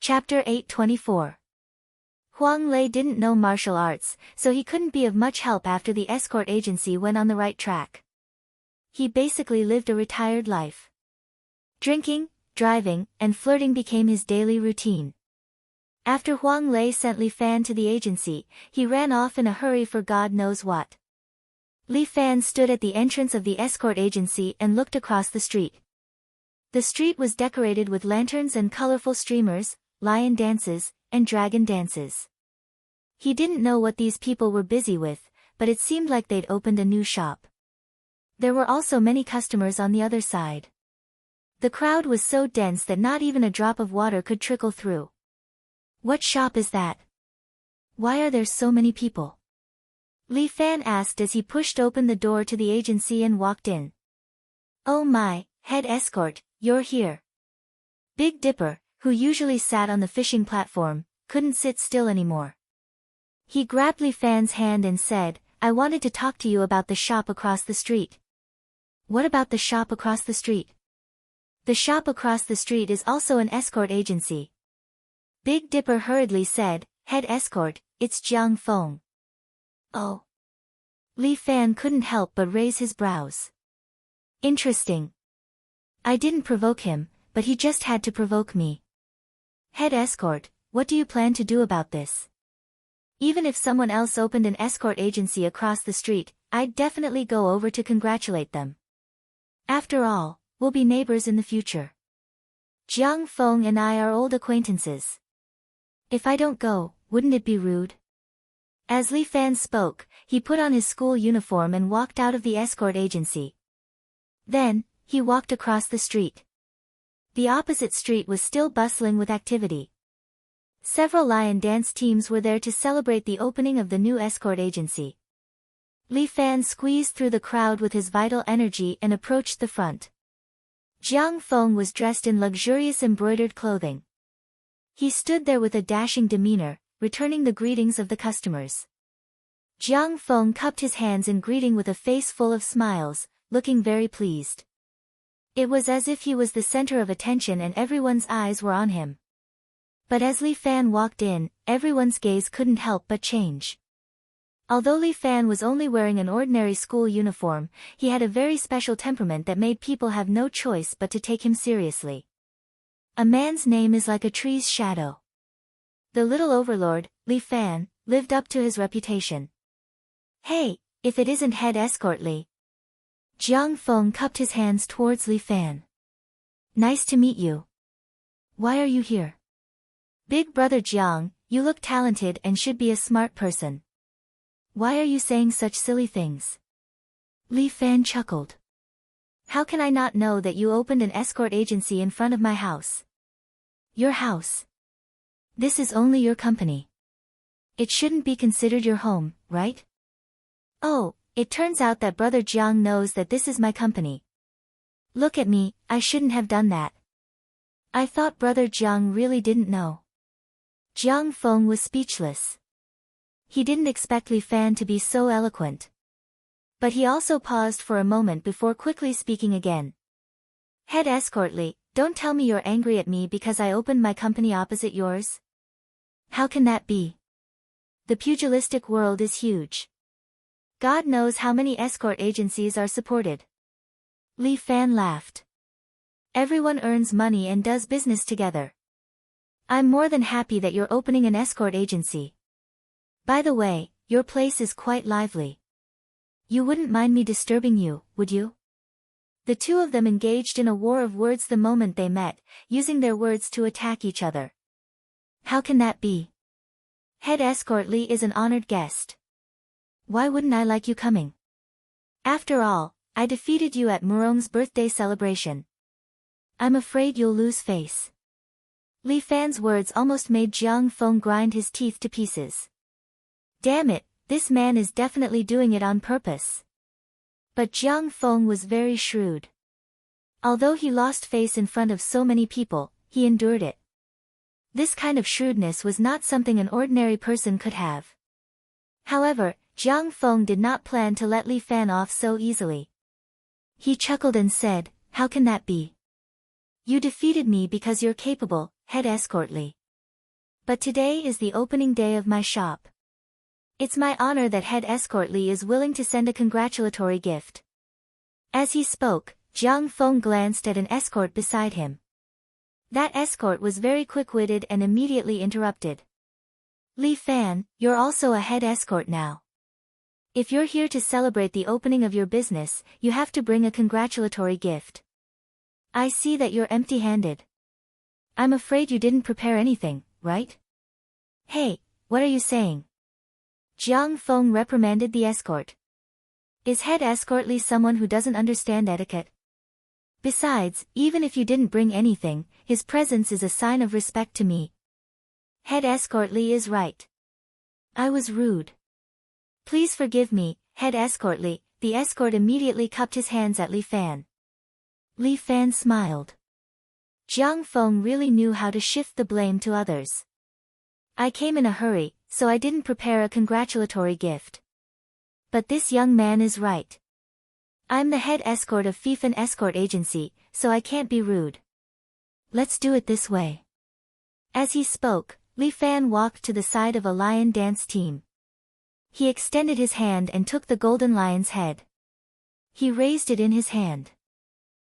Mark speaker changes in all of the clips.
Speaker 1: Chapter 824. Huang Lei didn't know martial arts, so he couldn't be of much help after the escort agency went on the right track. He basically lived a retired life. Drinking, driving, and flirting became his daily routine. After Huang Lei sent Li Fan to the agency, he ran off in a hurry for God knows what. Li Fan stood at the entrance of the escort agency and looked across the street. The street was decorated with lanterns and colorful streamers, lion dances, and dragon dances. He didn't know what these people were busy with, but it seemed like they'd opened a new shop. There were also many customers on the other side. The crowd was so dense that not even a drop of water could trickle through. What shop is that? Why are there so many people? Li Fan asked as he pushed open the door to the agency and walked in. Oh my, head escort, you're here. Big Dipper, who usually sat on the fishing platform, couldn't sit still anymore. He grabbed Li Fan's hand and said, I wanted to talk to you about the shop across the street. What about the shop across the street? The shop across the street is also an escort agency. Big Dipper hurriedly said, Head escort, it's Jiang Feng. Oh. Li Fan couldn't help but raise his brows. Interesting. I didn't provoke him, but he just had to provoke me. Head escort, what do you plan to do about this? Even if someone else opened an escort agency across the street, I'd definitely go over to congratulate them. After all, we'll be neighbors in the future. Jiang Feng and I are old acquaintances. If I don't go, wouldn't it be rude? As Li Fan spoke, he put on his school uniform and walked out of the escort agency. Then, he walked across the street. The opposite street was still bustling with activity. Several lion dance teams were there to celebrate the opening of the new escort agency. Li Fan squeezed through the crowd with his vital energy and approached the front. Jiang Feng was dressed in luxurious embroidered clothing. He stood there with a dashing demeanor, returning the greetings of the customers. Jiang Feng cupped his hands in greeting with a face full of smiles, looking very pleased. It was as if he was the center of attention and everyone's eyes were on him. But as Li Fan walked in, everyone's gaze couldn't help but change. Although Li Fan was only wearing an ordinary school uniform, he had a very special temperament that made people have no choice but to take him seriously. A man's name is like a tree's shadow. The little overlord, Li Fan, lived up to his reputation. Hey, if it isn't head escort Li. Jiang Feng cupped his hands towards Li Fan. Nice to meet you. Why are you here? Big brother Jiang, you look talented and should be a smart person. Why are you saying such silly things? Li Fan chuckled. How can I not know that you opened an escort agency in front of my house? Your house. This is only your company. It shouldn't be considered your home, right? Oh, it turns out that brother Jiang knows that this is my company. Look at me, I shouldn't have done that. I thought brother Jiang really didn't know. Jiang Feng was speechless. He didn't expect Li Fan to be so eloquent. But he also paused for a moment before quickly speaking again. Head escort Li, don't tell me you're angry at me because I opened my company opposite yours. How can that be? The pugilistic world is huge. God knows how many escort agencies are supported. Li Fan laughed. Everyone earns money and does business together. I'm more than happy that you're opening an escort agency. By the way, your place is quite lively. You wouldn't mind me disturbing you, would you? The two of them engaged in a war of words the moment they met, using their words to attack each other. How can that be? Head escort Li is an honored guest. Why wouldn't I like you coming? After all, I defeated you at Murong's birthday celebration. I'm afraid you'll lose face. Li Fan's words almost made Jiang Feng grind his teeth to pieces. Damn it, this man is definitely doing it on purpose. But Jiang Feng was very shrewd. Although he lost face in front of so many people, he endured it. This kind of shrewdness was not something an ordinary person could have. However, Jiang Feng did not plan to let Li Fan off so easily. He chuckled and said, How can that be? You defeated me because you're capable, head escort Li. But today is the opening day of my shop. It's my honor that head escort Li is willing to send a congratulatory gift. As he spoke, Jiang Feng glanced at an escort beside him. That escort was very quick-witted and immediately interrupted. Li Fan, you're also a head escort now. If you're here to celebrate the opening of your business, you have to bring a congratulatory gift. I see that you're empty-handed. I'm afraid you didn't prepare anything, right? Hey, what are you saying? Jiang Feng reprimanded the escort. Is head escort Li someone who doesn't understand etiquette? Besides, even if you didn't bring anything, his presence is a sign of respect to me. Head escort Li is right. I was rude. Please forgive me, head escort Li. The escort immediately cupped his hands at Li Fan. Li Fan smiled. Jiang Feng really knew how to shift the blame to others. I came in a hurry, so I didn't prepare a congratulatory gift. But this young man is right. I'm the head escort of Fifan Escort Agency, so I can't be rude. Let's do it this way. As he spoke, Li Fan walked to the side of a lion dance team. He extended his hand and took the golden lion's head. He raised it in his hand.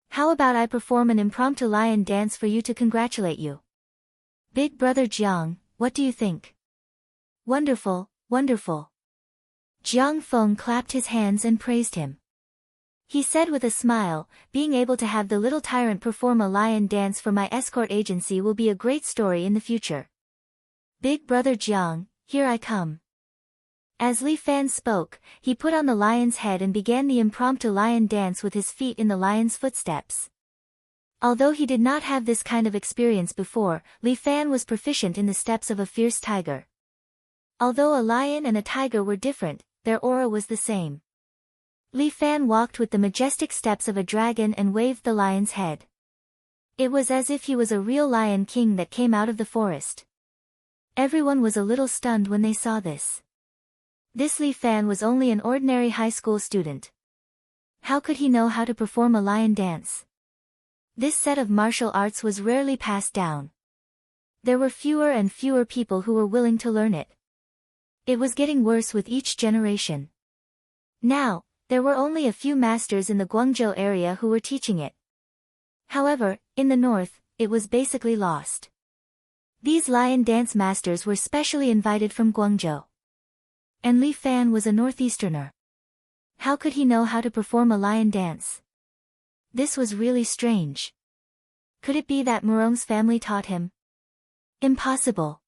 Speaker 1: How about I perform an impromptu lion dance for you to congratulate you? Big brother Jiang, what do you think? Wonderful, wonderful. Jiang Feng clapped his hands and praised him. He said with a smile, being able to have the little tyrant perform a lion dance for my escort agency will be a great story in the future. Big brother Jiang, here I come. As Li Fan spoke, he put on the lion's head and began the impromptu lion dance with his feet in the lion's footsteps. Although he did not have this kind of experience before, Li Fan was proficient in the steps of a fierce tiger. Although a lion and a tiger were different, their aura was the same. Li Fan walked with the majestic steps of a dragon and waved the lion's head. It was as if he was a real lion king that came out of the forest. Everyone was a little stunned when they saw this. This Li Fan was only an ordinary high school student. How could he know how to perform a lion dance? This set of martial arts was rarely passed down. There were fewer and fewer people who were willing to learn it. It was getting worse with each generation. Now, there were only a few masters in the Guangzhou area who were teaching it. However, in the north, it was basically lost. These lion dance masters were specially invited from Guangzhou. And Li Fan was a northeasterner. How could he know how to perform a lion dance? This was really strange. Could it be that Murong's family taught him? Impossible.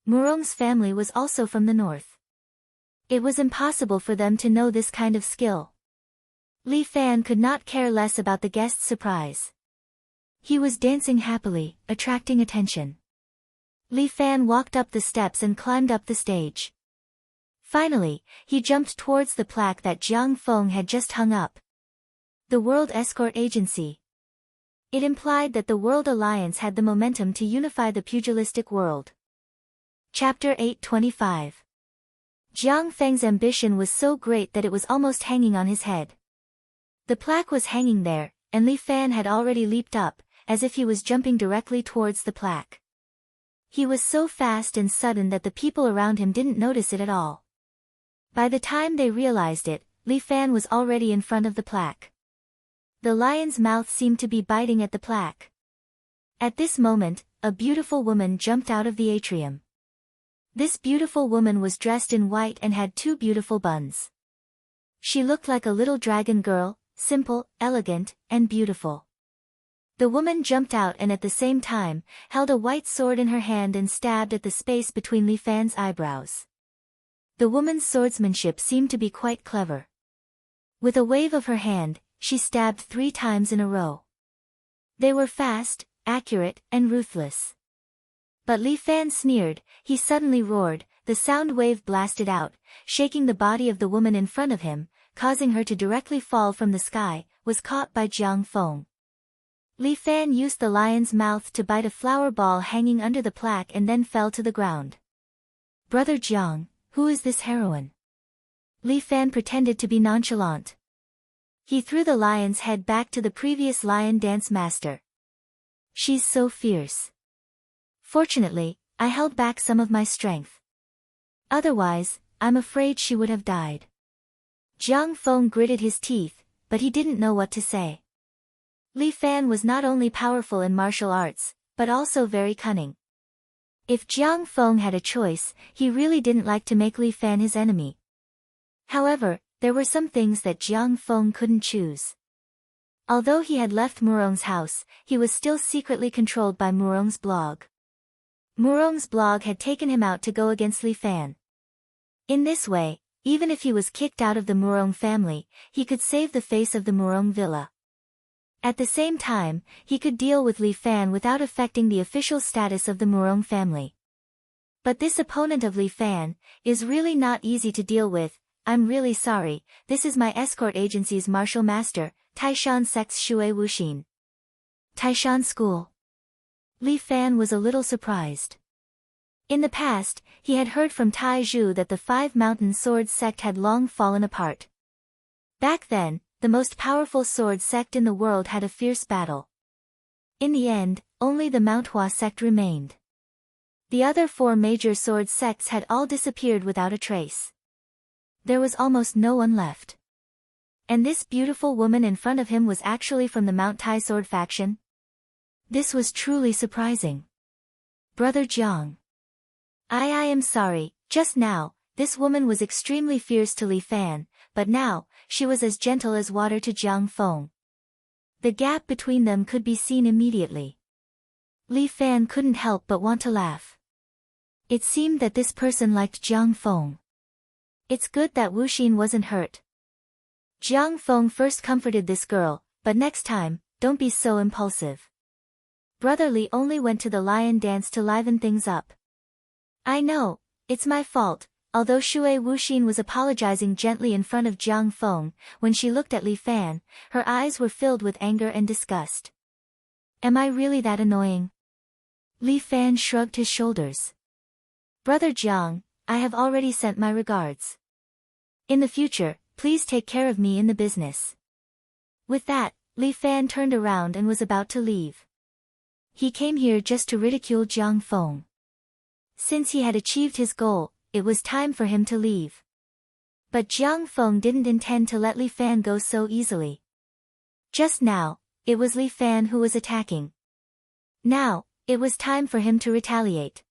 Speaker 1: Murong's family was also from the north. It was impossible for them to know this kind of skill. Li Fan could not care less about the guest's surprise. He was dancing happily, attracting attention. Li Fan walked up the steps and climbed up the stage. Finally, he jumped towards the plaque that Jiang Feng had just hung up. The World Escort Agency. It implied that the World Alliance had the momentum to unify the pugilistic world. Chapter 825. Jiang Feng's ambition was so great that it was almost hanging on his head. The plaque was hanging there, and Li Fan had already leaped up, as if he was jumping directly towards the plaque. He was so fast and sudden that the people around him didn't notice it at all. By the time they realized it, Li Fan was already in front of the plaque. The lion's mouth seemed to be biting at the plaque. At this moment, a beautiful woman jumped out of the atrium. This beautiful woman was dressed in white and had two beautiful buns. She looked like a little dragon girl, simple, elegant, and beautiful. The woman jumped out and at the same time, held a white sword in her hand and stabbed at the space between Li Fan's eyebrows. The woman's swordsmanship seemed to be quite clever. With a wave of her hand, she stabbed 3 times in a row. They were fast, accurate, and ruthless. But Li Fan sneered, he suddenly roared, the sound wave blasted out, shaking the body of the woman in front of him, causing her to directly fall from the sky, was caught by Jiang Feng. Li Fan used the lion's mouth to bite a flower ball hanging under the plaque and then fell to the ground. Brother Jiang, who is this heroine? Li Fan pretended to be nonchalant. He threw the lion's head back to the previous lion dance master. She's so fierce. Fortunately, I held back some of my strength. Otherwise, I'm afraid she would have died. Jiang Feng gritted his teeth, but he didn't know what to say. Li Fan was not only powerful in martial arts, but also very cunning. If Jiang Feng had a choice, he really didn't like to make Li Fan his enemy. However, there were some things that Jiang Feng couldn't choose. Although he had left Murong's house, he was still secretly controlled by Murong's blog. Murong's blog had taken him out to go against Li Fan. In this way, even if he was kicked out of the Murong family, he could save the face of the Murong villa. At the same time, he could deal with Li Fan without affecting the official status of the Murong family. But this opponent of Li Fan is really not easy to deal with. I'm really sorry, this is my escort agency's martial master, Taishan Sect's Shui Wuxin. Taishan School. Li Fan was a little surprised. In the past, he had heard from Tai Zhu that the Five Mountain Sword sect had long fallen apart. Back then, the most powerful sword sect in the world had a fierce battle. In the end, only the Mount Hua sect remained. The other four major sword sects had all disappeared without a trace. There was almost no one left. And this beautiful woman in front of him was actually from the Mount Tai sword faction? This was truly surprising. Brother Jiang. I am sorry, just now, this woman was extremely fierce to Li Fan, but now, she was as gentle as water to Jiang Feng. The gap between them could be seen immediately. Li Fan couldn't help but want to laugh. It seemed that this person liked Jiang Feng. It's good that Wuxin wasn't hurt. Jiang Feng first comforted this girl, but next time, don't be so impulsive. Brother Li only went to the lion dance to liven things up. I know, it's my fault. Although Shui Wuxin was apologizing gently in front of Jiang Feng, when she looked at Li Fan, her eyes were filled with anger and disgust. Am I really that annoying? Li Fan shrugged his shoulders. Brother Jiang, I have already sent my regards. In the future, please take care of me in the business. With that, Li Fan turned around and was about to leave. He came here just to ridicule Jiang Feng. Since he had achieved his goal, it was time for him to leave. But Jiang Feng didn't intend to let Li Fan go so easily. Just now, it was Li Fan who was attacking. Now, it was time for him to retaliate.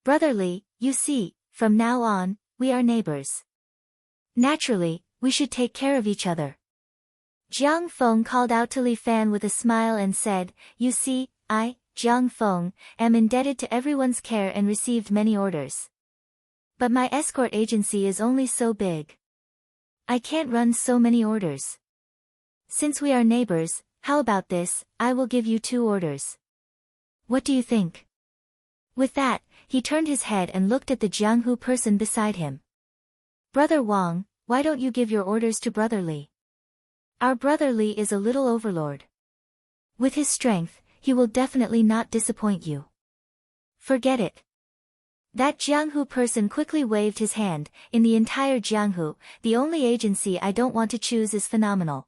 Speaker 1: Brother Li, you see, from now on, we are neighbors. Naturally, we should take care of each other. Jiang Feng called out to Li Fan with a smile and said, you see, I, Jiang Feng, am indebted to everyone's care and received many orders. But my escort agency is only so big. I can't run so many orders. Since we are neighbors, how about this, I will give you 2 orders. What do you think? With that, he turned his head and looked at the Jianghu person beside him. Brother Wang, why don't you give your orders to Brother Li? Our Brother Li is a little overlord. With his strength, he will definitely not disappoint you. Forget it. That Jianghu person quickly waved his hand. In the entire Jianghu, the only agency I don't want to choose is phenomenal.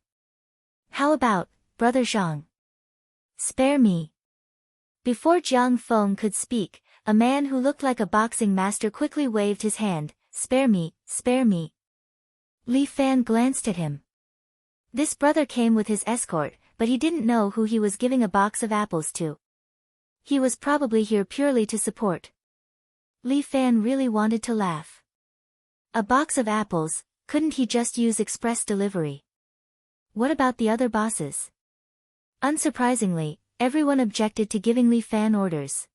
Speaker 1: How about, Brother Zhang? Spare me. Before Jiang Feng could speak, a man who looked like a boxing master quickly waved his hand. Spare me, spare me. Li Fan glanced at him. This brother came with his escort, but he didn't know who he was giving a box of apples to. He was probably here purely to support. Li Fan really wanted to laugh. A box of apples, couldn't he just use express delivery? What about the other bosses? Unsurprisingly, everyone objected to giving Li Fan orders.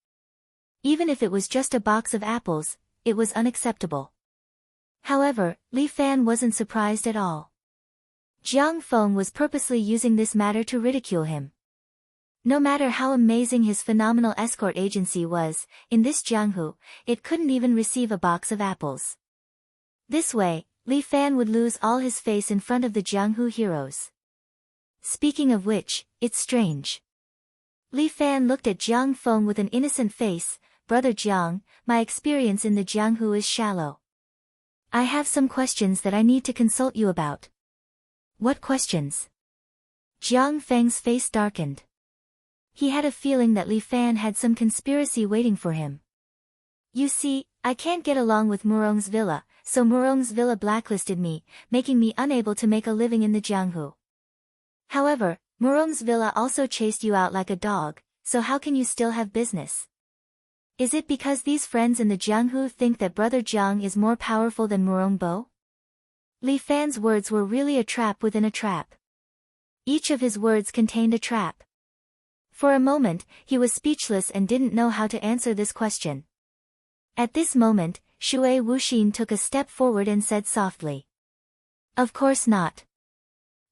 Speaker 1: Even if it was just a box of apples, it was unacceptable. However, Li Fan wasn't surprised at all. Jiang Feng was purposely using this matter to ridicule him. No matter how amazing his phenomenal escort agency was, in this Jianghu, it couldn't even receive a box of apples. This way, Li Fan would lose all his face in front of the Jianghu heroes. Speaking of which, it's strange. Li Fan looked at Jiang Feng with an innocent face. Brother Jiang, my experience in the Jianghu is shallow. I have some questions that I need to consult you about. What questions? Jiang Feng's face darkened. He had a feeling that Li Fan had some conspiracy waiting for him. You see, I can't get along with Murong's villa, so Murong's villa blacklisted me, making me unable to make a living in the Jianghu. However, Murong's villa also chased you out like a dog, so how can you still have business? Is it because these friends in the Jianghu think that Brother Jiang is more powerful than Murong Bo? Li Fan's words were really a trap within a trap. Each of his words contained a trap. For a moment, he was speechless and didn't know how to answer this question. At this moment, Shui Wuxin took a step forward and said softly. Of course not.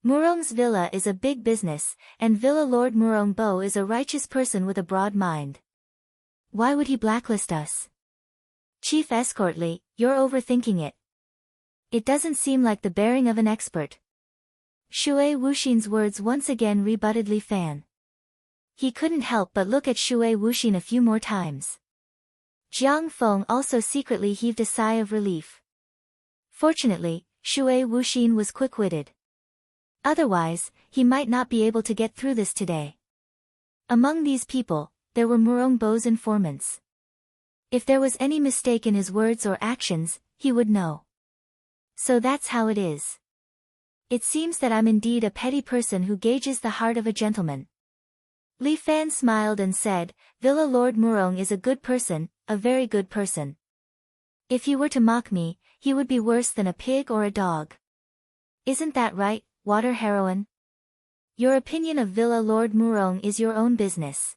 Speaker 1: Murong's villa is a big business, and Villa Lord Murong Bo is a righteous person with a broad mind. Why would he blacklist us? Chief Escort Li, you're overthinking it. It doesn't seem like the bearing of an expert. Shui Wuxin's words once again rebutted Li Fan. He couldn't help but look at Shui Wuxin a few more times. Jiang Feng also secretly heaved a sigh of relief. Fortunately, Shui Wuxin was quick-witted. Otherwise, he might not be able to get through this today. Among these people, there were Murong Bo's informants. If there was any mistake in his words or actions, he would know. So that's how it is. It seems that I'm indeed a petty person who gauges the heart of a gentleman. Li Fan smiled and said, Villa Lord Murong is a good person, a very good person. If he were to mock me, he would be worse than a pig or a dog. Isn't that right, water heroine? Your opinion of Villa Lord Murong is your own business.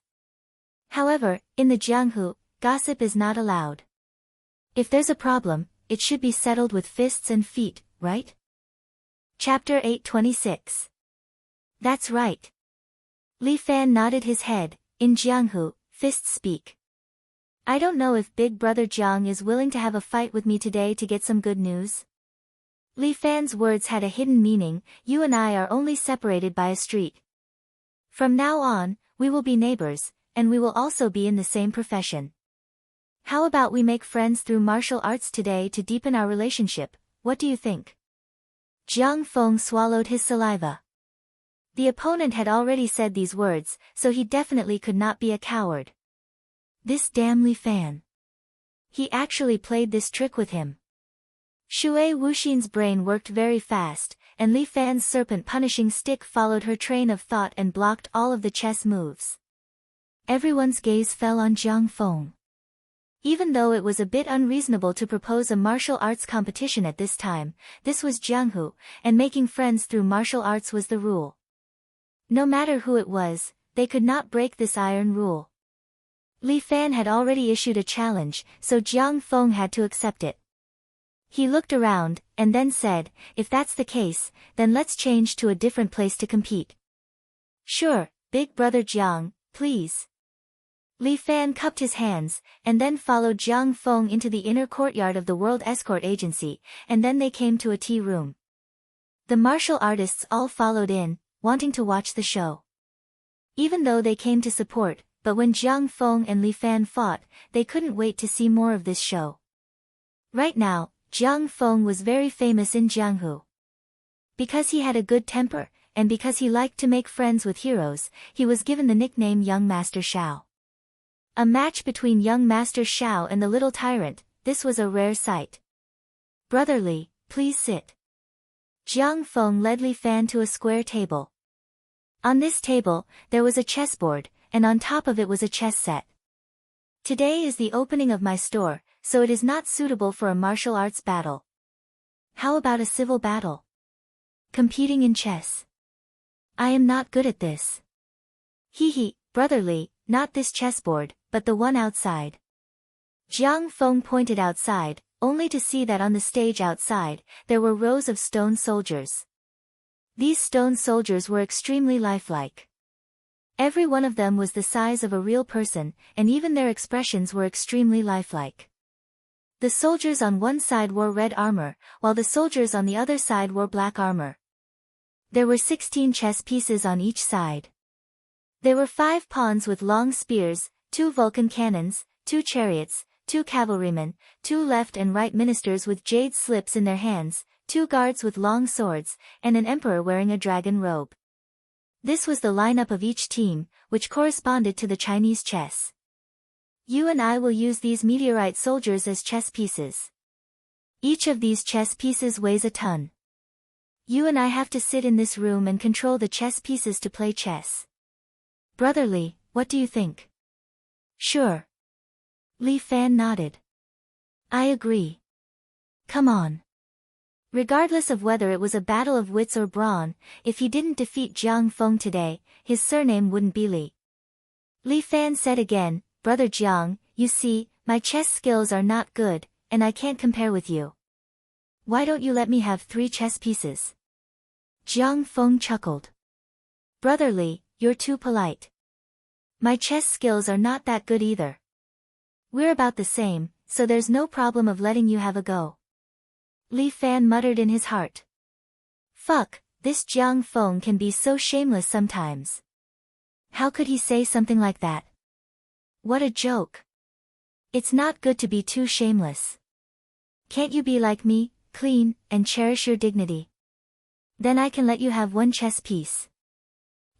Speaker 1: However, in the Jianghu, gossip is not allowed. If there's a problem, it should be settled with fists and feet, right? Chapter 826. That's right. Li Fan nodded his head. In Jianghu, fists speak. I don't know if Big Brother Jiang is willing to have a fight with me today to get some good news. Li Fan's words had a hidden meaning. You and I are only separated by a street. From now on, we will be neighbors, and we will also be in the same profession. How about we make friends through martial arts today to deepen our relationship? What do you think? Jiang Feng swallowed his saliva. The opponent had already said these words, so he definitely could not be a coward. This damn Li Fan. He actually played this trick with him. Shui Wuxin's brain worked very fast, and Li Fan's serpent punishing stick followed her train of thought and blocked all of the chess moves. Everyone's gaze fell on Jiang Feng. Even though it was a bit unreasonable to propose a martial arts competition at this time, this was Jianghu, and making friends through martial arts was the rule. No matter who it was, they could not break this iron rule. Li Fan had already issued a challenge, so Jiang Feng had to accept it. He looked around, and then said, if that's the case, then let's change to a different place to compete. Sure, Big Brother Jiang, please. Li Fan cupped his hands, and then followed Jiang Feng into the inner courtyard of the World Escort Agency, and then they came to a tea room. The martial artists all followed in, wanting to watch the show. Even though they came to support, but when Jiang Feng and Li Fan fought, they couldn't wait to see more of this show. Right now, Jiang Feng was very famous in Jianghu. Because he had a good temper, and because he liked to make friends with heroes, he was given the nickname Young Master Shao. A match between young Master Shao and the little tyrant, this was a rare sight. Brother Li, please sit. Jiang Feng led Li Fan to a square table. On this table, there was a chessboard, and on top of it was a chess set. Today is the opening of my store, so it is not suitable for a martial arts battle. How about a civil battle? Competing in chess. I am not good at this. Hee, Brother Li, not this chessboard, but the one outside. Jiang Feng pointed outside, only to see that on the stage outside, there were rows of stone soldiers. These stone soldiers were extremely lifelike. Every one of them was the size of a real person, and even their expressions were extremely lifelike. The soldiers on one side wore red armor, while the soldiers on the other side wore black armor. There were 16 chess pieces on each side. There were 5 pawns with long spears, 2 Vulcan cannons, 2 chariots, 2 cavalrymen, 2 left and right ministers with jade slips in their hands, 2 guards with long swords, and an emperor wearing a dragon robe. This was the lineup of each team, which corresponded to the Chinese chess. You and I will use these meteorite soldiers as chess pieces. Each of these chess pieces weighs a ton. You and I have to sit in this room and control the chess pieces to play chess. Brother Li, what do you think? Sure. Li Fan nodded. I agree. Come on. Regardless of whether it was a battle of wits or brawn, if he didn't defeat Jiang Feng today, his surname wouldn't be Li. Li Fan said again, Brother Jiang, you see, my chess skills are not good, and I can't compare with you. Why don't you let me have 3 chess pieces? Jiang Feng chuckled. Brother Li, you're too polite. My chess skills are not that good either. We're about the same, so there's no problem of letting you have a go. Li Fan muttered in his heart. Fuck, this Jiang Feng can be so shameless sometimes. How could he say something like that? What a joke. It's not good to be too shameless. Can't you be like me, clean, and cherish your dignity? Then I can let you have 1 chess piece.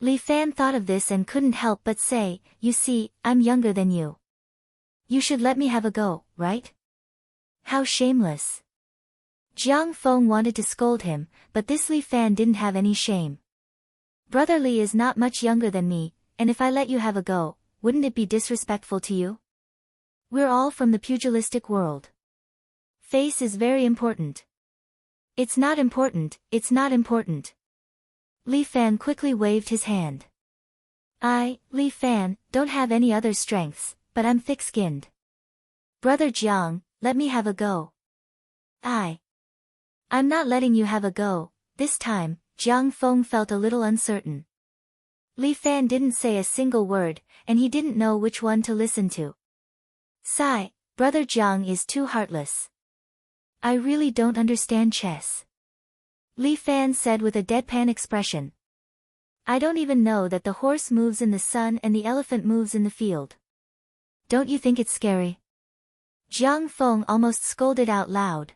Speaker 1: Li Fan thought of this and couldn't help but say, you see, I'm younger than you. You should let me have a go, right? How shameless. Jiang Feng wanted to scold him, but this Li Fan didn't have any shame. Brother Li is not much younger than me, and if I let you have a go, wouldn't it be disrespectful to you? We're all from the pugilistic world. Face is very important. It's not important, it's not important. Li Fan quickly waved his hand. I, Li Fan, don't have any other strengths, but I'm thick-skinned. Brother Jiang, let me have a go. I'm not letting you have a go. This time, Jiang Feng felt a little uncertain. Li Fan didn't say a single word, and he didn't know which one to listen to. Sigh, Brother Jiang is too heartless. I really don't understand chess. Li Fan said with a deadpan expression. I don't even know that the horse moves in the sun and the elephant moves in the field. Don't you think it's scary? Jiang Feng almost scolded out loud.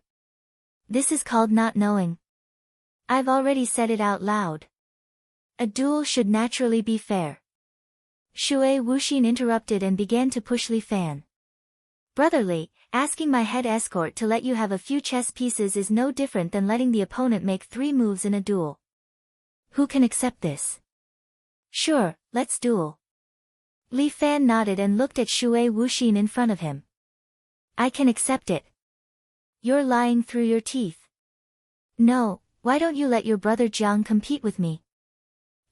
Speaker 1: This is called not knowing. I've already said it out loud. A duel should naturally be fair. Shui Wuxin interrupted and began to push Li Fan. Brother Li, asking my head escort to let you have a few chess pieces is no different than letting the opponent make 3 moves in a duel. Who can accept this? Sure, let's duel. Li Fan nodded and looked at Shui Wuxin in front of him. I can accept it. You're lying through your teeth. No, why don't you let your brother Jiang compete with me?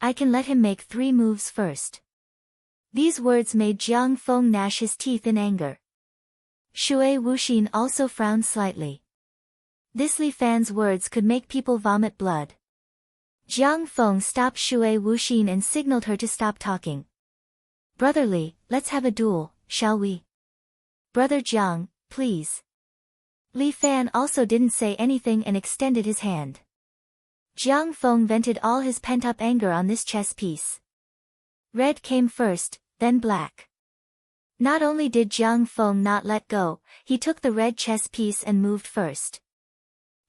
Speaker 1: I can let him make 3 moves first. These words made Jiang Feng gnash his teeth in anger. Shui Wuxin also frowned slightly. This Li Fan's words could make people vomit blood. Jiang Feng stopped Shui Wuxin and signaled her to stop talking. Brother Li, let's have a duel, shall we? Brother Jiang, please. Li Fan also didn't say anything and extended his hand. Jiang Feng vented all his pent-up anger on this chess piece. Red came first, then black. Not only did Jiang Feng not let go, he took the red chess piece and moved first.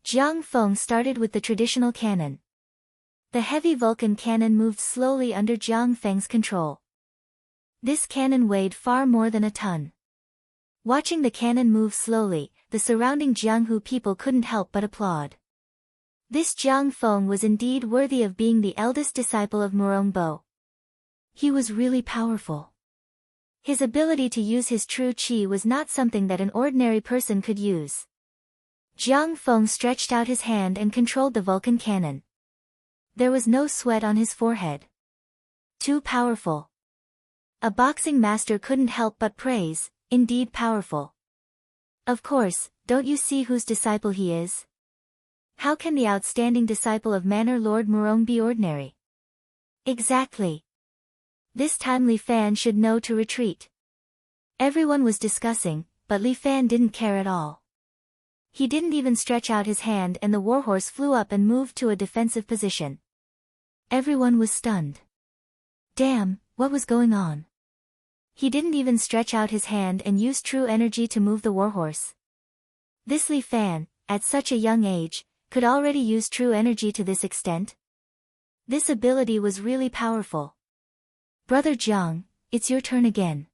Speaker 1: Jiang Feng started with the traditional cannon. The heavy Vulcan cannon moved slowly under Jiang Feng's control. This cannon weighed far more than a ton. Watching the cannon move slowly, the surrounding Jianghu people couldn't help but applaud. This Jiang Feng was indeed worthy of being the eldest disciple of Murong Bo. He was really powerful. His ability to use his true qi was not something that an ordinary person could use. Jiang Feng stretched out his hand and controlled the Vulcan cannon. There was no sweat on his forehead. Too powerful. A boxing master couldn't help but praise, indeed powerful. Of course, don't you see whose disciple he is? How can the outstanding disciple of Manor Lord Murong be ordinary? Exactly. This time Li Fan should know to retreat. Everyone was discussing, but Li Fan didn't care at all. He didn't even stretch out his hand and the warhorse flew up and moved to a defensive position. Everyone was stunned. Damn, what was going on? He didn't even stretch out his hand and use true energy to move the warhorse. This Li Fan, at such a young age, could already use true energy to this extent? This ability was really powerful. Brother Jiang, it's your turn again.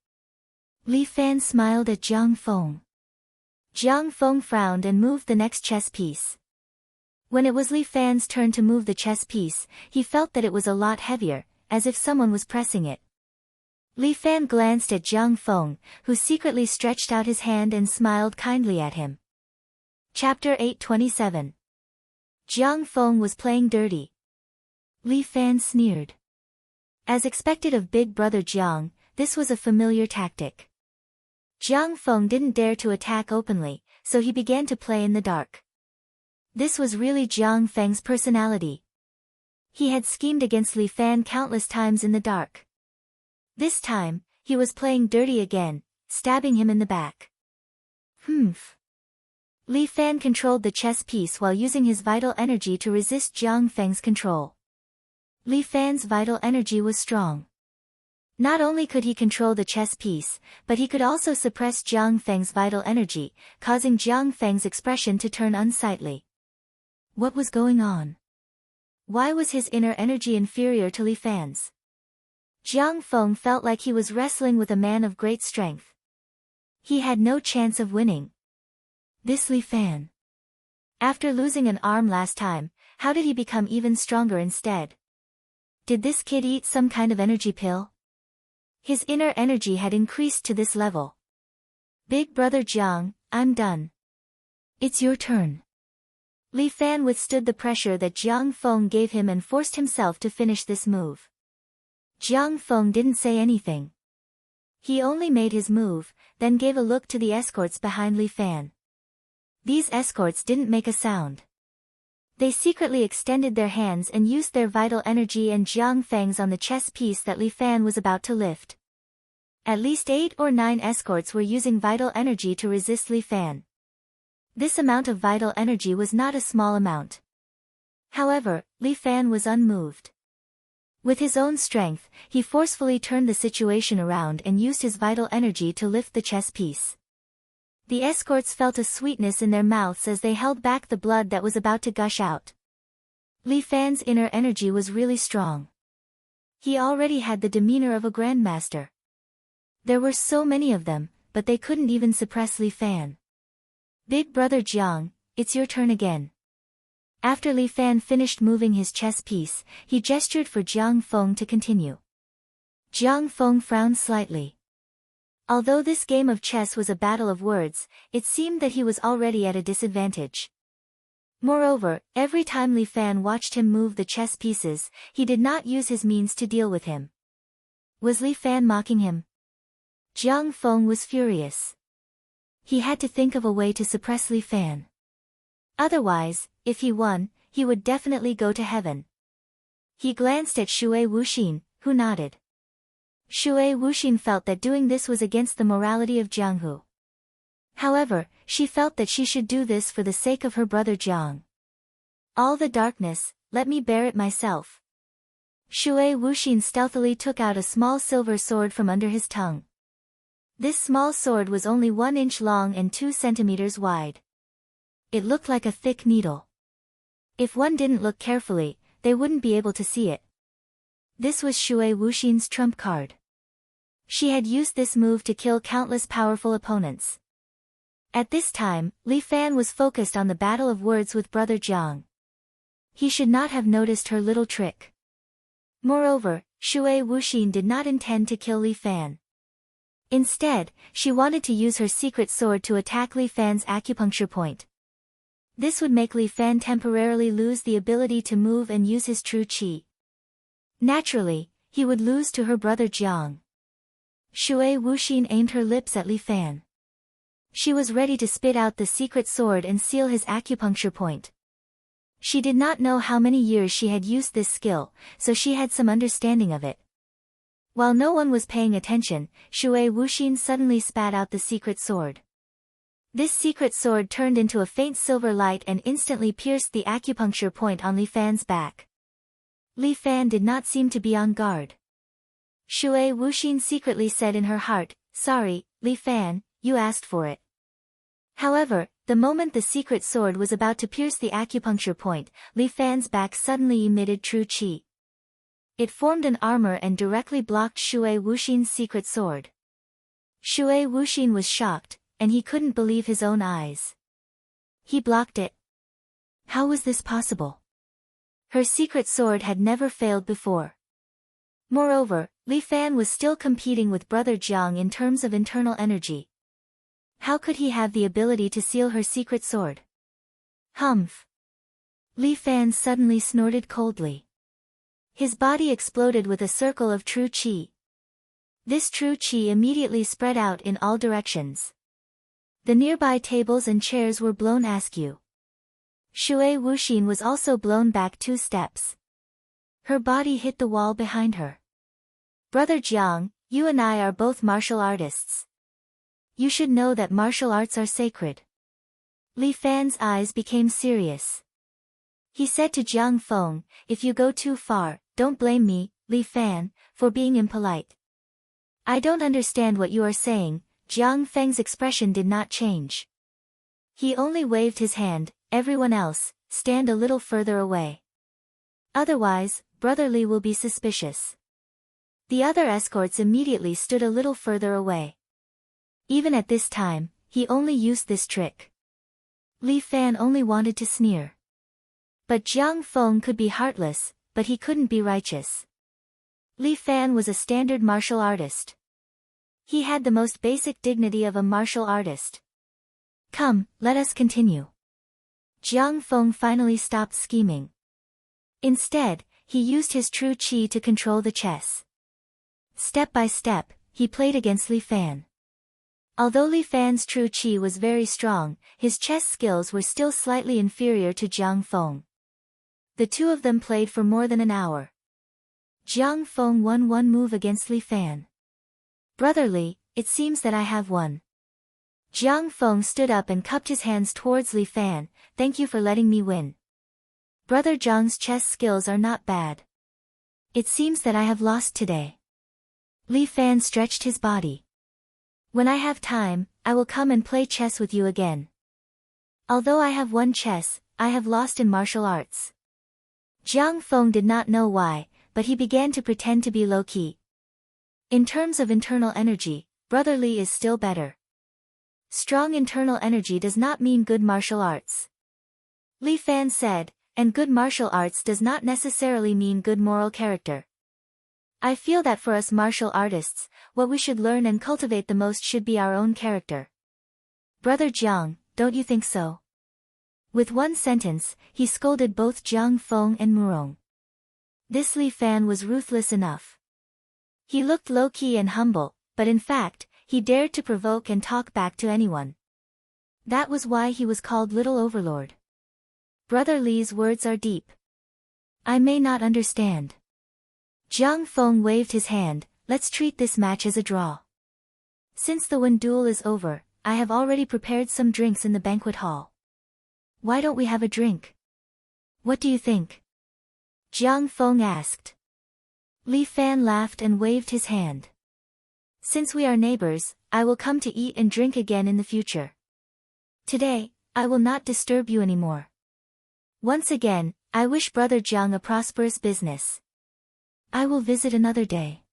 Speaker 1: Li Fan smiled at Jiang Feng. Jiang Feng frowned and moved the next chess piece. When it was Li Fan's turn to move the chess piece, he felt that it was a lot heavier, as if someone was pressing it. Li Fan glanced at Jiang Feng, who secretly stretched out his hand and smiled kindly at him. Chapter 827. Jiang Feng was playing dirty. Li Fan sneered. As expected of big brother Jiang, this was a familiar tactic. Jiang Feng didn't dare to attack openly, so he began to play in the dark. This was really Jiang Feng's personality. He had schemed against Li Fan countless times in the dark. This time, he was playing dirty again, stabbing him in the back. Humph. Li Fan controlled the chess piece while using his vital energy to resist Jiang Feng's control. Li Fan's vital energy was strong. Not only could he control the chess piece, but he could also suppress Jiang Feng's vital energy, causing Jiang Feng's expression to turn unsightly. What was going on? Why was his inner energy inferior to Li Fan's? Jiang Feng felt like he was wrestling with a man of great strength. He had no chance of winning. This Li Fan. After losing an arm last time, how did he become even stronger instead? Did this kid eat some kind of energy pill? His inner energy had increased to this level. Big brother Jiang, I'm done. It's your turn. Li Fan withstood the pressure that Jiang Feng gave him and forced himself to finish this move. Jiang Feng didn't say anything. He only made his move, then gave a look to the escorts behind Li Fan. These escorts didn't make a sound. They secretly extended their hands and used their vital energy and Jiang Feng's on the chess piece that Li Fan was about to lift. At least 8 or 9 escorts were using vital energy to resist Li Fan. This amount of vital energy was not a small amount. However, Li Fan was unmoved. With his own strength, he forcefully turned the situation around and used his vital energy to lift the chess piece. The escorts felt a sweetness in their mouths as they held back the blood that was about to gush out. Li Fan's inner energy was really strong. He already had the demeanor of a grandmaster. There were so many of them, but they couldn't even suppress Li Fan. Big brother Jiang, it's your turn again. After Li Fan finished moving his chess piece, he gestured for Jiang Feng to continue. Jiang Feng frowned slightly. Although this game of chess was a battle of words, it seemed that he was already at a disadvantage. Moreover, every time Li Fan watched him move the chess pieces, he did not use his means to deal with him. Was Li Fan mocking him? Jiang Feng was furious. He had to think of a way to suppress Li Fan. Otherwise, if he won, he would definitely go to heaven. He glanced at Shui Wuxin, who nodded. Shui Wuxin felt that doing this was against the morality of Jianghu. However, she felt that she should do this for the sake of her brother Jiang. All the darkness, let me bear it myself. Shui Wuxin stealthily took out a small silver sword from under his tongue. This small sword was only 1 inch long and 2 centimeters wide. It looked like a thick needle. If one didn't look carefully, they wouldn't be able to see it. This was Shui Wuxin's trump card. She had used this move to kill countless powerful opponents. At this time, Li Fan was focused on the battle of words with brother Jiang. He should not have noticed her little trick. Moreover, Shui Wuxin did not intend to kill Li Fan. Instead, she wanted to use her secret sword to attack Li Fan's acupuncture point. This would make Li Fan temporarily lose the ability to move and use his true qi. Naturally, he would lose to her brother Jiang. Shui Wuxin aimed her lips at Li Fan. She was ready to spit out the secret sword and seal his acupuncture point. She did not know how many years she had used this skill, so she had some understanding of it. While no one was paying attention, Shui Wuxin suddenly spat out the secret sword. This secret sword turned into a faint silver light and instantly pierced the acupuncture point on Li Fan's back. Li Fan did not seem to be on guard. Shui Wuxin secretly said in her heart, "Sorry, Li Fan, you asked for it." However, the moment the secret sword was about to pierce the acupuncture point, Li Fan's back suddenly emitted true qi. It formed an armor and directly blocked Shui Wuxin's secret sword. Shui Wuxin was shocked, and he couldn't believe his own eyes. He blocked it. How was this possible? Her secret sword had never failed before. Moreover, Li Fan was still competing with Brother Jiang in terms of internal energy. How could he have the ability to seal her secret sword? Humph! Li Fan suddenly snorted coldly. His body exploded with a circle of true qi. This true qi immediately spread out in all directions. The nearby tables and chairs were blown askew. Shui Wuxin was also blown back 2 steps. Her body hit the wall behind her. Brother Jiang, you and I are both martial artists. You should know that martial arts are sacred. Li Fan's eyes became serious. He said to Jiang Feng, if you go too far, don't blame me, Li Fan, for being impolite. I don't understand what you are saying. Jiang Feng's expression did not change. He only waved his hand. Everyone else, stand a little further away. Otherwise, Brother Li will be suspicious. The other escorts immediately stood a little further away. Even at this time, he only used this trick. Li Fan only wanted to sneer. But Jiang Feng could be heartless, but he couldn't be righteous. Li Fan was a standard martial artist. He had the most basic dignity of a martial artist. Come, let us continue. Jiang Feng finally stopped scheming. Instead, he used his true qi to control the chess. Step by step, he played against Li Fan. Although Li Fan's true qi was very strong, his chess skills were still slightly inferior to Jiang Feng. The two of them played for more than an hour. Jiang Feng won 1 move against Li Fan. Brother Li, it seems that I have won. Jiang Feng stood up and cupped his hands towards Li Fan. Thank you for letting me win. Brother Jiang's chess skills are not bad. It seems that I have lost today. Li Fan stretched his body. When I have time, I will come and play chess with you again. Although I have won chess, I have lost in martial arts. Jiang Feng did not know why, but he began to pretend to be low-key. In terms of internal energy, Brother Li is still better. Strong internal energy does not mean good martial arts. Li Fan said, and good martial arts does not necessarily mean good moral character. I feel that for us martial artists, what we should learn and cultivate the most should be our own character. Brother Jiang, don't you think so? With one sentence, he scolded both Jiang Feng and Murong. This Li Fan was ruthless enough. He looked low-key and humble, but in fact, he dared to provoke and talk back to anyone. That was why he was called Little Overlord. Brother Li's words are deep. I may not understand. Jiang Feng waved his hand. Let's treat this match as a draw. Since the Wen duel is over, I have already prepared some drinks in the banquet hall. Why don't we have a drink? What do you think? Jiang Feng asked. Li Fan laughed and waved his hand. Since we are neighbors, I will come to eat and drink again in the future. Today, I will not disturb you anymore. Once again, I wish Brother Jiang a prosperous business. I will visit another day.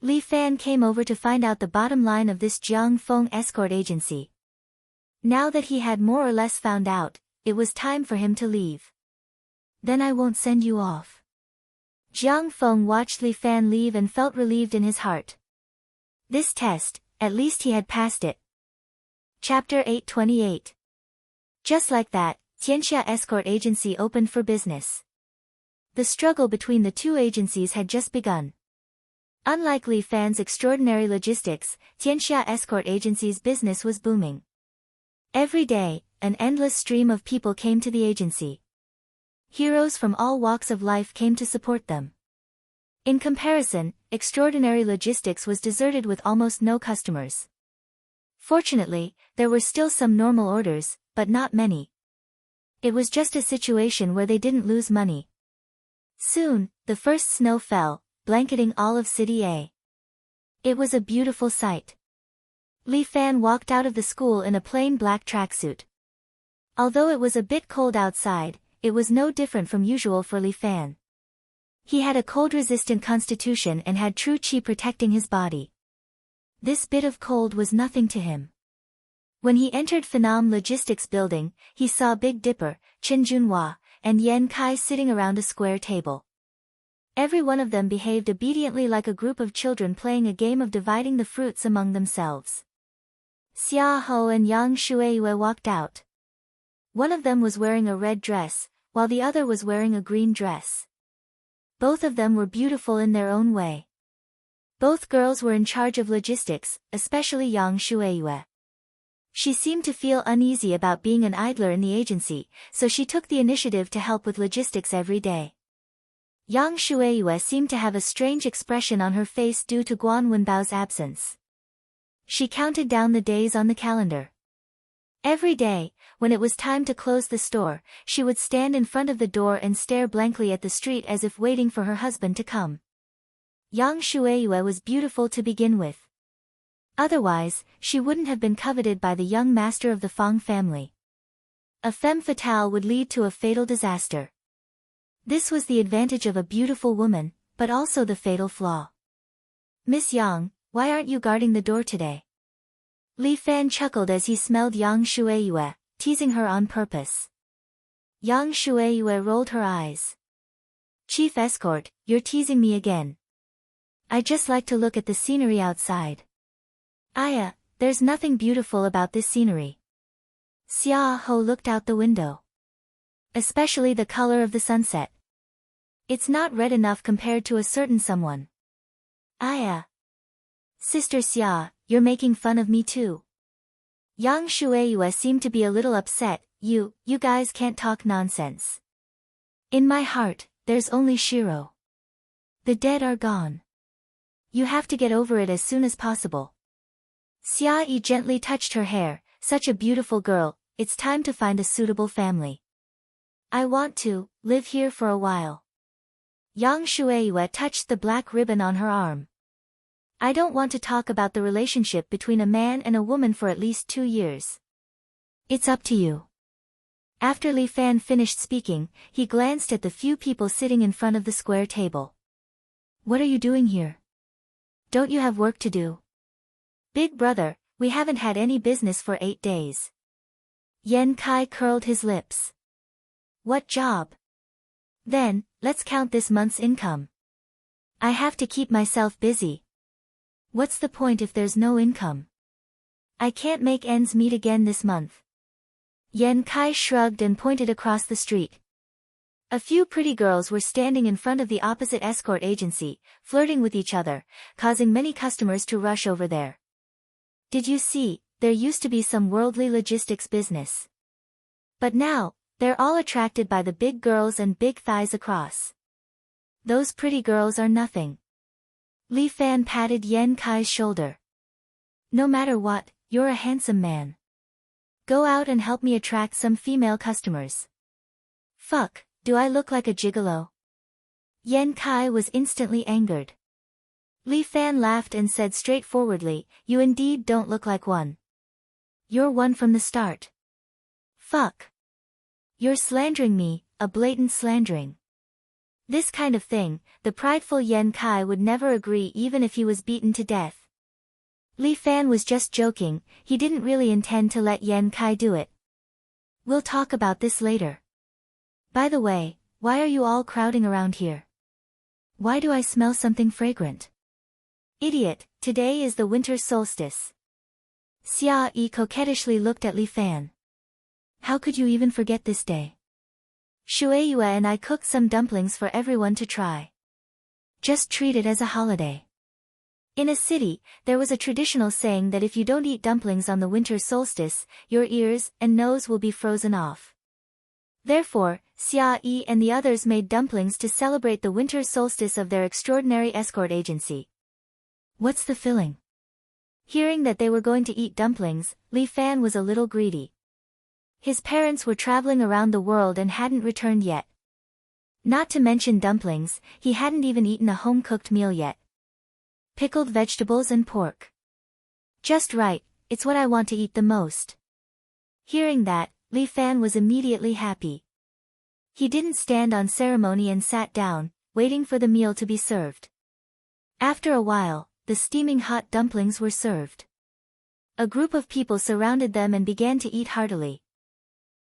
Speaker 1: Li Fan came over to find out the bottom line of this Jiang Feng escort agency. Now that he had more or less found out, it was time for him to leave. Then I won't send you off. Jiang Feng watched Li Fan leave and felt relieved in his heart. This test, at least he had passed it. Chapter 828. Just like that, Tianxia Escort Agency opened for business. The struggle between the two agencies had just begun. Unlike Li Fan's extraordinary logistics, Tianxia Escort Agency's business was booming. Every day, an endless stream of people came to the agency. Heroes from all walks of life came to support them. In comparison, extraordinary logistics was deserted with almost no customers. Fortunately, there were still some normal orders, but not many. It was just a situation where they didn't lose money. Soon, the first snow fell, blanketing all of City A. It was a beautiful sight. Li Fan walked out of the school in a plain black tracksuit. Although it was a bit cold outside, it was no different from usual for Li Fan. He had a cold-resistant constitution and had true qi protecting his body. This bit of cold was nothing to him. When he entered Phenom Logistics building, he saw Big Dipper, Chen Junhua, and Yen Kai sitting around a square table. Every one of them behaved obediently like a group of children playing a game of dividing the fruits among themselves. Xia Ho and Yang Shueiyue walked out. One of them was wearing a red dress, while the other was wearing a green dress. Both of them were beautiful in their own way. Both girls were in charge of logistics, especially Yang Shueiyue. She seemed to feel uneasy about being an idler in the agency, so she took the initiative to help with logistics every day. Yang Shueiyue seemed to have a strange expression on her face due to Guan Wenbao's absence. She counted down the days on the calendar. Every day, when it was time to close the store, she would stand in front of the door and stare blankly at the street as if waiting for her husband to come. Yang Shueiyue was beautiful to begin with. Otherwise, she wouldn't have been coveted by the young master of the Fang family. A femme fatale would lead to a fatal disaster. This was the advantage of a beautiful woman, but also the fatal flaw. Miss Yang, why aren't you guarding the door today? Li Fan chuckled as he smelled Yang Shueiyue, teasing her on purpose. Yang Shueiyue rolled her eyes. Chief Escort, you're teasing me again. I just like to look at the scenery outside. Aya, there's nothing beautiful about this scenery. Xia Ho looked out the window. Especially the color of the sunset. It's not red enough compared to a certain someone. Aya. Sister Xia, you're making fun of me too. Yang Shueiyue seemed to be a little upset. You guys can't talk nonsense. In my heart, there's only Shiro. The dead are gone. You have to get over it as soon as possible. Xia Yi gently touched her hair. Such a beautiful girl, it's time to find a suitable family. I want to live here for a while. Yang Shueiyue touched the black ribbon on her arm. I don't want to talk about the relationship between a man and a woman for at least 2 years. It's up to you. After Li Fan finished speaking, he glanced at the few people sitting in front of the square table. What are you doing here? Don't you have work to do? Big brother, we haven't had any business for 8 days. Yen Kai curled his lips. What job? Then, let's count this month's income. I have to keep myself busy. What's the point if there's no income? I can't make ends meet again this month. Yen Kai shrugged and pointed across the street. A few pretty girls were standing in front of the opposite escort agency, flirting with each other, causing many customers to rush over there. Did you see, there used to be some worldly logistics business. But now, they're all attracted by the big girls and big thighs across. Those pretty girls are nothing. Li Fan patted Yen Kai's shoulder. No matter what, you're a handsome man. Go out and help me attract some female customers. Fuck, do I look like a gigolo? Yen Kai was instantly angered. Li Fan laughed and said straightforwardly, you indeed don't look like one. You're one from the start. Fuck. You're slandering me, a blatant slandering. This kind of thing, the prideful Yen Kai would never agree even if he was beaten to death. Li Fan was just joking, he didn't really intend to let Yen Kai do it. We'll talk about this later. By the way, why are you all crowding around here? Why do I smell something fragrant? Idiot, today is the winter solstice. Xia Yi coquettishly looked at Li Fan. How could you even forget this day? Shueiyue and I cooked some dumplings for everyone to try. Just treat it as a holiday. In a city, there was a traditional saying that if you don't eat dumplings on the winter solstice, your ears and nose will be frozen off. Therefore, Xia Yi and the others made dumplings to celebrate the winter solstice of their extraordinary escort agency. What's the filling? Hearing that they were going to eat dumplings, Li Fan was a little greedy. His parents were traveling around the world and hadn't returned yet. Not to mention dumplings, he hadn't even eaten a home-cooked meal yet. Pickled vegetables and pork. Just right, it's what I want to eat the most. Hearing that, Li Fan was immediately happy. He didn't stand on ceremony and sat down, waiting for the meal to be served. After a while, the steaming hot dumplings were served. A group of people surrounded them and began to eat heartily.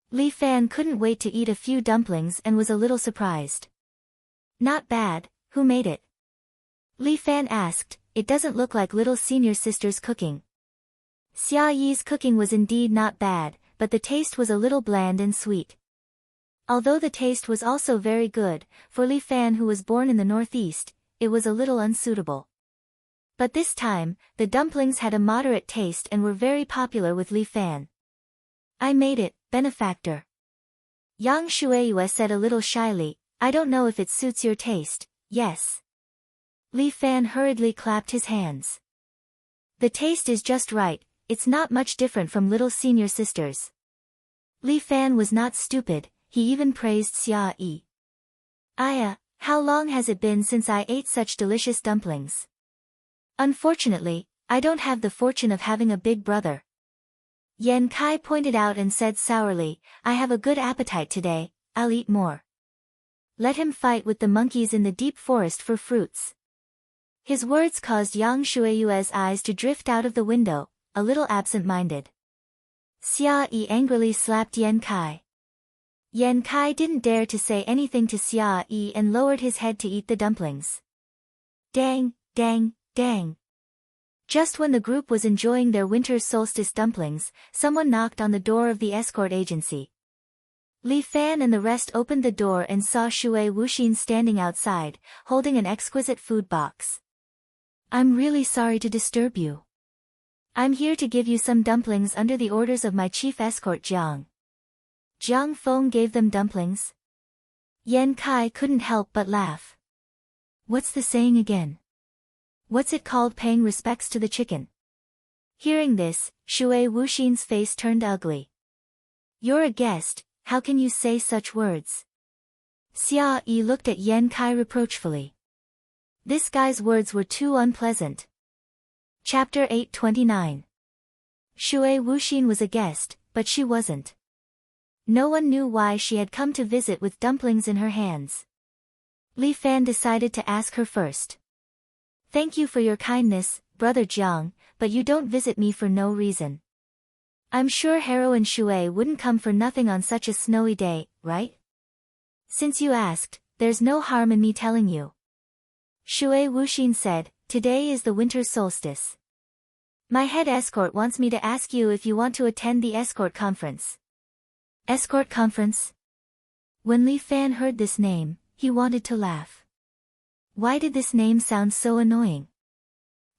Speaker 1: Li Fan couldn't wait to eat a few dumplings and was a little surprised. Not bad, who made it? Li Fan asked, it doesn't look like little senior sister's cooking. Xia Yi's cooking was indeed not bad, but the taste was a little bland and sweet. Although the taste was also very good, for Li Fan who was born in the northeast, it was a little unsuitable. But this time, the dumplings had a moderate taste and were very popular with Li Fan. I made it, benefactor. Yang Shueiyue said a little shyly, I don't know if it suits your taste, yes. Li Fan hurriedly clapped his hands. The taste is just right, it's not much different from little senior sisters. Li Fan was not stupid, he even praised Xia Yi. Aya, how long has it been since I ate such delicious dumplings? Unfortunately, I don't have the fortune of having a big brother. Yan Kai pointed out and said sourly, I have a good appetite today, I'll eat more. Let him fight with the monkeys in the deep forest for fruits. His words caused Yang Shueiyue's eyes to drift out of the window, a little absent-minded. Xia Yi angrily slapped Yan Kai. Yan Kai didn't dare to say anything to Xia Yi and lowered his head to eat the dumplings. Dang, dang, dang. Just when the group was enjoying their winter solstice dumplings, someone knocked on the door of the escort agency. Li Fan and the rest opened the door and saw Shui Wuxin standing outside, holding an exquisite food box. I'm really sorry to disturb you. I'm here to give you some dumplings under the orders of my chief escort Jiang. Jiang Feng gave them dumplings. Yan Kai couldn't help but laugh. What's the saying again? What's it called, paying respects to the chicken? Hearing this, Shui Wuxin's face turned ugly. You're a guest, how can you say such words? Xia Yi looked at Yan Kai reproachfully. This guy's words were too unpleasant. Chapter 829. Shui Wuxin was a guest, but she wasn't. No one knew why she had come to visit with dumplings in her hands. Li Fan decided to ask her first. Thank you for your kindness, Brother Jiang, but you don't visit me for no reason. I'm sure Heroine Shui wouldn't come for nothing on such a snowy day, right? Since you asked, there's no harm in me telling you. Shui Wuxin said, today is the winter solstice. My head escort wants me to ask you if you want to attend the escort conference. Escort conference? When Li Fan heard this name, he wanted to laugh. Why did this name sound so annoying?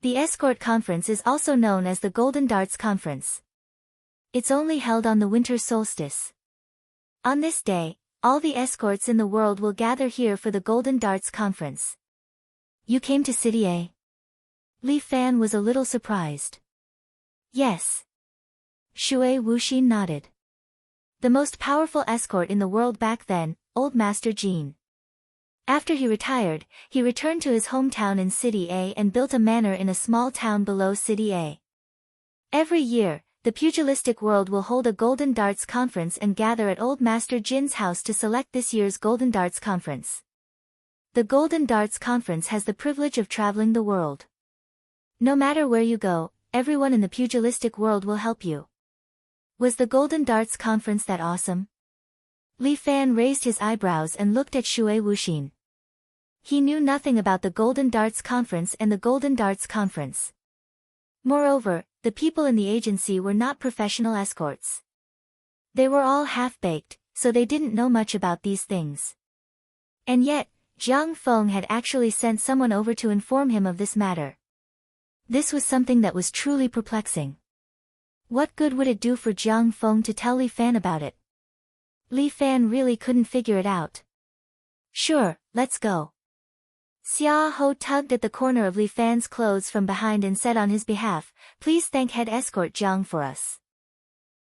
Speaker 1: The escort conference is also known as the Golden Darts Conference. It's only held on the winter solstice. On this day, all the escorts in the world will gather here for the Golden Darts Conference. You came to City A? Li Fan was a little surprised. Yes. Shui Wuxin nodded. The most powerful escort in the world back then, Old Master Jin. After he retired, he returned to his hometown in City A and built a manor in a small town below City A. Every year, the pugilistic world will hold a Golden Darts Conference and gather at Old Master Jin's house to select this year's Golden Darts Conference. The Golden Darts Conference has the privilege of traveling the world. No matter where you go, everyone in the pugilistic world will help you. Was the Golden Darts Conference that awesome? Li Fan raised his eyebrows and looked at Shui Wuxin. He knew nothing about the Golden Darts Conference and the Golden Darts Conference. Moreover, the people in the agency were not professional escorts. They were all half-baked, so they didn't know much about these things. And yet, Jiang Feng had actually sent someone over to inform him of this matter. This was something that was truly perplexing. What good would it do for Jiang Feng to tell Li Fan about it? Li Fan really couldn't figure it out. Sure, let's go. Xia Ho tugged at the corner of Li Fan's clothes from behind and said on his behalf, please thank head escort Jiang for us.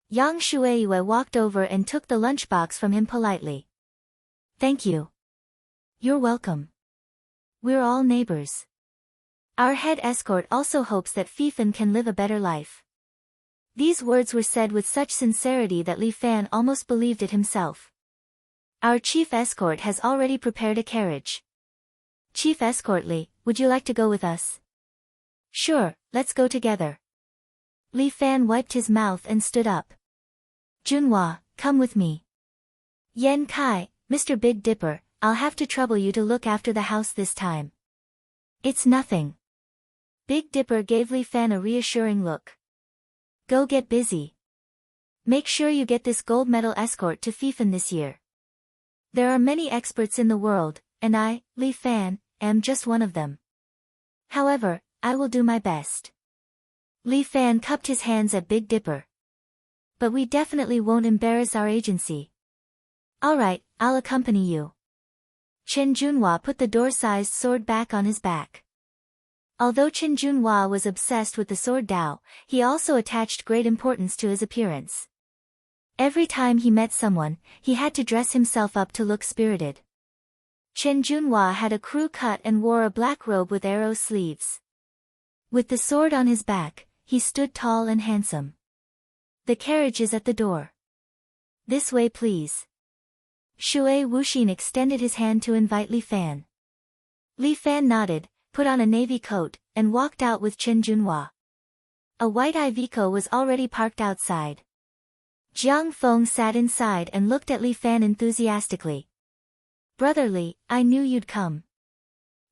Speaker 1: Yang Shueiyue walked over and took the lunchbox from him politely. Thank you. You're welcome. We're all neighbors. Our head escort also hopes that Fifan can live a better life. These words were said with such sincerity that Li Fan almost believed it himself. Our chief escort has already prepared a carriage. Chief Escort Li, would you like to go with us? Sure, let's go together. Li Fan wiped his mouth and stood up. Junhua, come with me. Yan Kai, Mr. Big Dipper, I'll have to trouble you to look after the house this time. It's nothing. Big Dipper gave Li Fan a reassuring look. Go get busy. Make sure you get this gold medal escort to Fifan this year. There are many experts in the world, and I, Li Fan, am just one of them. However, I will do my best. Li Fan cupped his hands at Big Dipper. But we definitely won't embarrass our agency. Alright, I'll accompany you. Chen Junhua put the door-sized sword back on his back. Although Chen Junhua was obsessed with the sword Dao, he also attached great importance to his appearance. Every time he met someone, he had to dress himself up to look spirited. Chen Junhua had a crew cut and wore a black robe with arrow sleeves. With the sword on his back, he stood tall and handsome. The carriage is at the door. This way please. Shui Wuxin extended his hand to invite Li Fan. Li Fan nodded, put on a navy coat, and walked out with Chen Junhua. A white Iveco was already parked outside. Jiang Feng sat inside and looked at Li Fan enthusiastically. Brother Li, I knew you'd come.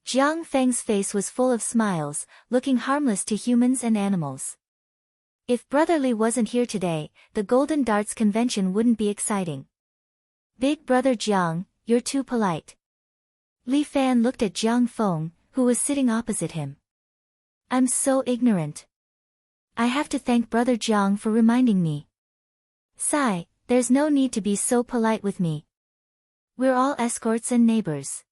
Speaker 1: Jiang Feng's face was full of smiles, looking harmless to humans and animals. If Brother Li wasn't here today, the Golden Darts convention wouldn't be exciting. Big Brother Jiang, you're too polite. Li Fan looked at Jiang Feng, who was sitting opposite him. I'm so ignorant. I have to thank Brother Jiang for reminding me. Sigh, there's no need to be so polite with me. We're all escorts and neighbors.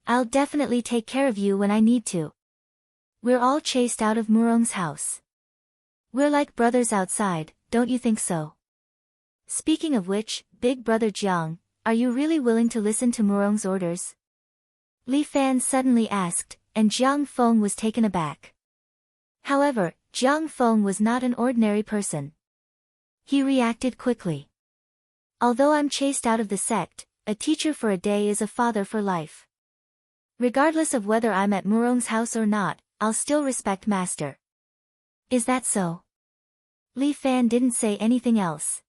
Speaker 1: I'll definitely take care of you when I need to. We're all chased out of Murong's house. We're like brothers outside, don't you think so? Speaking of which, Big Brother Jiang, are you really willing to listen to Murong's orders? Li Fan suddenly asked, and Jiang Feng was taken aback. However, Jiang Feng was not an ordinary person. He reacted quickly. Although I'm chased out of the sect, a teacher for a day is a father for life. Regardless of whether I'm at Murong's house or not, I'll still respect Master. Is that so? Li Fan didn't say anything else.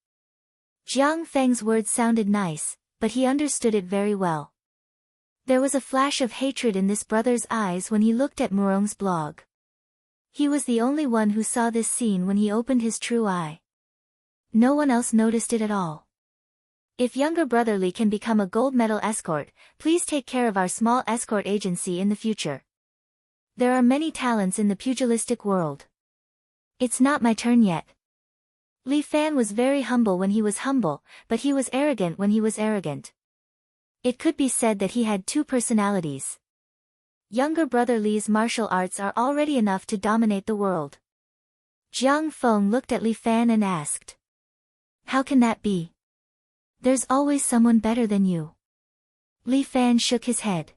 Speaker 1: Jiang Feng's words sounded nice, but he understood it very well. There was a flash of hatred in this brother's eyes when he looked at Murong's blog. He was the only one who saw this scene when he opened his true eye. No one else noticed it at all. If younger brother Li can become a gold medal escort, please take care of our small escort agency in the future. There are many talents in the pugilistic world. It's not my turn yet. Li Fan was very humble when he was humble, but he was arrogant when he was arrogant. It could be said that he had two personalities. Younger brother Li's martial arts are already enough to dominate the world. Jiang Feng looked at Li Fan and asked. How can that be? There's always someone better than you. Li Fan shook his head.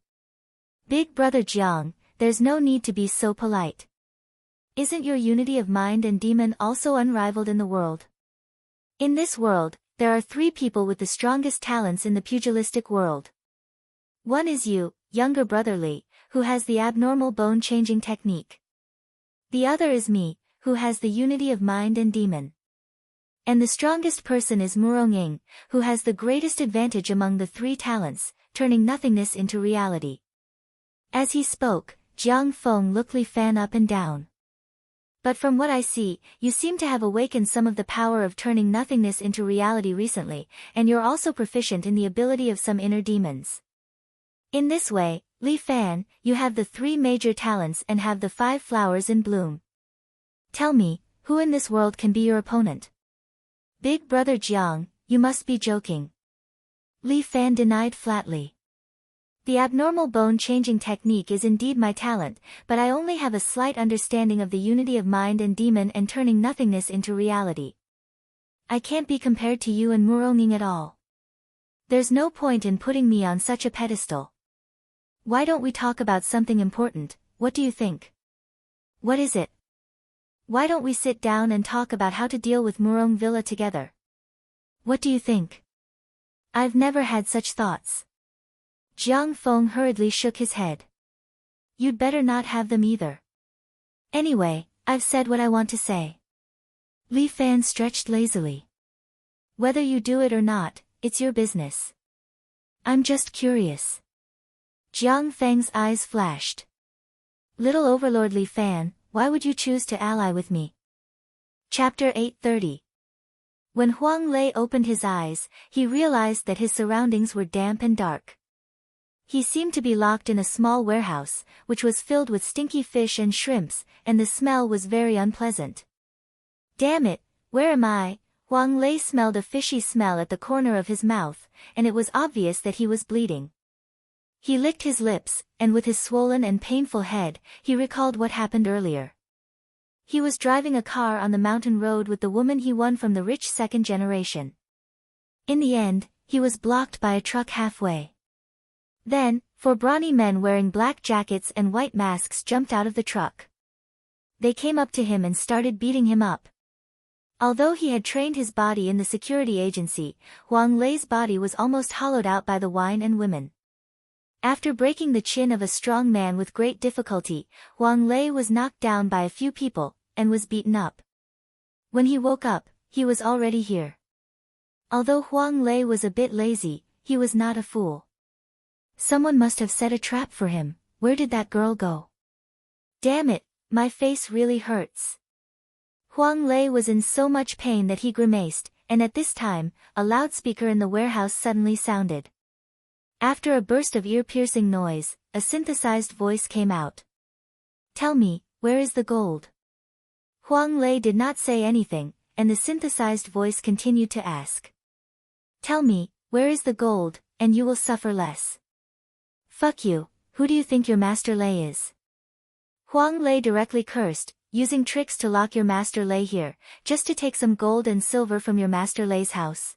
Speaker 1: Big Brother Jiang, there's no need to be so polite. Isn't your unity of mind and demon also unrivaled in the world? In this world, there are 3 people with the strongest talents in the pugilistic world. One is you, younger brother Li, who has the abnormal bone-changing technique. The other is me, who has the unity of mind and demon. And the strongest person is Murong Ying, who has the greatest advantage among the 3 talents, turning nothingness into reality. As he spoke, Jiang Feng looked Li Fan up and down. But from what I see, you seem to have awakened some of the power of turning nothingness into reality recently, and you're also proficient in the ability of some inner demons. In this way, Li Fan, you have the 3 major talents and have the 5 flowers in bloom. Tell me, who in this world can be your opponent? Big Brother Jiang, you must be joking. Li Fan denied flatly. The abnormal bone-changing technique is indeed my talent, but I only have a slight understanding of the unity of mind and demon and turning nothingness into reality. I can't be compared to you and Murong Ying at all. There's no point in putting me on such a pedestal. Why don't we talk about something important? What do you think? What is it? Why don't we sit down and talk about how to deal with Murong Villa together? What do you think? I've never had such thoughts. Jiang Feng hurriedly shook his head. You'd better not have them either. Anyway, I've said what I want to say. Li Fan stretched lazily. Whether you do it or not, it's your business. I'm just curious. Jiang Feng's eyes flashed. Little Overlord Li Fan, why would you choose to ally with me? Chapter 830. When Huang Lei opened his eyes, he realized that his surroundings were damp and dark. He seemed to be locked in a small warehouse, which was filled with stinky fish and shrimps, and the smell was very unpleasant. Damn it, where am I? Huang Lei smelled a fishy smell at the corner of his mouth, and it was obvious that he was bleeding. He licked his lips, and with his swollen and painful head, he recalled what happened earlier. He was driving a car on the mountain road with the woman he won from the rich second generation. In the end, he was blocked by a truck halfway. Then, four brawny men wearing black jackets and white masks jumped out of the truck. They came up to him and started beating him up. Although he had trained his body in the security agency, Huang Lei's body was almost hollowed out by the wine and women. After breaking the chin of a strong man with great difficulty, Huang Lei was knocked down by a few people, and was beaten up. When he woke up, he was already here. Although Huang Lei was a bit lazy, he was not a fool. Someone must have set a trap for him. Where did that girl go? Damn it, my face really hurts. Huang Lei was in so much pain that he grimaced, and at this time, a loudspeaker in the warehouse suddenly sounded. After a burst of ear-piercing noise, a synthesized voice came out. Tell me, where is the gold? Huang Lei did not say anything, and the synthesized voice continued to ask. Tell me, where is the gold, and you will suffer less. Fuck you, who do you think your Master Lei is? Huang Lei directly cursed, using tricks to lock your Master Lei here, just to take some gold and silver from your Master Lei's house.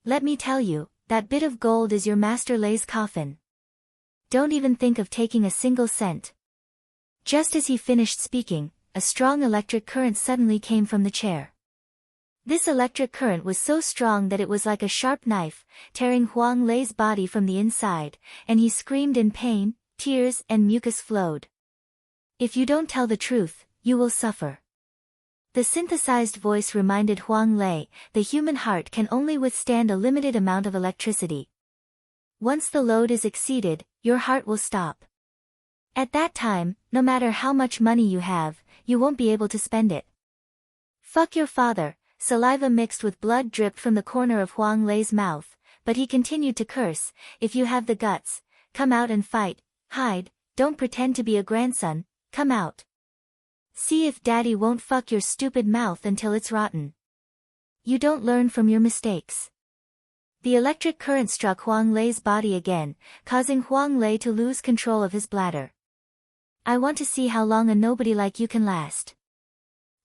Speaker 1: Let me tell you, that bit of gold is your Master Lei's coffin. Don't even think of taking a single cent. Just as he finished speaking, a strong electric current suddenly came from the chair. This electric current was so strong that it was like a sharp knife, tearing Huang Lei's body from the inside, and he screamed in pain, tears and mucus flowed. If you don't tell the truth, you will suffer. The synthesized voice reminded Huang Lei, the human heart can only withstand a limited amount of electricity. Once the load is exceeded, your heart will stop. At that time, no matter how much money you have, you won't be able to spend it. Fuck your father. Saliva mixed with blood dripped from the corner of Huang Lei's mouth, but he continued to curse. If you have the guts, come out and fight. Hide, don't pretend to be a grandson, come out. See if daddy won't fuck your stupid mouth until it's rotten. You don't learn from your mistakes. The electric current struck Huang Lei's body again, causing Huang Lei to lose control of his bladder. I want to see how long a nobody like you can last.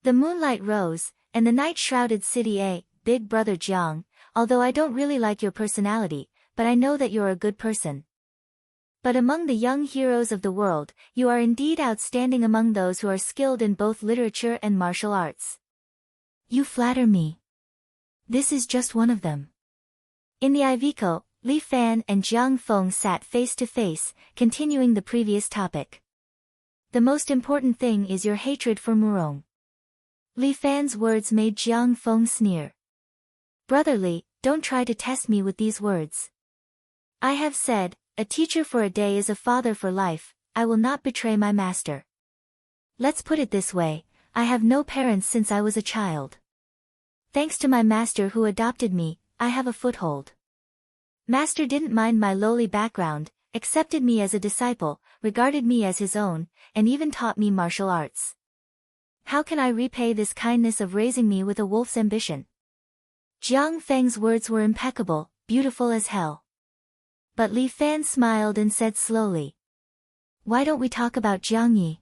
Speaker 1: The moonlight rose, and the night shrouded city. Big brother Jiang, although I don't really like your personality, but I know that you're a good person. But among the young heroes of the world, you are indeed outstanding among those who are skilled in both literature and martial arts. You flatter me. This is just one of them. In the Iveco, Li Fan and Jiang Feng sat face to face, continuing the previous topic. The most important thing is your hatred for Murong. Li Fan's words made Jiang Feng sneer. Brotherly, don't try to test me with these words. I have said, a teacher for a day is a father for life. I will not betray my master. Let's put it this way, I have no parents since I was a child. Thanks to my master who adopted me, I have a foothold. Master didn't mind my lowly background, accepted me as a disciple, regarded me as his own, and even taught me martial arts. How can I repay this kindness of raising me with a wolf's ambition? Jiang Feng's words were impeccable, beautiful as hell. But Li Fan smiled and said slowly. Why don't we talk about Jiang Yi?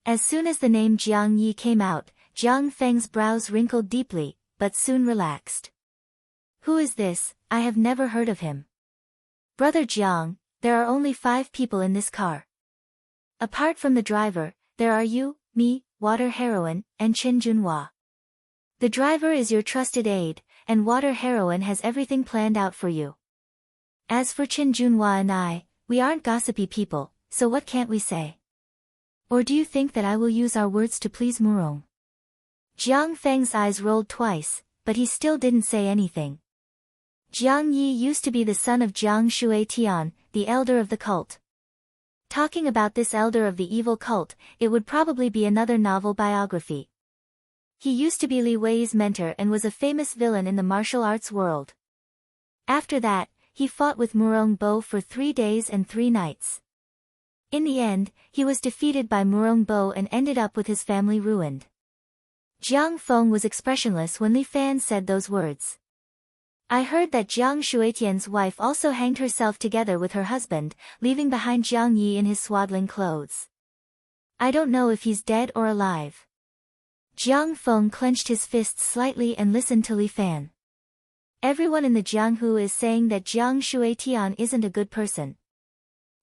Speaker 1: As soon as the name Jiang Yi came out, Jiang Feng's brows wrinkled deeply, but soon relaxed. Who is this? I have never heard of him. Brother Jiang, there are only 5 people in this car. Apart from the driver, there are you, me, Water Heroine, and Qin Junhua. The driver is your trusted aide, and Water Heroine has everything planned out for you. As for Qin Junhua and I, we aren't gossipy people, so what can't we say? Or do you think that I will use our words to please Murong? Jiang Feng's eyes rolled twice, but he still didn't say anything. Jiang Yi used to be the son of Jiang Shuetian, the elder of the cult. Talking about this elder of the evil cult, it would probably be another novel biography. He used to be Li Wei's mentor and was a famous villain in the martial arts world. After that, he fought with Murong Bo for 3 days and 3 nights. In the end, he was defeated by Murong Bo and ended up with his family ruined. Jiang Feng was expressionless when Li Fan said those words. I heard that Jiang Shuetian's wife also hanged herself together with her husband, leaving behind Jiang Yi in his swaddling clothes. I don't know if he's dead or alive. Jiang Feng clenched his fists slightly and listened to Li Fan. Everyone in the Jianghu is saying that Jiang Shuetian isn't a good person.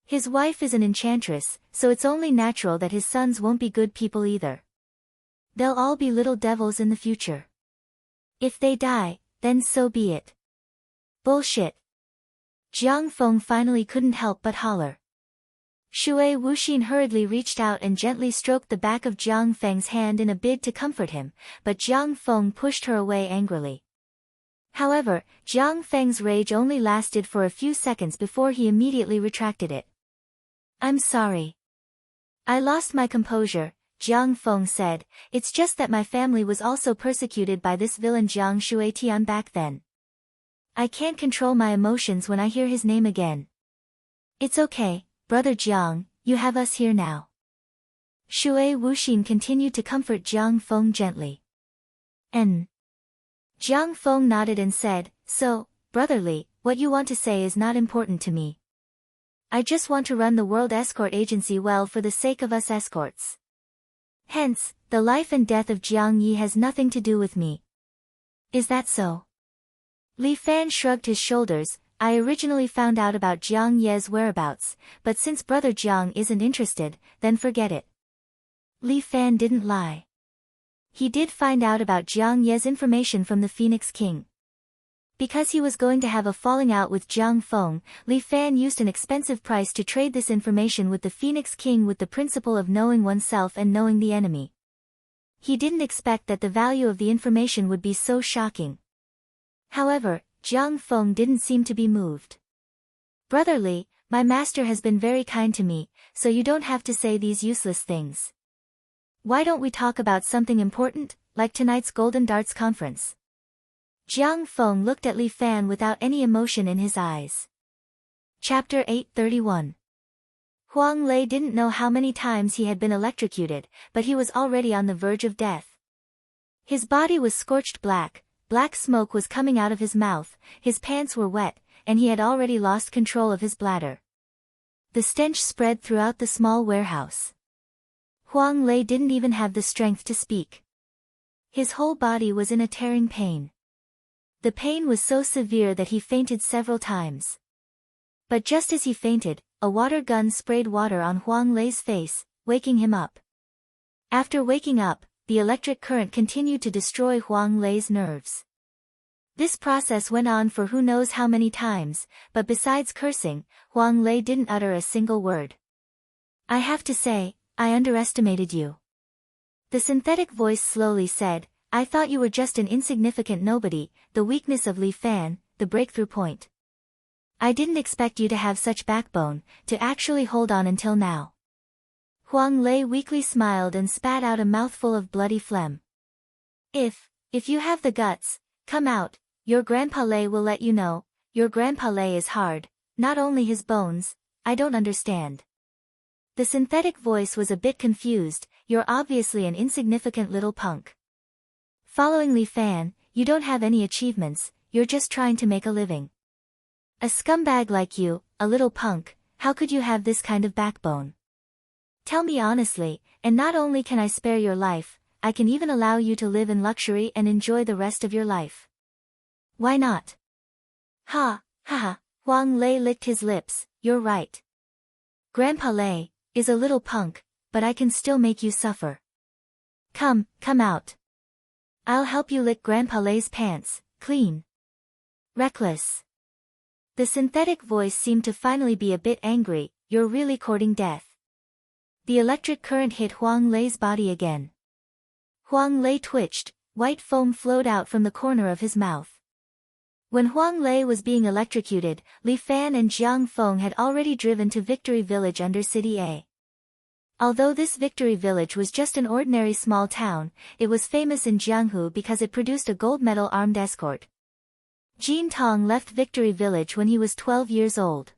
Speaker 1: His wife is an enchantress, so it's only natural that his sons won't be good people either. They'll all be little devils in the future. If they die, then so be it. Bullshit. Jiang Feng finally couldn't help but holler. Shui Wuxin hurriedly reached out and gently stroked the back of Jiang Feng's hand in a bid to comfort him, but Jiang Feng pushed her away angrily. However, Jiang Feng's rage only lasted for a few seconds before he immediately retracted it. I'm sorry. I lost my composure, Jiang Feng said. It's just that my family was also persecuted by this villain Jiang Shuetian back then. I can't control my emotions when I hear his name again. It's okay, brother Jiang, you have us here now. Shui Wuxin continued to comfort Jiang Feng gently. Jiang Feng nodded and said, so, brotherly, what you want to say is not important to me. I just want to run the World Escort Agency well for the sake of us escorts. Hence, the life and death of Jiang Yi has nothing to do with me. Is that so? Li Fan shrugged his shoulders. I originally found out about Jiang Ye's whereabouts, but since brother Jiang isn't interested, then forget it. Li Fan didn't lie. He did find out about Jiang Ye's information from the Phoenix King. Because he was going to have a falling out with Jiang Feng, Li Fan used an expensive price to trade this information with the Phoenix King with the principle of knowing oneself and knowing the enemy. He didn't expect that the value of the information would be so shocking. However, Jiang Feng didn't seem to be moved. Brotherly, my master has been very kind to me, so you don't have to say these useless things. Why don't we talk about something important, like tonight's Golden Darts conference? Jiang Feng looked at Li Fan without any emotion in his eyes. Chapter 831. Huang Lei didn't know how many times he had been electrocuted, but he was already on the verge of death. His body was scorched black, black smoke was coming out of his mouth, his pants were wet, and he had already lost control of his bladder. The stench spread throughout the small warehouse. Huang Lei didn't even have the strength to speak. His whole body was in a tearing pain. The pain was so severe that he fainted several times. But just as he fainted, a water gun sprayed water on Huang Lei's face, waking him up. After waking up, the electric current continued to destroy Huang Lei's nerves. This process went on for who knows how many times, but besides cursing, Huang Lei didn't utter a single word. I have to say, I underestimated you. The synthetic voice slowly said, I thought you were just an insignificant nobody, the weakness of Li Fan, the breakthrough point. I didn't expect you to have such backbone, to actually hold on until now. Huang Lei weakly smiled and spat out a mouthful of bloody phlegm. If you have the guts, come out, your Grandpa Lei will let you know, your Grandpa Lei is hard, not only his bones, I don't understand. The synthetic voice was a bit confused, you're obviously an insignificant little punk. Following Li Fan, you don't have any achievements, you're just trying to make a living. A scumbag like you, a little punk, how could you have this kind of backbone? Tell me honestly, and not only can I spare your life, I can even allow you to live in luxury and enjoy the rest of your life. Why not? Ha, ha ha, Huang Lei licked his lips, you're right. Grandpa Lei is a little punk, but I can still make you suffer. Come out. I'll help you lick Grandpa Lei's pants, clean. Reckless. The synthetic voice seemed to finally be a bit angry, you're really courting death. The electric current hit Huang Lei's body again. Huang Lei twitched, white foam flowed out from the corner of his mouth. When Huang Lei was being electrocuted, Li Fan and Jiang Feng had already driven to Victory Village under City A. Although this Victory Village was just an ordinary small town, it was famous in Jianghu because it produced a gold medal armed escort. Jin Tong left Victory Village when he was 12 years old.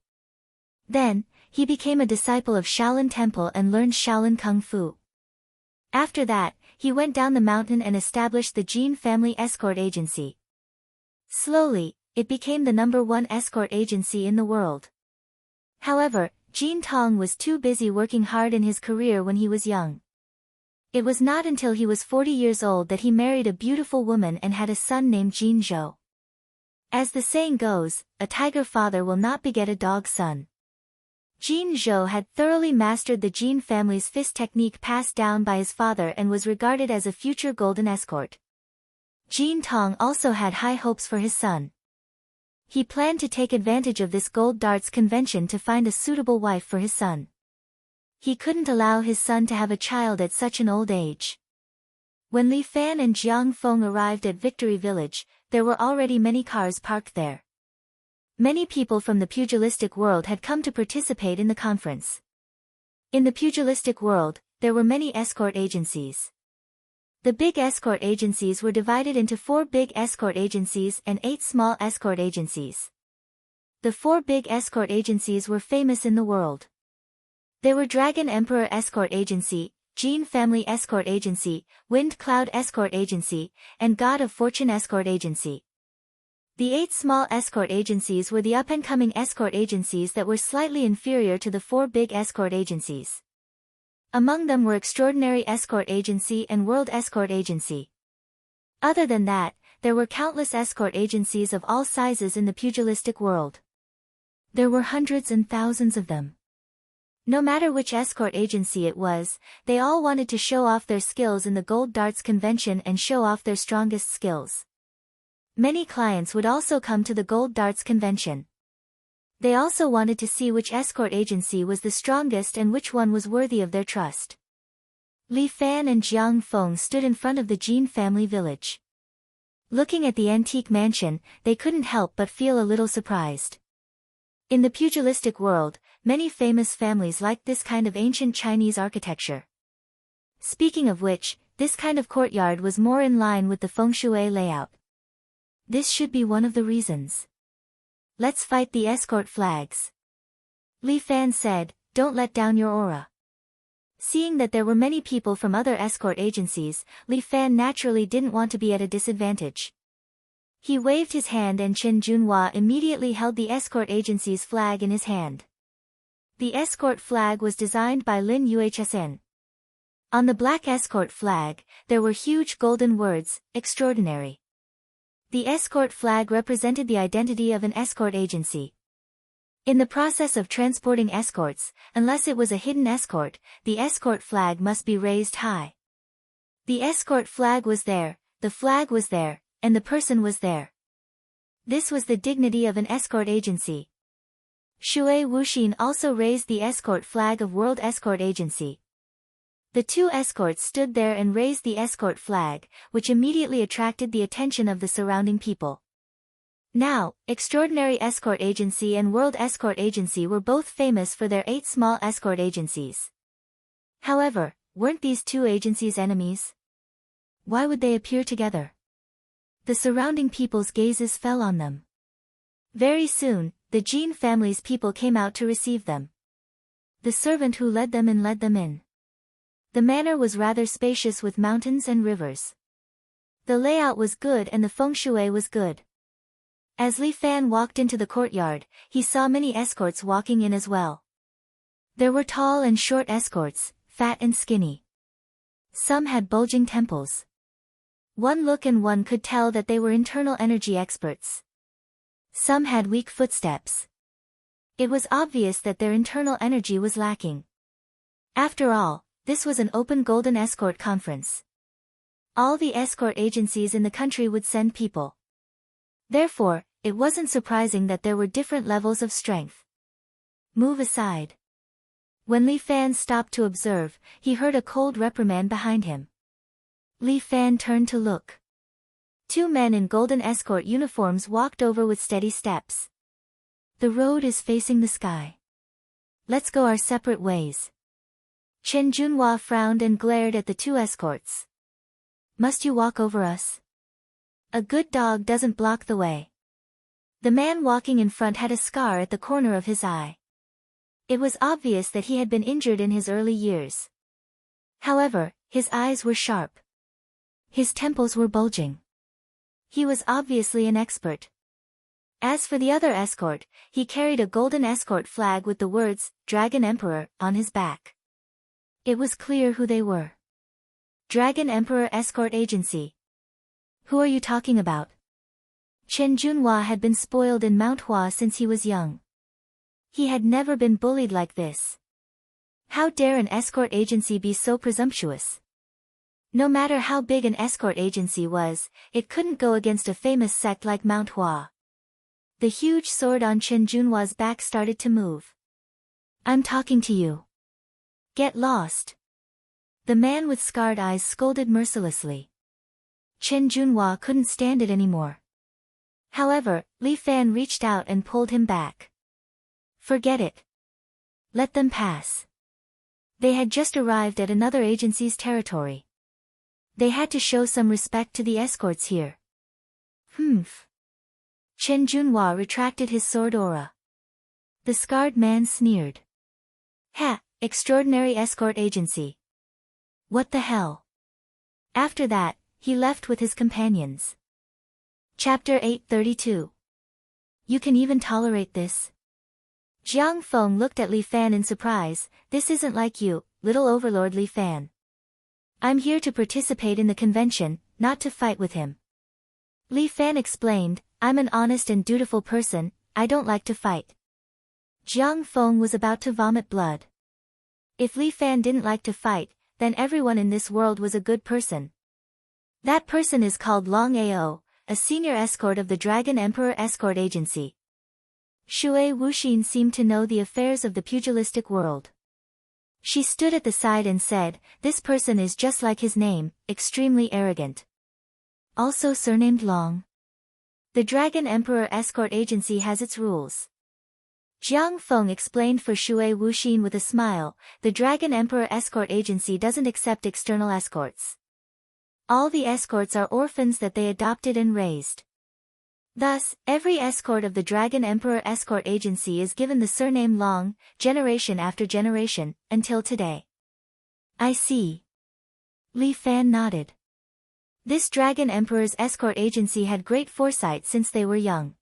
Speaker 1: Then, he became a disciple of Shaolin Temple and learned Shaolin Kung Fu. After that, he went down the mountain and established the Jin family escort agency. Slowly, it became the #1 escort agency in the world. However, Jin Tong was too busy working hard in his career when he was young. It was not until he was 40 years old that he married a beautiful woman and had a son named Jin Zhou. As the saying goes, a tiger father will not beget a dog son. Jin Zhou had thoroughly mastered the Jin family's fist technique passed down by his father and was regarded as a future golden escort. Jin Tong also had high hopes for his son. He planned to take advantage of this gold darts convention to find a suitable wife for his son. He couldn't allow his son to have a child at such an old age. When Li Fan and Jiang Feng arrived at Victory Village, there were already many cars parked there. Many people from the pugilistic world had come to participate in the conference. In the pugilistic world, there were many escort agencies. The big escort agencies were divided into 4 big escort agencies and 8 small escort agencies. The 4 big escort agencies were famous in the world. They were Dragon Emperor Escort Agency, Jin Family Escort Agency, Wind Cloud Escort Agency, and God of Fortune Escort Agency. The 8 small escort agencies were the up-and-coming escort agencies that were slightly inferior to the 4 big escort agencies. Among them were Extraordinary Escort Agency and World Escort Agency. Other than that, there were countless escort agencies of all sizes in the pugilistic world. There were hundreds and thousands of them. No matter which escort agency it was, they all wanted to show off their skills in the Gold Darts Convention and show off their strongest skills. Many clients would also come to the Gold Darts Convention. They also wanted to see which escort agency was the strongest and which one was worthy of their trust. Li Fan and Jiang Feng stood in front of the Jin family village. Looking at the antique mansion, they couldn't help but feel a little surprised. In the pugilistic world, many famous families liked this kind of ancient Chinese architecture. Speaking of which, this kind of courtyard was more in line with the feng shui layout. This should be one of the reasons. Let's fight the escort flags. Li Fan said, don't let down your aura. Seeing that there were many people from other escort agencies, Li Fan naturally didn't want to be at a disadvantage. He waved his hand and Chen Junhua immediately held the escort agency's flag in his hand. The escort flag was designed by Lin Yuhsn. On the black escort flag, there were huge golden words, extraordinary. The escort flag represented the identity of an escort agency. In the process of transporting escorts, unless it was a hidden escort, the escort flag must be raised high. The escort flag was there, the flag was there, and the person was there. This was the dignity of an escort agency. Shui Wuxin also raised the escort flag of World Escort Agency. The 2 escorts stood there and raised the escort flag, which immediately attracted the attention of the surrounding people. Now, Extraordinary Escort Agency and World Escort Agency were both famous for their 8 small escort agencies. However, weren't these 2 agencies enemies? Why would they appear together? The surrounding people's gazes fell on them. Very soon, the Jin family's people came out to receive them. The servant who led them in. The manor was rather spacious with mountains and rivers. The layout was good and the feng shui was good. As Li Fan walked into the courtyard, he saw many escorts walking in as well. There were tall and short escorts, fat and skinny. Some had bulging temples. One look and one could tell that they were internal energy experts. Some had weak footsteps. It was obvious that their internal energy was lacking. After all, this was an open golden escort conference. All the escort agencies in the country would send people. Therefore, it wasn't surprising that there were different levels of strength. Move aside. When Li Fan stopped to observe, he heard a cold reprimand behind him. Li Fan turned to look. Two men in golden escort uniforms walked over with steady steps. The road is facing the sky. Let's go our separate ways. Chen Junhua frowned and glared at the two escorts. Must you walk over us? A good dog doesn't block the way. The man walking in front had a scar at the corner of his eye. It was obvious that he had been injured in his early years. However, his eyes were sharp. His temples were bulging. He was obviously an expert. As for the other escort, he carried a golden escort flag with the words, Dragon Emperor, on his back. It was clear who they were. Dragon Emperor Escort Agency. Who are you talking about? Chen Junhua had been spoiled in Mount Hua since he was young. He had never been bullied like this. How dare an escort agency be so presumptuous? No matter how big an escort agency was, it couldn't go against a famous sect like Mount Hua. The huge sword on Chen Junhua's back started to move. I'm talking to you. Get lost. The man with scarred eyes scolded mercilessly. Chen Junhua couldn't stand it anymore. However, Li Fan reached out and pulled him back. Forget it. Let them pass. They had just arrived at another agency's territory. They had to show some respect to the escorts here. Humph. Chen Junhua retracted his sword aura. The scarred man sneered. Ha, extraordinary escort agency. What the hell? After that, he left with his companions. Chapter 832. You can even tolerate this? Jiang Feng looked at Li Fan in surprise. This isn't like you, little overlord Li Fan. I'm here to participate in the convention, not to fight with him. Li Fan explained, I'm an honest and dutiful person, I don't like to fight. Jiang Feng was about to vomit blood. If Li Fan didn't like to fight, then everyone in this world was a good person. That person is called Long Ao, a senior escort of the Dragon Emperor Escort Agency. Shui Wuxin seemed to know the affairs of the pugilistic world. She stood at the side and said, this person is just like his name, extremely arrogant. Also surnamed Long. The Dragon Emperor Escort Agency has its rules. Jiang Feng explained for Shui Wuxin with a smile, the Dragon Emperor Escort Agency doesn't accept external escorts. All the escorts are orphans that they adopted and raised. Thus, every escort of the Dragon Emperor Escort Agency is given the surname Long, generation after generation, until today. I see. Li Fan nodded. This Dragon Emperor's escort agency had great foresight since they were young.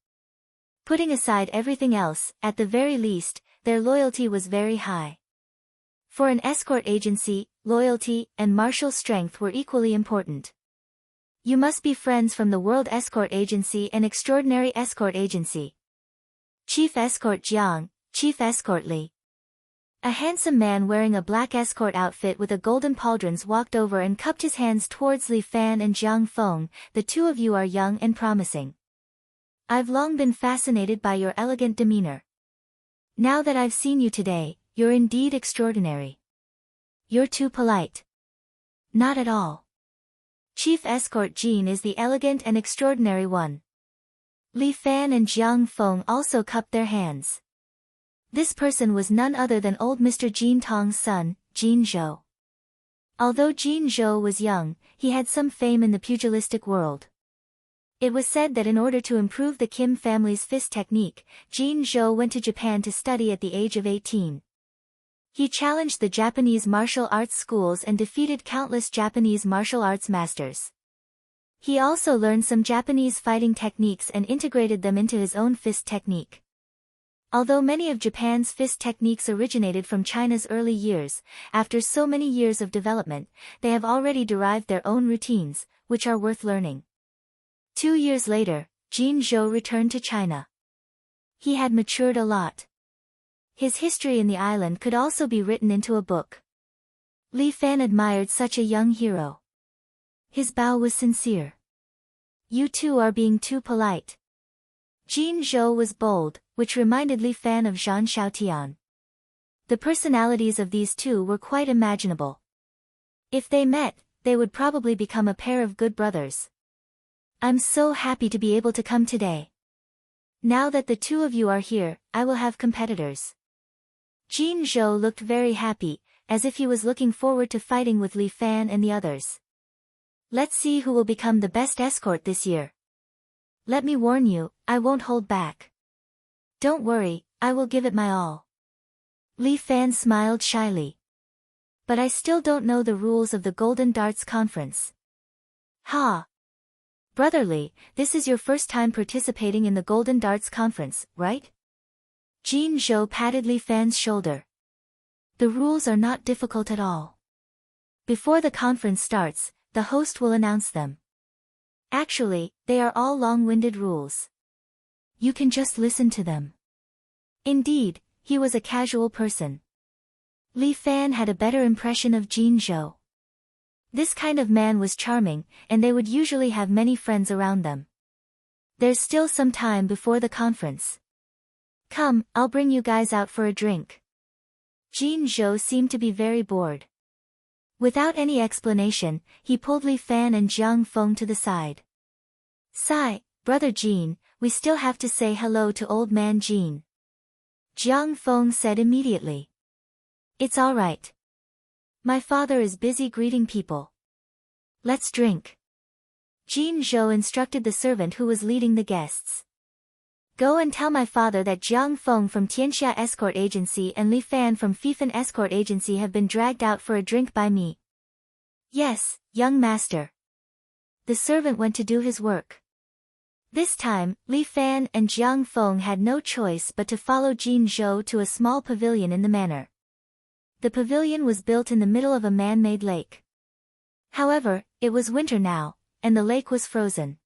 Speaker 1: Putting aside everything else, at the very least, their loyalty was very high. For an escort agency, loyalty and martial strength were equally important. You must be friends from the World Escort Agency and Extraordinary Escort Agency. Chief Escort Jiang, Chief Escort Li. A handsome man wearing a black escort outfit with a golden pauldrons walked over and cupped his hands towards Li Fan and Jiang Feng. The two of you are young and promising. I've long been fascinated by your elegant demeanor. Now that I've seen you today, you're indeed extraordinary. You're too polite. Not at all. Chief Escort Jean is the elegant and extraordinary one. Li Fan and Jiang Feng also cupped their hands. This person was none other than old Mr. Jin Tong's son, Jin Zhou. Although Jin Zhou was young, he had some fame in the pugilistic world. It was said that in order to improve the Kim family's fist technique, Jin Zhou went to Japan to study at the age of 18. He challenged the Japanese martial arts schools and defeated countless Japanese martial arts masters. He also learned some Japanese fighting techniques and integrated them into his own fist technique. Although many of Japan's fist techniques originated from China's early years, after so many years of development, they have already derived their own routines, which are worth learning. 2 years later, Jin Zhou returned to China. He had matured a lot. His history in the island could also be written into a book. Li Fan admired such a young hero. His bow was sincere. You two are being too polite. Jin Zhou was bold, which reminded Li Fan of Zhang Xiaotian. The personalities of these two were quite imaginable. If they met, they would probably become a pair of good brothers. I'm so happy to be able to come today. Now that the two of you are here, I will have competitors. Jin Zhou looked very happy, as if he was looking forward to fighting with Li Fan and the others. Let's see who will become the best escort this year. Let me warn you, I won't hold back. Don't worry, I will give it my all. Li Fan smiled shyly. But I still don't know the rules of the Golden Darts Conference. Ha! Brotherly, this is your first time participating in the Golden Darts Conference, right? Jin Zhou patted Li Fan's shoulder. The rules are not difficult at all. Before the conference starts, the host will announce them. Actually, they are all long-winded rules. You can just listen to them. Indeed, he was a casual person. Li Fan had a better impression of Jin Zhou. This kind of man was charming, and they would usually have many friends around them. There's still some time before the conference. Come, I'll bring you guys out for a drink. Jin Zhou seemed to be very bored. Without any explanation, he pulled Li Fan and Jiang Feng to the side. Sigh, Brother Jin, we still have to say hello to Old Man Jin. Jiang Feng said immediately. It's all right. My father is busy greeting people. Let's drink. Jin Zhou instructed the servant who was leading the guests. Go and tell my father that Jiang Feng from Tianxia Escort Agency and Li Fan from Fifan Escort Agency have been dragged out for a drink by me. Yes, young master. The servant went to do his work. This time, Li Fan and Jiang Feng had no choice but to follow Jin Zhou to a small pavilion in the manor. The pavilion was built in the middle of a man-made lake. However, it was winter now, and the lake was frozen.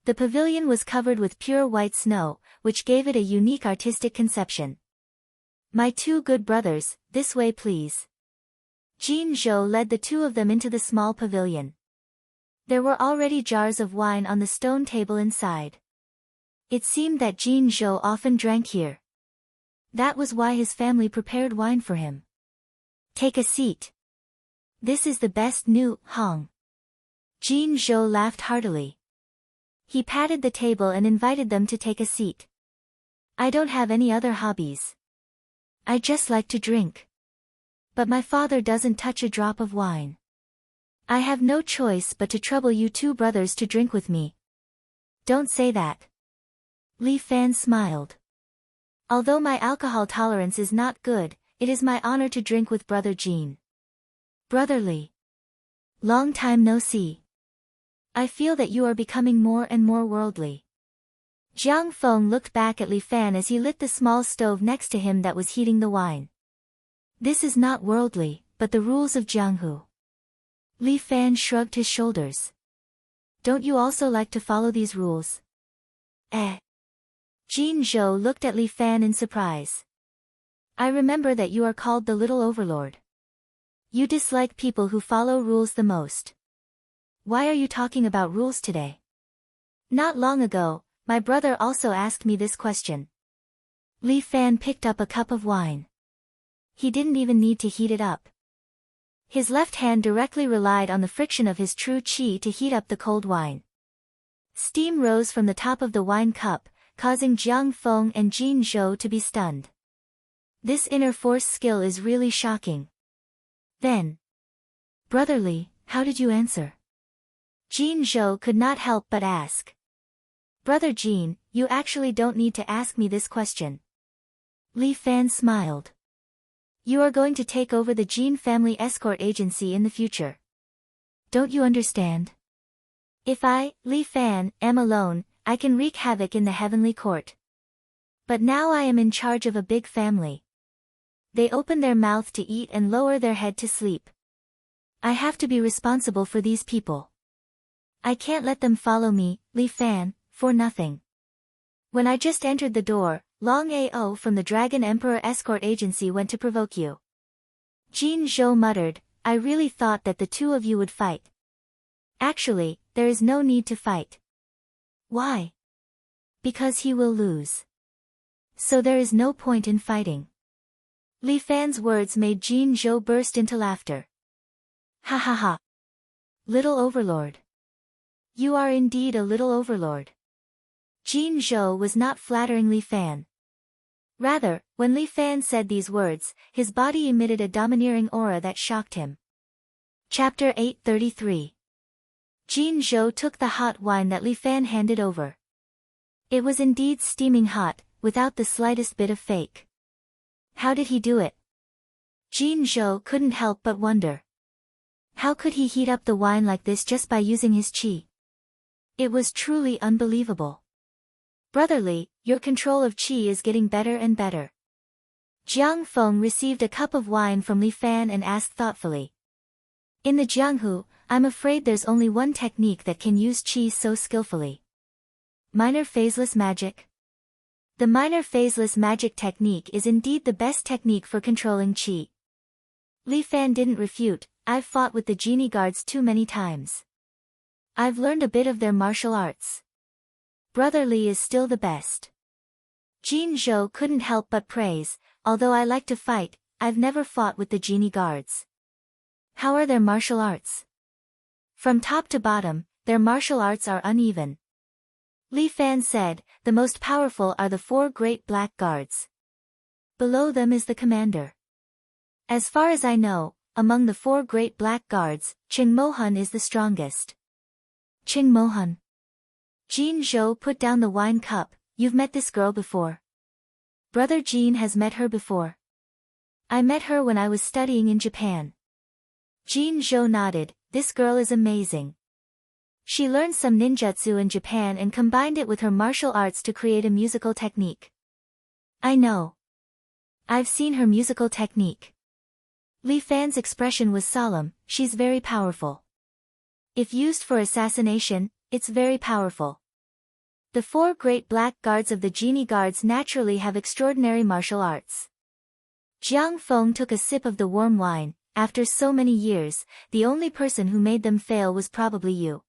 Speaker 1: The pavilion was covered with pure white snow, which gave it a unique artistic conception. My two good brothers, this way please. Jin Zhou led the two of them into the small pavilion. There were already jars of wine on the stone table inside. It seemed that Jin Zhou often drank here. That was why his family prepared wine for him. Take a seat. This is the best new Hong. Jin Zhou laughed heartily. He patted the table and invited them to take a seat. I don't have any other hobbies. I just like to drink. But my father doesn't touch a drop of wine. I have no choice but to trouble you two brothers to drink with me. Don't say that. Li Fan smiled. Although my alcohol tolerance is not good, it is my honor to drink with Brother Jin. Brotherly. Long time no see. I feel that you are becoming more and more worldly. Jiang Feng looked back at Li Fan as he lit the small stove next to him that was heating the wine. This is not worldly, but the rules of Jianghu. Li Fan shrugged his shoulders. Don't you also like to follow these rules? Jin Zhou looked at Li Fan in surprise. I remember that you are called the Little Overlord. You dislike people who follow rules the most. Why are you talking about rules today? Not long ago, my brother also asked me this question. Li Fan picked up a cup of wine. He didn't even need to heat it up. His left hand directly relied on the friction of his true qi to heat up the cold wine. Steam rose from the top of the wine cup, causing Jiang Feng and Jin Zhou to be stunned. This inner force skill is really shocking. Then, brotherly, how did you answer? Jin Zhou could not help but ask. Brother Jin, you actually don't need to ask me this question. Li Fan smiled. You are going to take over the Jin family escort agency in the future. Don't you understand? If I, Li Fan, am alone, I can wreak havoc in the heavenly court. But now I am in charge of a big family. They open their mouth to eat and lower their head to sleep. I have to be responsible for these people. I can't let them follow me, Li Fan, for nothing. When I just entered the door, Long Ao from the Dragon Emperor Escort Agency went to provoke you. Jin Zhou muttered, I really thought that the two of you would fight. Actually, there is no need to fight. Why? Because he will lose. So there is no point in fighting. Li Fan's words made Jin Zhou burst into laughter. Ha ha ha. Little overlord. You are indeed a little overlord. Jin Zhou was not flattering Li Fan. Rather, when Li Fan said these words, his body emitted a domineering aura that shocked him. Chapter 833. Jin Zhou took the hot wine that Li Fan handed over. It was indeed steaming hot, without the slightest bit of fake. How did he do it? Jin Zhou couldn't help but wonder. How could he heat up the wine like this just by using his qi? It was truly unbelievable. Brotherly, your control of qi is getting better and better. Jiang Feng received a cup of wine from Li Fan and asked thoughtfully. In the Jianghu, I'm afraid there's only one technique that can use qi so skillfully. Minor phaseless magic. The minor phaseless magic technique is indeed the best technique for controlling qi. Li Fan didn't refute. I've fought with the genie guards too many times. I've learned a bit of their martial arts. Brotherly is still the best. Jin Zhou couldn't help but praise, although I like to fight, I've never fought with the genie guards. How are their martial arts? From top to bottom, their martial arts are uneven. Li Fan said, the most powerful are the 4 great black guards. Below them is the commander. As far as I know, among the 4 great black guards, Qing Mohan is the strongest. Qing Mohan. Jin Zhou put down the wine cup. You've met this girl before. Brother Jin has met her before. I met her when I was studying in Japan. Jin Zhou nodded. This girl is amazing. She learned some ninjutsu in Japan and combined it with her martial arts to create a musical technique. I know. I've seen her musical technique. Li Fan's expression was solemn. She's very powerful. If used for assassination, it's very powerful. The 4 great black guards of the genie guards naturally have extraordinary martial arts. Jiang Feng took a sip of the warm wine. After so many years, the only person who made them fail was probably you.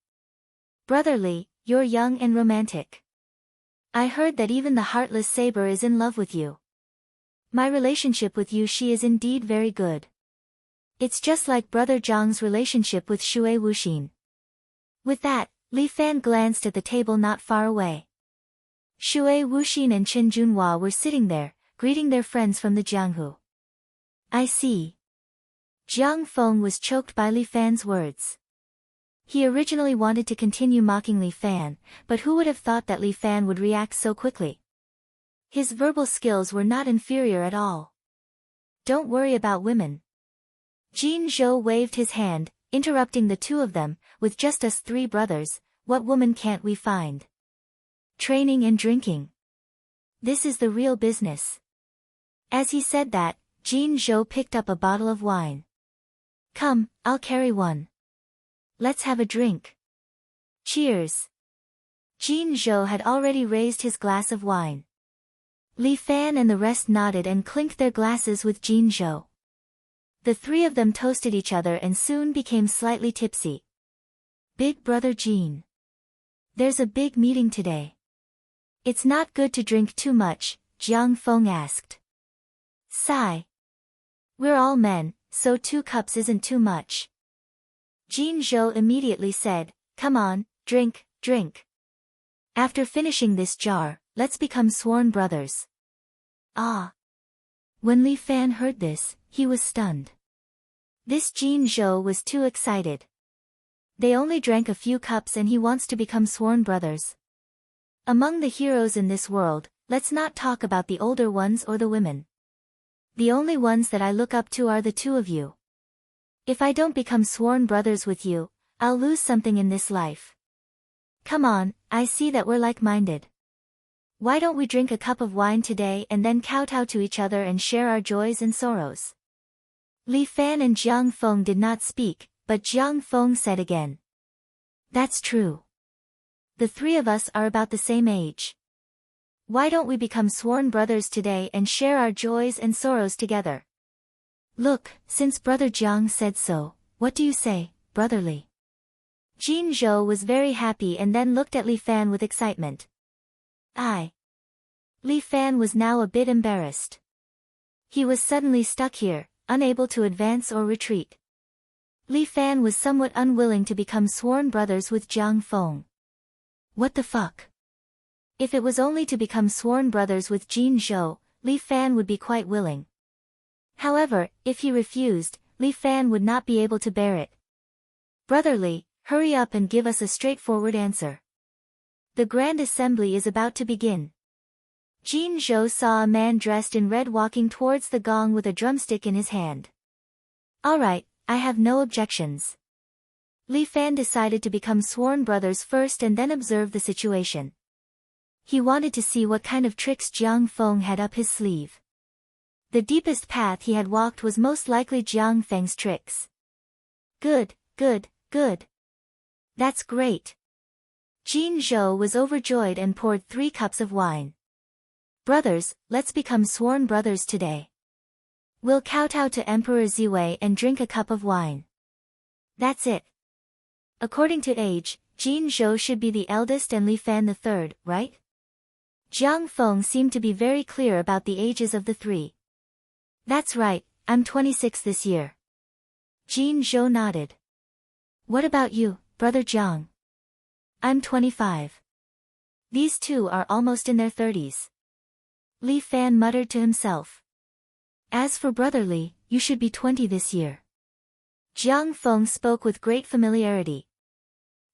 Speaker 1: Brotherly, you're young and romantic. I heard that even the heartless saber is in love with you. My relationship with you, she is indeed very good. It's just like Brother Zhang's relationship with Shui Wuxin. With that, Li Fan glanced at the table not far away. Shui Wuxin and Chen Junhua were sitting there, greeting their friends from the Jianghu. I see. Jiang Feng was choked by Li Fan's words. He originally wanted to continue mocking Li Fan, but who would have thought that Li Fan would react so quickly? His verbal skills were not inferior at all. Don't worry about women. Jin Zhou waved his hand, interrupting the 2 of them, with just us 3 brothers, what woman can't we find? Training and drinking. This is the real business. As he said that, Jin Zhou picked up a bottle of wine. Come, I'll carry one. Let's have a drink. Cheers. Jin Zhou had already raised his glass of wine. Li Fan and the rest nodded and clinked their glasses with Jin Zhou. The 3 of them toasted each other and soon became slightly tipsy. Big brother Jin. There's a big meeting today. It's not good to drink too much, Jiang Feng asked. Sigh. We're all men, so 2 cups isn't too much. Jin Zhou immediately said, come on, drink, drink. After finishing this jar, let's become sworn brothers. Ah. When Li Fan heard this, he was stunned. This Jin Zhou was too excited. They only drank a few cups and he wants to become sworn brothers. Among the heroes in this world, let's not talk about the older ones or the women. The only ones that I look up to are the 2 of you. If I don't become sworn brothers with you, I'll lose something in this life. Come on, I see that we're like-minded. Why don't we drink a cup of wine today and then kowtow to each other and share our joys and sorrows? Li Fan and Jiang Feng did not speak, but Jiang Feng said again. That's true. The 3 of us are about the same age. Why don't we become sworn brothers today and share our joys and sorrows together? Look, since Brother Jiang said so, what do you say, brotherly? Jin Zhou was very happy and then looked at Li Fan with excitement. Li Fan was now a bit embarrassed. He was suddenly stuck here, unable to advance or retreat. Li Fan was somewhat unwilling to become sworn brothers with Jiang Feng. What the fuck? If it was only to become sworn brothers with Jin Zhou, Li Fan would be quite willing. However, if he refused, Li Fan would not be able to bear it. Brother Li, hurry up and give us a straightforward answer. The Grand Assembly is about to begin. Jin Zhou saw a man dressed in red walking towards the gong with a drumstick in his hand. Alright, I have no objections. Li Fan decided to become sworn brothers first and then observe the situation. He wanted to see what kind of tricks Jiang Feng had up his sleeve. The deepest path he had walked was most likely Jiang Feng's tricks. Good, good, good. That's great. Jin Zhou was overjoyed and poured 3 cups of wine. Brothers, let's become sworn brothers today. We'll kowtow to Emperor Ziwei and drink a cup of wine. That's it. According to age, Jin Zhou should be the eldest and Li Fan the third, right? Jiang Feng seemed to be very clear about the ages of the 3. That's right, I'm 26 this year. Jin Zhou nodded. What about you, brother Jiang? I'm 25. These two are almost in their 30s. Li Fan muttered to himself. As for brother Li, you should be 20 this year. Jiang Feng spoke with great familiarity.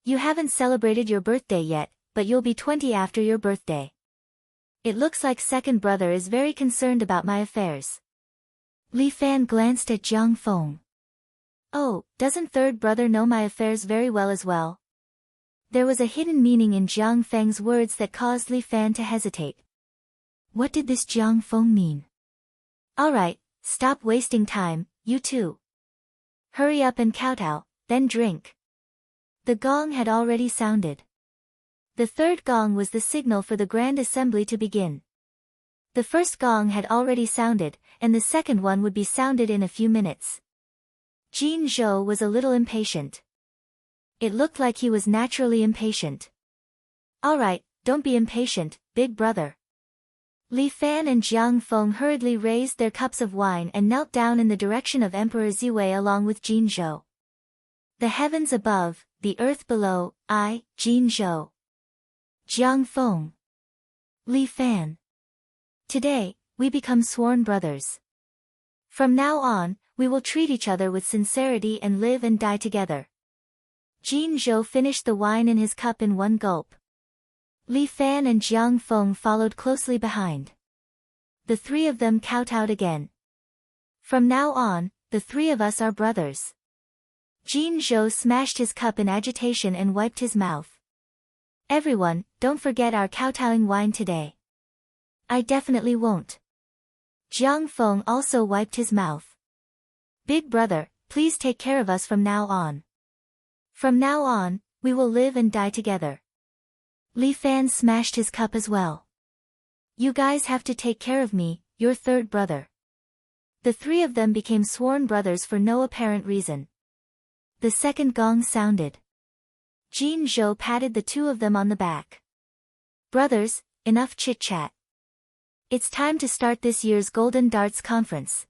Speaker 1: You haven't celebrated your birthday yet, but you'll be 20 after your birthday. It looks like second brother is very concerned about my affairs. Li Fan glanced at Jiang Feng. Oh, doesn't third brother know my affairs very well as well? There was a hidden meaning in Jiang Feng's words that caused Li Fan to hesitate. What did this Jiang Feng mean? Alright, stop wasting time, you two. Hurry up and kowtow, then drink. The gong had already sounded. The third gong was the signal for the Grand Assembly to begin. The first gong had already sounded, and the second one would be sounded in a few minutes. Jin Zhou was a little impatient. It looked like he was naturally impatient. Alright, don't be impatient, big brother. Li Fan and Jiang Feng hurriedly raised their cups of wine and knelt down in the direction of Emperor Ziwei along with Jin Zhou. The heavens above, the earth below, I, Jin Zhou. Jiang Feng. Li Fan. Today, we become sworn brothers. From now on, we will treat each other with sincerity and live and die together. Jin Zhou finished the wine in his cup in one gulp. Li Fan and Jiang Feng followed closely behind. The 3 of them kowtowed again. From now on, the 3 of us are brothers. Jin Zhou smashed his cup in agitation and wiped his mouth. Everyone, don't forget our kowtowing wine today. I definitely won't. Jiang Feng also wiped his mouth. Big brother, please take care of us from now on. From now on, we will live and die together. Li Fan smashed his cup as well. You guys have to take care of me, your third brother. The 3 of them became sworn brothers for no apparent reason. The second gong sounded. Jin Zhou patted the 2 of them on the back. Brothers, enough chit-chat. It's time to start this year's Golden Darts Conference.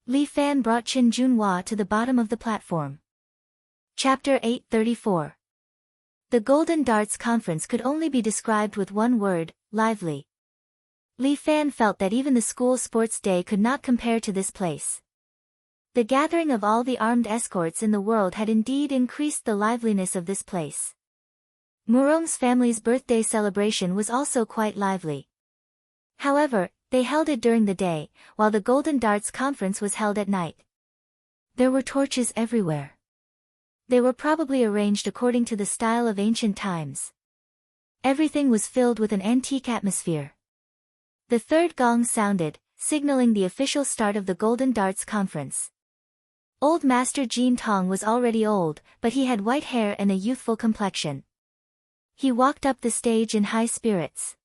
Speaker 1: Li Fan brought Qin Junhua to the bottom of the platform. Chapter 834. The Golden Darts Conference could only be described with one word, lively. Li Fan felt that even the school sports day could not compare to this place. The gathering of all the armed escorts in the world had indeed increased the liveliness of this place. Murong's family's birthday celebration was also quite lively. However, they held it during the day, while the Golden Darts Conference was held at night. There were torches everywhere. They were probably arranged according to the style of ancient times. Everything was filled with an antique atmosphere. The third gong sounded, signaling the official start of the Golden Darts Conference. Old Master Jin Tong was already old, but he had white hair and a youthful complexion. He walked up the stage in high spirits.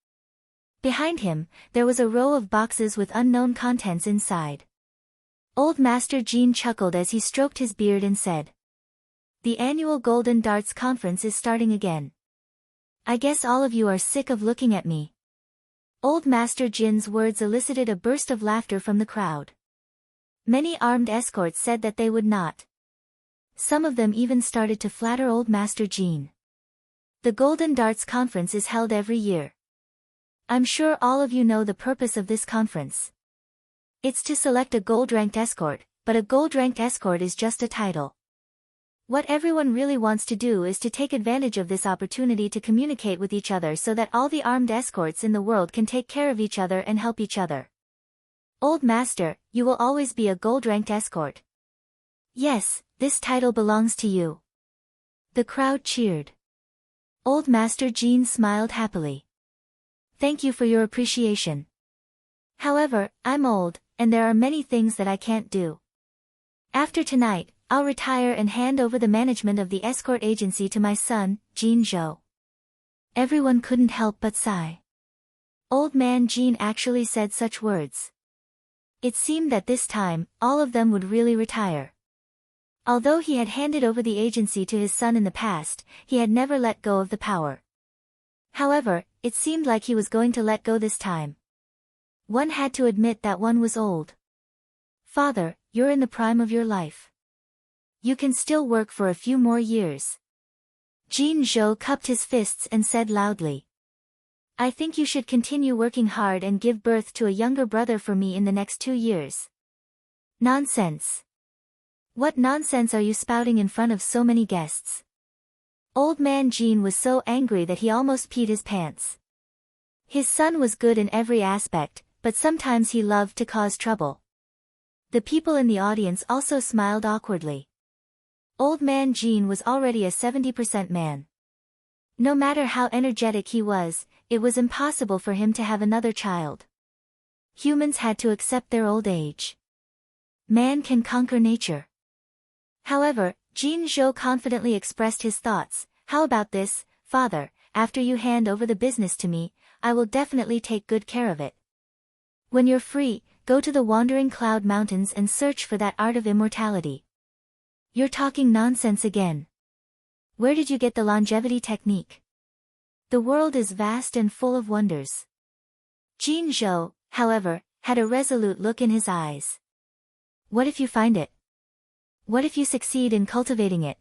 Speaker 1: Behind him, there was a row of boxes with unknown contents inside. Old Master Jin chuckled as he stroked his beard and said, "The annual Golden Darts Conference is starting again. I guess all of you are sick of looking at me. Old Master Jin's words elicited a burst of laughter from the crowd. Many armed escorts said that they would not. Some of them even started to flatter Old Master Jin. The Golden Darts Conference is held every year. I'm sure all of you know the purpose of this conference. It's to select a gold-ranked escort, but a gold-ranked escort is just a title. What everyone really wants to do is to take advantage of this opportunity to communicate with each other so that all the armed escorts in the world can take care of each other and help each other. Old Master, you will always be a gold-ranked escort. Yes, this title belongs to you. The crowd cheered. Old Master Jin smiled happily. Thank you for your appreciation. However, I'm old, and there are many things that I can't do. After tonight, I'll retire and hand over the management of the escort agency to my son, Jin Zhou. Everyone couldn't help but sigh. Old man Jin actually said such words. It seemed that this time, all of them would really retire. Although he had handed over the agency to his son in the past, he had never let go of the power. However, it seemed like he was going to let go this time. One had to admit that one was old. Father, you're in the prime of your life. You can still work for a few more years. Jin Zhou cupped his fists and said loudly. I think you should continue working hard and give birth to a younger brother for me in the next 2 years. Nonsense. What nonsense are you spouting in front of so many guests? Old man Jin was so angry that he almost peed his pants. His son was good in every aspect, but sometimes he loved to cause trouble. The people in the audience also smiled awkwardly. Old man Jin was already a 70% man. No matter how energetic he was, it was impossible for him to have another child. Humans had to accept their old age. Man can conquer nature. However, Jin Zhou confidently expressed his thoughts. How about this, father, after you hand over the business to me, I will definitely take good care of it. When you're free, go to the Wandering Cloud Mountains and search for that art of immortality. You're talking nonsense again. Where did you get the longevity technique? The world is vast and full of wonders. Jin Zhou, however, had a resolute look in his eyes. What if you find it? What if you succeed in cultivating it?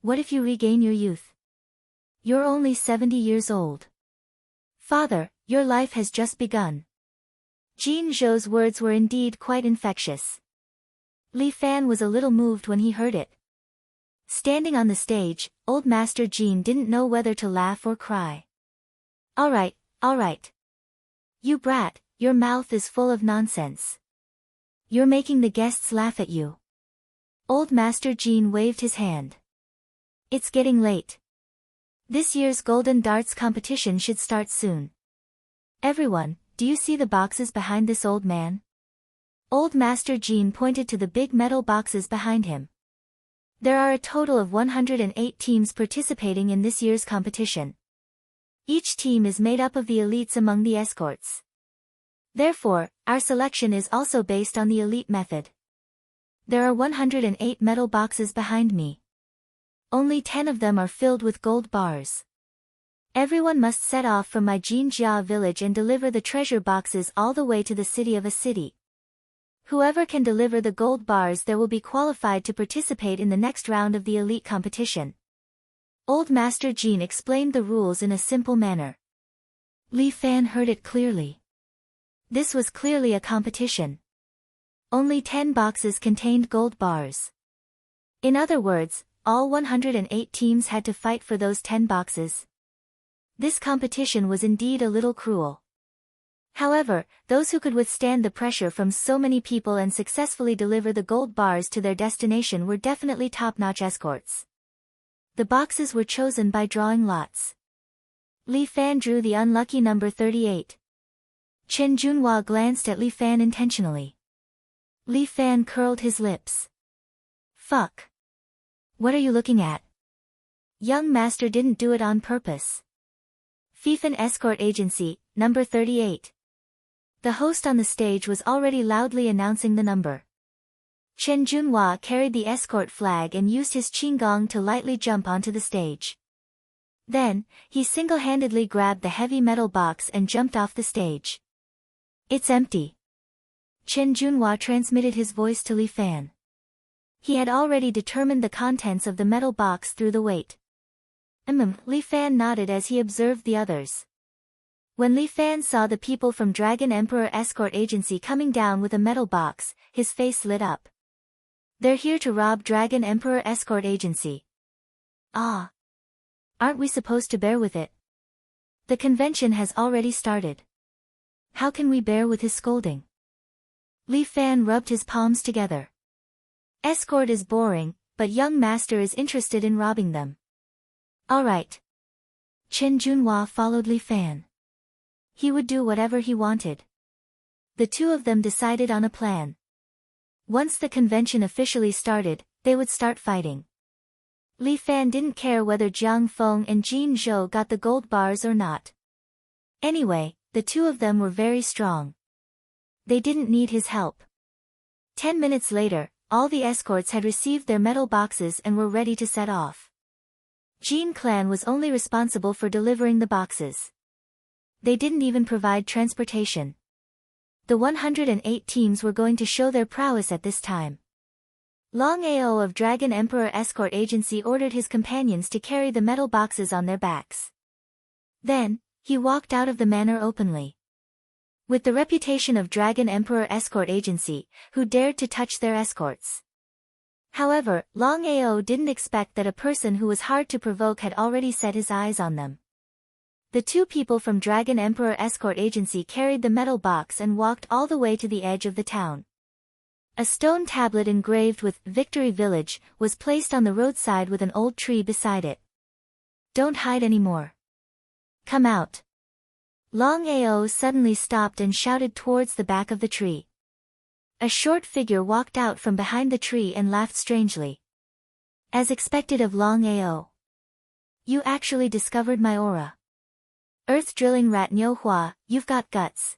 Speaker 1: What if you regain your youth? You're only 70 years old. Father, your life has just begun. Jin Zhou's words were indeed quite infectious. Li Fan was a little moved when he heard it. Standing on the stage, Old Master Jin didn't know whether to laugh or cry. All right. You brat, your mouth is full of nonsense. You're making the guests laugh at you. Old Master Jin waved his hand. It's getting late. This year's Golden Darts competition should start soon. Everyone, do you see the boxes behind this old man? Old Master Jin pointed to the big metal boxes behind him. There are a total of 108 teams participating in this year's competition. Each team is made up of the elites among the escorts. Therefore, our selection is also based on the elite method. There are 108 metal boxes behind me. Only 10 of them are filled with gold bars. Everyone must set off from my Jinjia village and deliver the treasure boxes all the way to the city of a city. Whoever can deliver the gold bars there will be qualified to participate in the next round of the elite competition. Old Master Jin explained the rules in a simple manner. Li Fan heard it clearly. This was clearly a competition. Only 10 boxes contained gold bars. In other words, all 108 teams had to fight for those 10 boxes. This competition was indeed a little cruel. However, those who could withstand the pressure from so many people and successfully deliver the gold bars to their destination were definitely top-notch escorts. The boxes were chosen by drawing lots. Li Fan drew the unlucky number 38. Chen Junhua glanced at Li Fan intentionally. Li Fan curled his lips. Fuck. What are you looking at? Young master didn't do it on purpose. Fifan Escort Agency, number 38. The host on the stage was already loudly announcing the number. Chen Junhua carried the escort flag and used his qinggong to lightly jump onto the stage. Then, he single-handedly grabbed the heavy metal box and jumped off the stage. It's empty. Chen Junhua transmitted his voice to Li Fan. He had already determined the contents of the metal box through the weight. Li Fan nodded as he observed the others. When Li Fan saw the people from Dragon Emperor Escort Agency coming down with a metal box, his face lit up. They're here to rob Dragon Emperor Escort Agency. Ah. Aren't we supposed to bear with it? The convention has already started. How can we bear with his scolding? Li Fan rubbed his palms together. Escort is boring, but young master is interested in robbing them. All right. Chen Junhua followed Li Fan. He would do whatever he wanted. The two of them decided on a plan. Once the convention officially started, they would start fighting. Li Fan didn't care whether Jiang Feng and Jin Zhou got the gold bars or not. Anyway, the two of them were very strong. They didn't need his help. 10 minutes later, all the escorts had received their metal boxes and were ready to set off. Jin Clan was only responsible for delivering the boxes. They didn't even provide transportation. The 108 teams were going to show their prowess at this time. Long Ao of Dragon Emperor Escort Agency ordered his companions to carry the metal boxes on their backs. Then, he walked out of the manor openly. With the reputation of Dragon Emperor Escort Agency, who dared to touch their escorts. However, Long Ao didn't expect that a person who was hard to provoke had already set his eyes on them. The two people from Dragon Emperor Escort Agency carried the metal box and walked all the way to the edge of the town. A stone tablet engraved with Victory Village was placed on the roadside with an old tree beside it. Don't hide anymore. Come out. Long Ao suddenly stopped and shouted towards the back of the tree. A short figure walked out from behind the tree and laughed strangely. As expected of Long Ao. You actually discovered my aura. Earth drilling rat Niu Hua, you've got guts.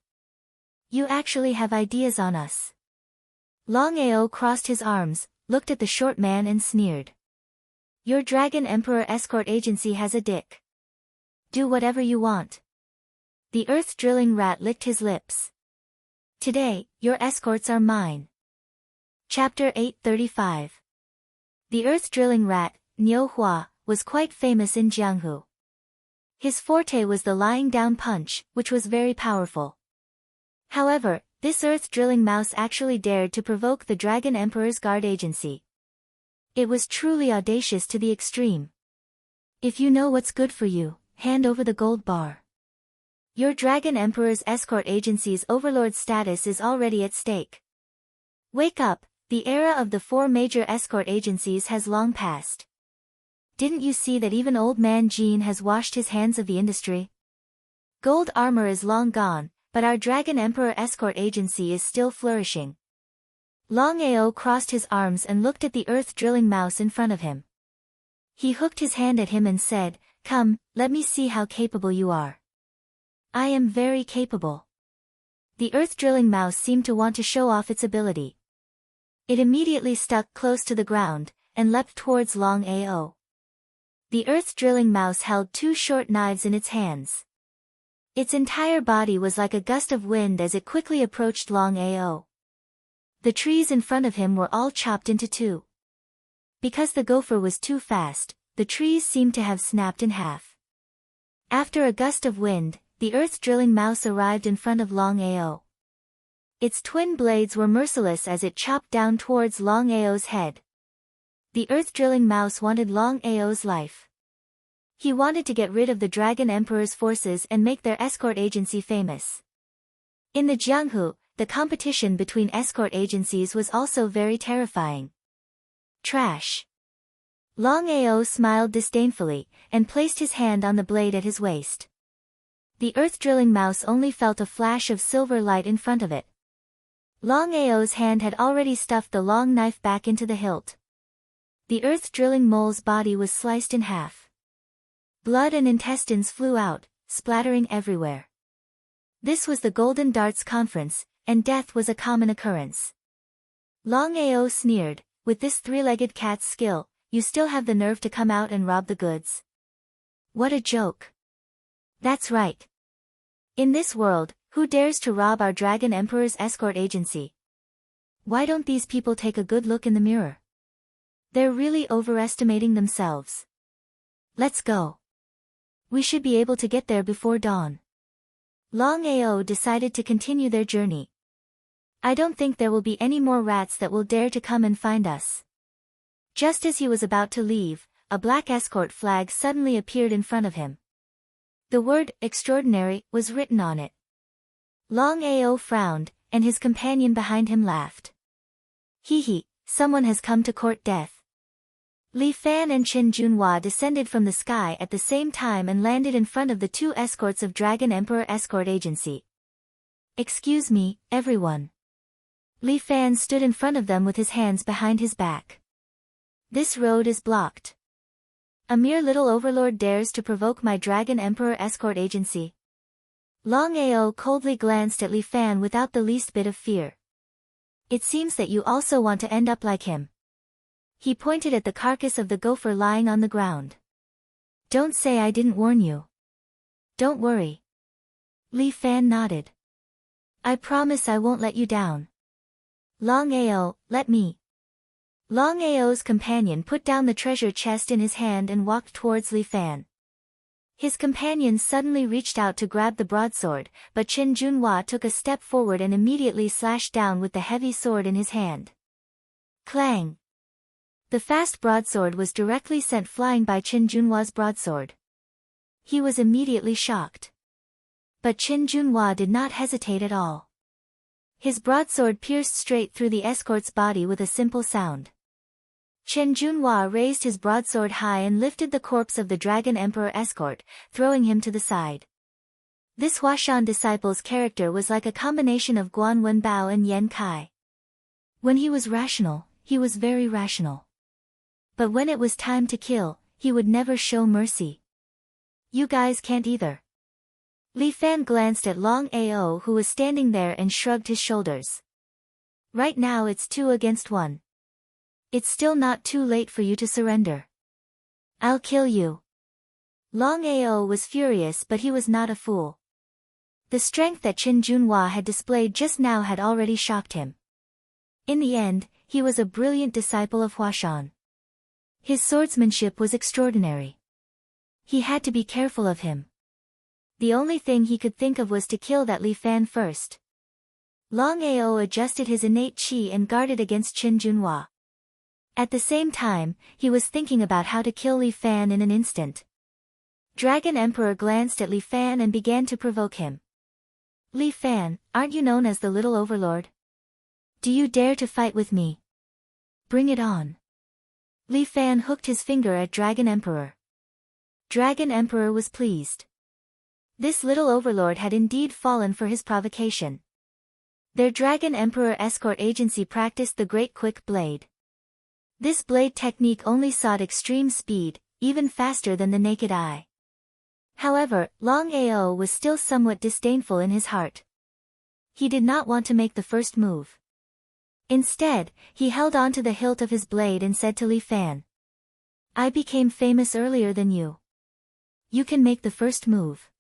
Speaker 1: You actually have ideas on us. Long Ao crossed his arms, looked at the short man and sneered. Your Dragon Emperor Escort Agency has a dick. Do whatever you want. The earth drilling rat licked his lips. Today, your escorts are mine. Chapter 835. The earth drilling rat, Niu Hua, was quite famous in Jianghu. His forte was the lying down punch, which was very powerful. However, this earth drilling mouse actually dared to provoke the Dragon Emperor's guard agency. It was truly audacious to the extreme. If you know what's good for you, hand over the gold bar. Your Dragon Emperor's escort agency's overlord status is already at stake. Wake up, the era of the 4 major escort agencies has long passed. Didn't you see that even old man Jean has washed his hands of the industry? Gold armor is long gone, but our Dragon Emperor Escort Agency is still flourishing. Long Ao crossed his arms and looked at the earth drilling mouse in front of him. He hooked his hand at him and said, Come, let me see how capable you are. I am very capable. The earth drilling mouse seemed to want to show off its ability. It immediately stuck close to the ground, and leapt towards Long Ao. The earth drilling mouse held 2 short knives in its hands. Its entire body was like a gust of wind as it quickly approached Long Ao. The trees in front of him were all chopped into 2. Because the gopher was too fast, the trees seemed to have snapped in half. After a gust of wind, the earth drilling mouse arrived in front of Long Ao. Its twin blades were merciless as it chopped down towards Long Ao's head. The earth drilling mouse wanted Long Ao's life. He wanted to get rid of the Dragon Emperor's forces and make their escort agency famous. In the Jianghu, the competition between escort agencies was also very terrifying. Trash. Long Ao smiled disdainfully, and placed his hand on the blade at his waist. The earth drilling mouse only felt a flash of silver light in front of it. Long Ao's hand had already stuffed the long knife back into the hilt. The earth drilling mole's body was sliced in half. Blood and intestines flew out, splattering everywhere. This was the Golden Darts Conference, and death was a common occurrence. Long Ao sneered, with this 3-legged cat's skill, you still have the nerve to come out and rob the goods. What a joke. That's right. In this world, who dares to rob our Dragon Emperor's escort agency? Why don't these people take a good look in the mirror? They're really overestimating themselves. Let's go. We should be able to get there before dawn. Long Ao decided to continue their journey. I don't think there will be any more rats that will dare to come and find us. Just as he was about to leave, a black escort flag suddenly appeared in front of him. The word, extraordinary, was written on it. Long Ao frowned, and his companion behind him laughed. Hee hee, someone has come to court death. Li Fan and Qin Junhua descended from the sky at the same time and landed in front of the two escorts of Dragon Emperor Escort Agency. Excuse me, everyone. Li Fan stood in front of them with his hands behind his back. This road is blocked. A mere little overlord dares to provoke my Dragon Emperor Escort Agency. Long Ao coldly glanced at Li Fan without the least bit of fear. It seems that you also want to end up like him. He pointed at the carcass of the gopher lying on the ground. Don't say I didn't warn you. Don't worry. Li Fan nodded. I promise I won't let you down. Long Ao, let me. Long Ao's companion put down the treasure chest in his hand and walked towards Li Fan. His companion suddenly reached out to grab the broadsword, but Qin Junhua took a step forward and immediately slashed down with the heavy sword in his hand. Clang! The fast broadsword was directly sent flying by Qin Junhua's broadsword. He was immediately shocked. But Qin Junhua did not hesitate at all. His broadsword pierced straight through the escort's body with a simple sound. Qin Junhua raised his broadsword high and lifted the corpse of the Dragon Emperor escort, throwing him to the side. This Huashan disciple's character was like a combination of Guan Wenbao and Yan Kai. When he was rational, he was very rational. But when it was time to kill, he would never show mercy. You guys can't either. Li Fan glanced at Long Ao who was standing there and shrugged his shoulders. Right now it's 2 against 1. It's still not too late for you to surrender. I'll kill you. Long Ao was furious, but he was not a fool. The strength that Qin Junhua had displayed just now had already shocked him. In the end, he was a brilliant disciple of Huashan. His swordsmanship was extraordinary. He had to be careful of him. The only thing he could think of was to kill that Li Fan first. Long Ao adjusted his innate qi and guarded against Qin Junhua. At the same time, he was thinking about how to kill Li Fan in an instant. Dragon Emperor glanced at Li Fan and began to provoke him. Li Fan, aren't you known as the Little Overlord? Do you dare to fight with me? Bring it on. Li Fan hooked his finger at Dragon Emperor. Dragon Emperor was pleased. This little overlord had indeed fallen for his provocation. Their Dragon Emperor escort agency practiced the Great Quick Blade. This blade technique only sought extreme speed, even faster than the naked eye. However, Long Ao was still somewhat disdainful in his heart. He did not want to make the first move. Instead, he held on to the hilt of his blade and said to Li Fan. I became famous earlier than you. You can make the first move.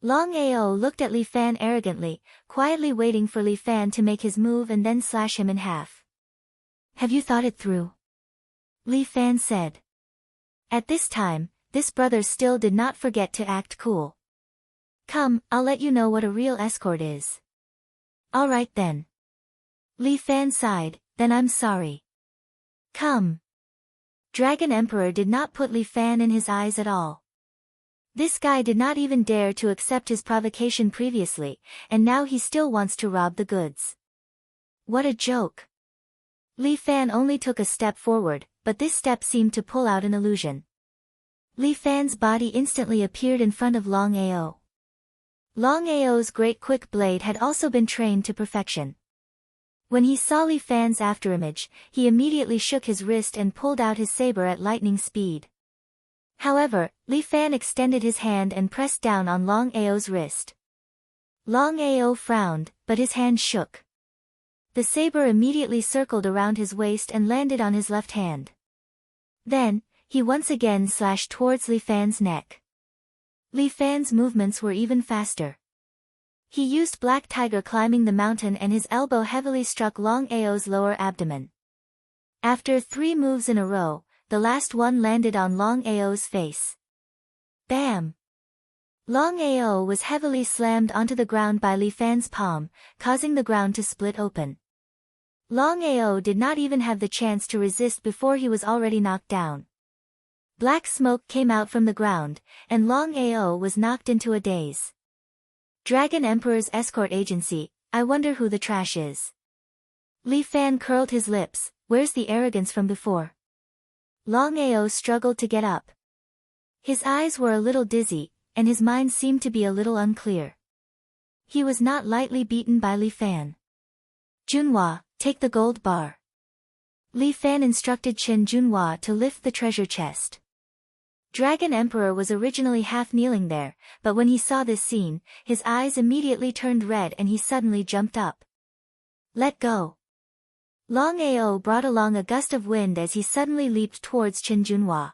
Speaker 1: Long Ao looked at Li Fan arrogantly, quietly waiting for Li Fan to make his move and then slash him in half. Have you thought it through? Li Fan said. At this time, this brother still did not forget to act cool. Come, I'll let you know what a real escort is. All right then. Li Fan sighed, then I'm sorry. Come. Dragon Emperor did not put Li Fan in his eyes at all. This guy did not even dare to accept his provocation previously, and now he still wants to rob the goods. What a joke. Li Fan only took a step forward, but this step seemed to pull out an illusion. Li Fan's body instantly appeared in front of Long Ao. Long Ao's Great Quick Blade had also been trained to perfection. When he saw Li Fan's afterimage, he immediately shook his wrist and pulled out his saber at lightning speed. However, Li Fan extended his hand and pressed down on Long Ao's wrist. Long Ao frowned, but his hand shook. The saber immediately circled around his waist and landed on his left hand. Then, he once again slashed towards Li Fan's neck. Li Fan's movements were even faster. He used Black Tiger climbing the mountain and his elbow heavily struck Long Ao's lower abdomen. After 3 moves in a row, the last one landed on Long Ao's face. Bam! Long Ao was heavily slammed onto the ground by Li Fan's palm, causing the ground to split open. Long Ao did not even have the chance to resist before he was already knocked down. Black smoke came out from the ground, and Long Ao was knocked into a daze. Dragon Emperor's escort agency, I wonder who the trash is. Li Fan curled his lips, where's the arrogance from before? Long Ao struggled to get up. His eyes were a little dizzy, and his mind seemed to be a little unclear. He was not lightly beaten by Li Fan. Junhua, take the gold bar. Li Fan instructed Chen Junhua to lift the treasure chest. Dragon Emperor was originally half kneeling there, but when he saw this scene, his eyes immediately turned red and he suddenly jumped up. Let go. Long Ao brought along a gust of wind as he suddenly leaped towards Chen Junhua.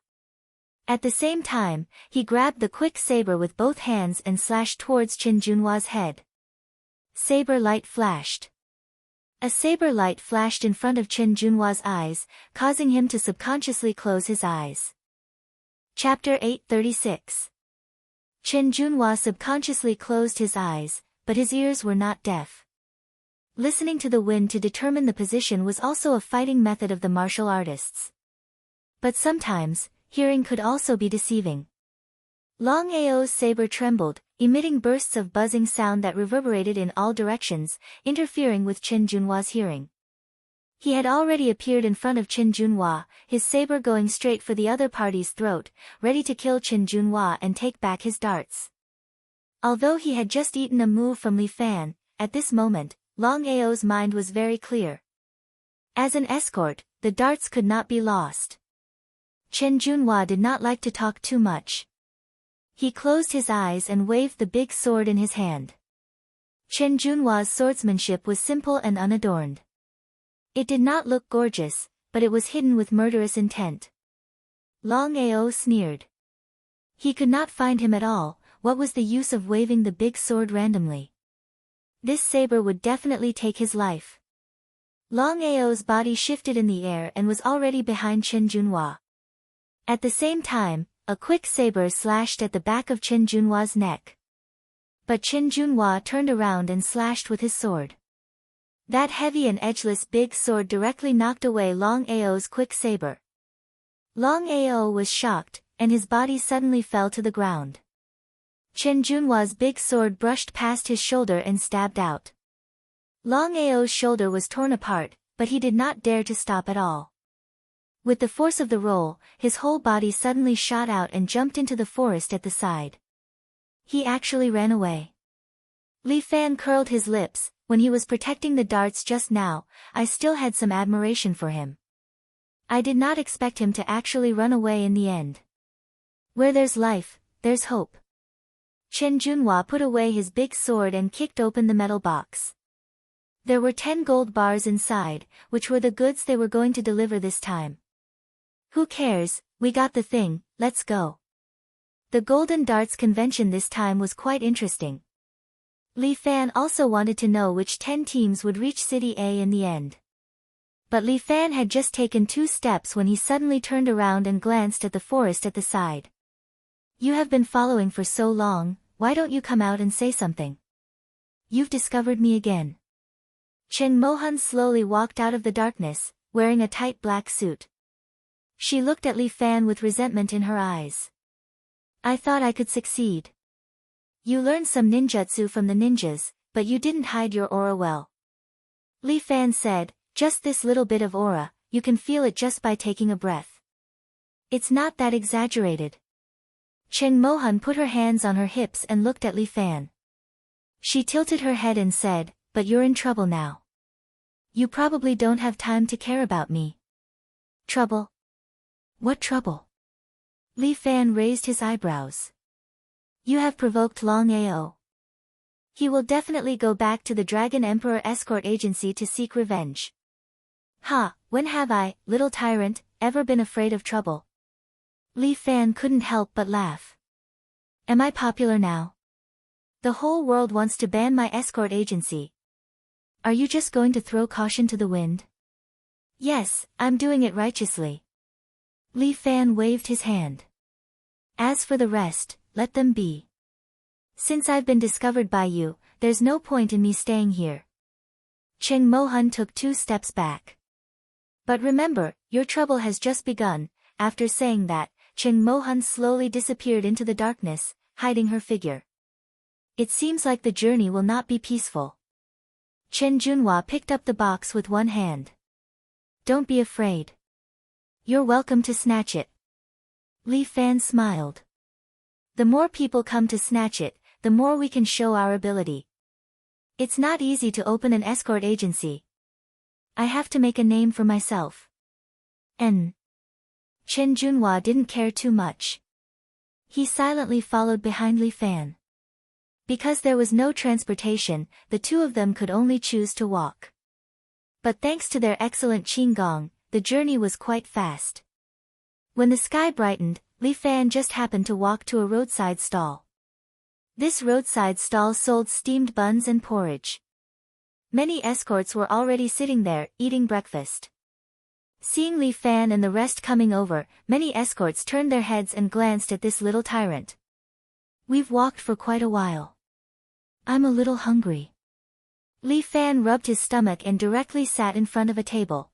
Speaker 1: At the same time, he grabbed the quick saber with both hands and slashed towards Chen Junhua's head. Saber light flashed. A saber light flashed in front of Chen Junhua's eyes, causing him to subconsciously close his eyes. Chapter 836. Chen Junhua subconsciously closed his eyes, but his ears were not deaf. Listening to the wind to determine the position was also a fighting method of the martial artists. But sometimes, hearing could also be deceiving. Long Ao's saber trembled, emitting bursts of buzzing sound that reverberated in all directions, interfering with Chen Junhua's hearing. He had already appeared in front of Chen Junhua, his saber going straight for the other party's throat, ready to kill Chen Junhua and take back his darts. Although he had just eaten a move from Li Fan, at this moment, Long Ao's mind was very clear. As an escort, the darts could not be lost. Chen Junhua did not like to talk too much. He closed his eyes and waved the big sword in his hand. Chen Junhua's swordsmanship was simple and unadorned. It did not look gorgeous, but it was hidden with murderous intent. Long Ao sneered. He could not find him at all. What was the use of waving the big sword randomly? This saber would definitely take his life. Long Ao's body shifted in the air and was already behind Chen Junhua. At the same time, a quick saber slashed at the back of Chen Junhua's neck. But Chen Junhua turned around and slashed with his sword. That heavy and edgeless big sword directly knocked away Long Ao's quick saber. Long Ao was shocked, and his body suddenly fell to the ground. Chen Junhua's big sword brushed past his shoulder and stabbed out. Long Ao's shoulder was torn apart, but he did not dare to stop at all. With the force of the roll, his whole body suddenly shot out and jumped into the forest at the side. He actually ran away. Li Fan curled his lips. When he was protecting the darts just now, I still had some admiration for him. I did not expect him to actually run away in the end. Where there's life, there's hope. Chen Junhua put away his big sword and kicked open the metal box. There were 10 gold bars inside, which were the goods they were going to deliver this time. Who cares, we got the thing, let's go. The Golden Darts convention this time was quite interesting. Li Fan also wanted to know which 10 teams would reach City A in the end. But Li Fan had just taken 2 steps when he suddenly turned around and glanced at the forest at the side. You have been following for so long, why don't you come out and say something? You've discovered me again. Chen Mohan slowly walked out of the darkness, wearing a tight black suit. She looked at Li Fan with resentment in her eyes. I thought I could succeed. You learned some ninjutsu from the ninjas, but you didn't hide your aura well. Li Fan said, just this little bit of aura, you can feel it just by taking a breath. It's not that exaggerated. Chen Mohan put her hands on her hips and looked at Li Fan. She tilted her head and said, but you're in trouble now. You probably don't have time to care about me. Trouble? What trouble? Li Fan raised his eyebrows. You have provoked Long Ao. He will definitely go back to the Dragon Emperor escort agency to seek revenge. Ha, when have I, little tyrant, ever been afraid of trouble? Li Fan couldn't help but laugh. Am I popular now? The whole world wants to ban my escort agency. Are you just going to throw caution to the wind? Yes, I'm doing it righteously. Li Fan waved his hand. As for the rest, let them be. Since I've been discovered by you, there's no point in me staying here. Cheng Mo-hun took 2 steps back. But remember, your trouble has just begun. After saying that, Cheng Mo-hun slowly disappeared into the darkness, hiding her figure. It seems like the journey will not be peaceful. Chen Junhua picked up the box with one hand. Don't be afraid. You're welcome to snatch it. Li Fan smiled. The more people come to snatch it, the more we can show our ability. It's not easy to open an escort agency. I have to make a name for myself. Chen Junhua didn't care too much. He silently followed behind Li Fan. Because there was no transportation, the two of them could only choose to walk. But thanks to their excellent qigong, the journey was quite fast. When the sky brightened, Li Fan just happened to walk to a roadside stall. This roadside stall sold steamed buns and porridge. Many escorts were already sitting there, eating breakfast. Seeing Li Fan and the rest coming over, many escorts turned their heads and glanced at this little tyrant. We've walked for quite a while. I'm a little hungry. Li Fan rubbed his stomach and directly sat in front of a table.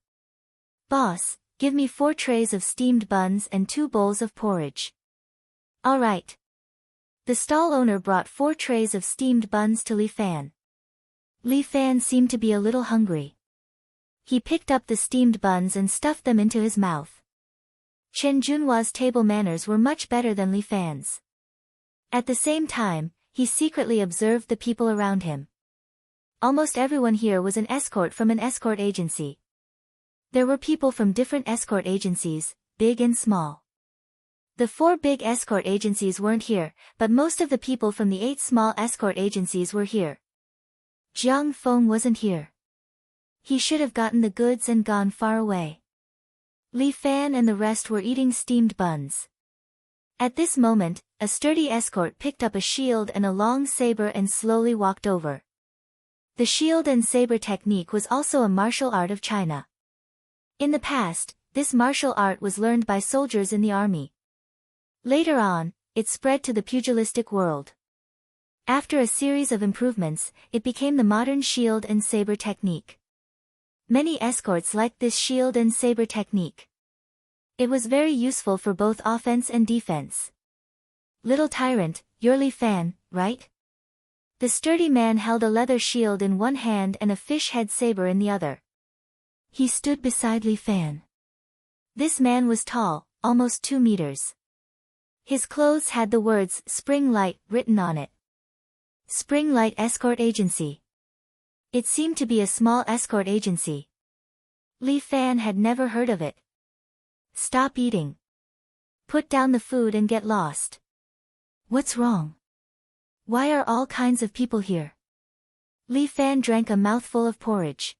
Speaker 1: Boss, give me 4 trays of steamed buns and 2 bowls of porridge. All right. The stall owner brought 4 trays of steamed buns to Li Fan. Li Fan seemed to be a little hungry. He picked up the steamed buns and stuffed them into his mouth. Chen Junhua's table manners were much better than Li Fan's. At the same time, he secretly observed the people around him. Almost everyone here was an escort from an escort agency. There were people from different escort agencies, big and small. The 4 big escort agencies weren't here, but most of the people from the 8 small escort agencies were here. Jiang Feng wasn't here. He should have gotten the goods and gone far away. Li Fan and the rest were eating steamed buns. At this moment, a sturdy escort picked up a shield and a long saber and slowly walked over. The shield and saber technique was also a martial art of China. In the past, this martial art was learned by soldiers in the army. Later on, it spread to the pugilistic world. After a series of improvements, it became the modern shield and saber technique. Many escorts liked this shield and saber technique. It was very useful for both offense and defense. Little tyrant, you're Li Fan, right? The sturdy man held a leather shield in one hand and a fish head saber in the other. He stood beside Li Fan. This man was tall, almost 2 meters. His clothes had the words Spring Light written on it. Spring Light Escort Agency. It seemed to be a small escort agency. Li Fan had never heard of it. Stop eating. Put down the food and get lost. What's wrong? Why are all kinds of people here? Li Fan drank a mouthful of porridge.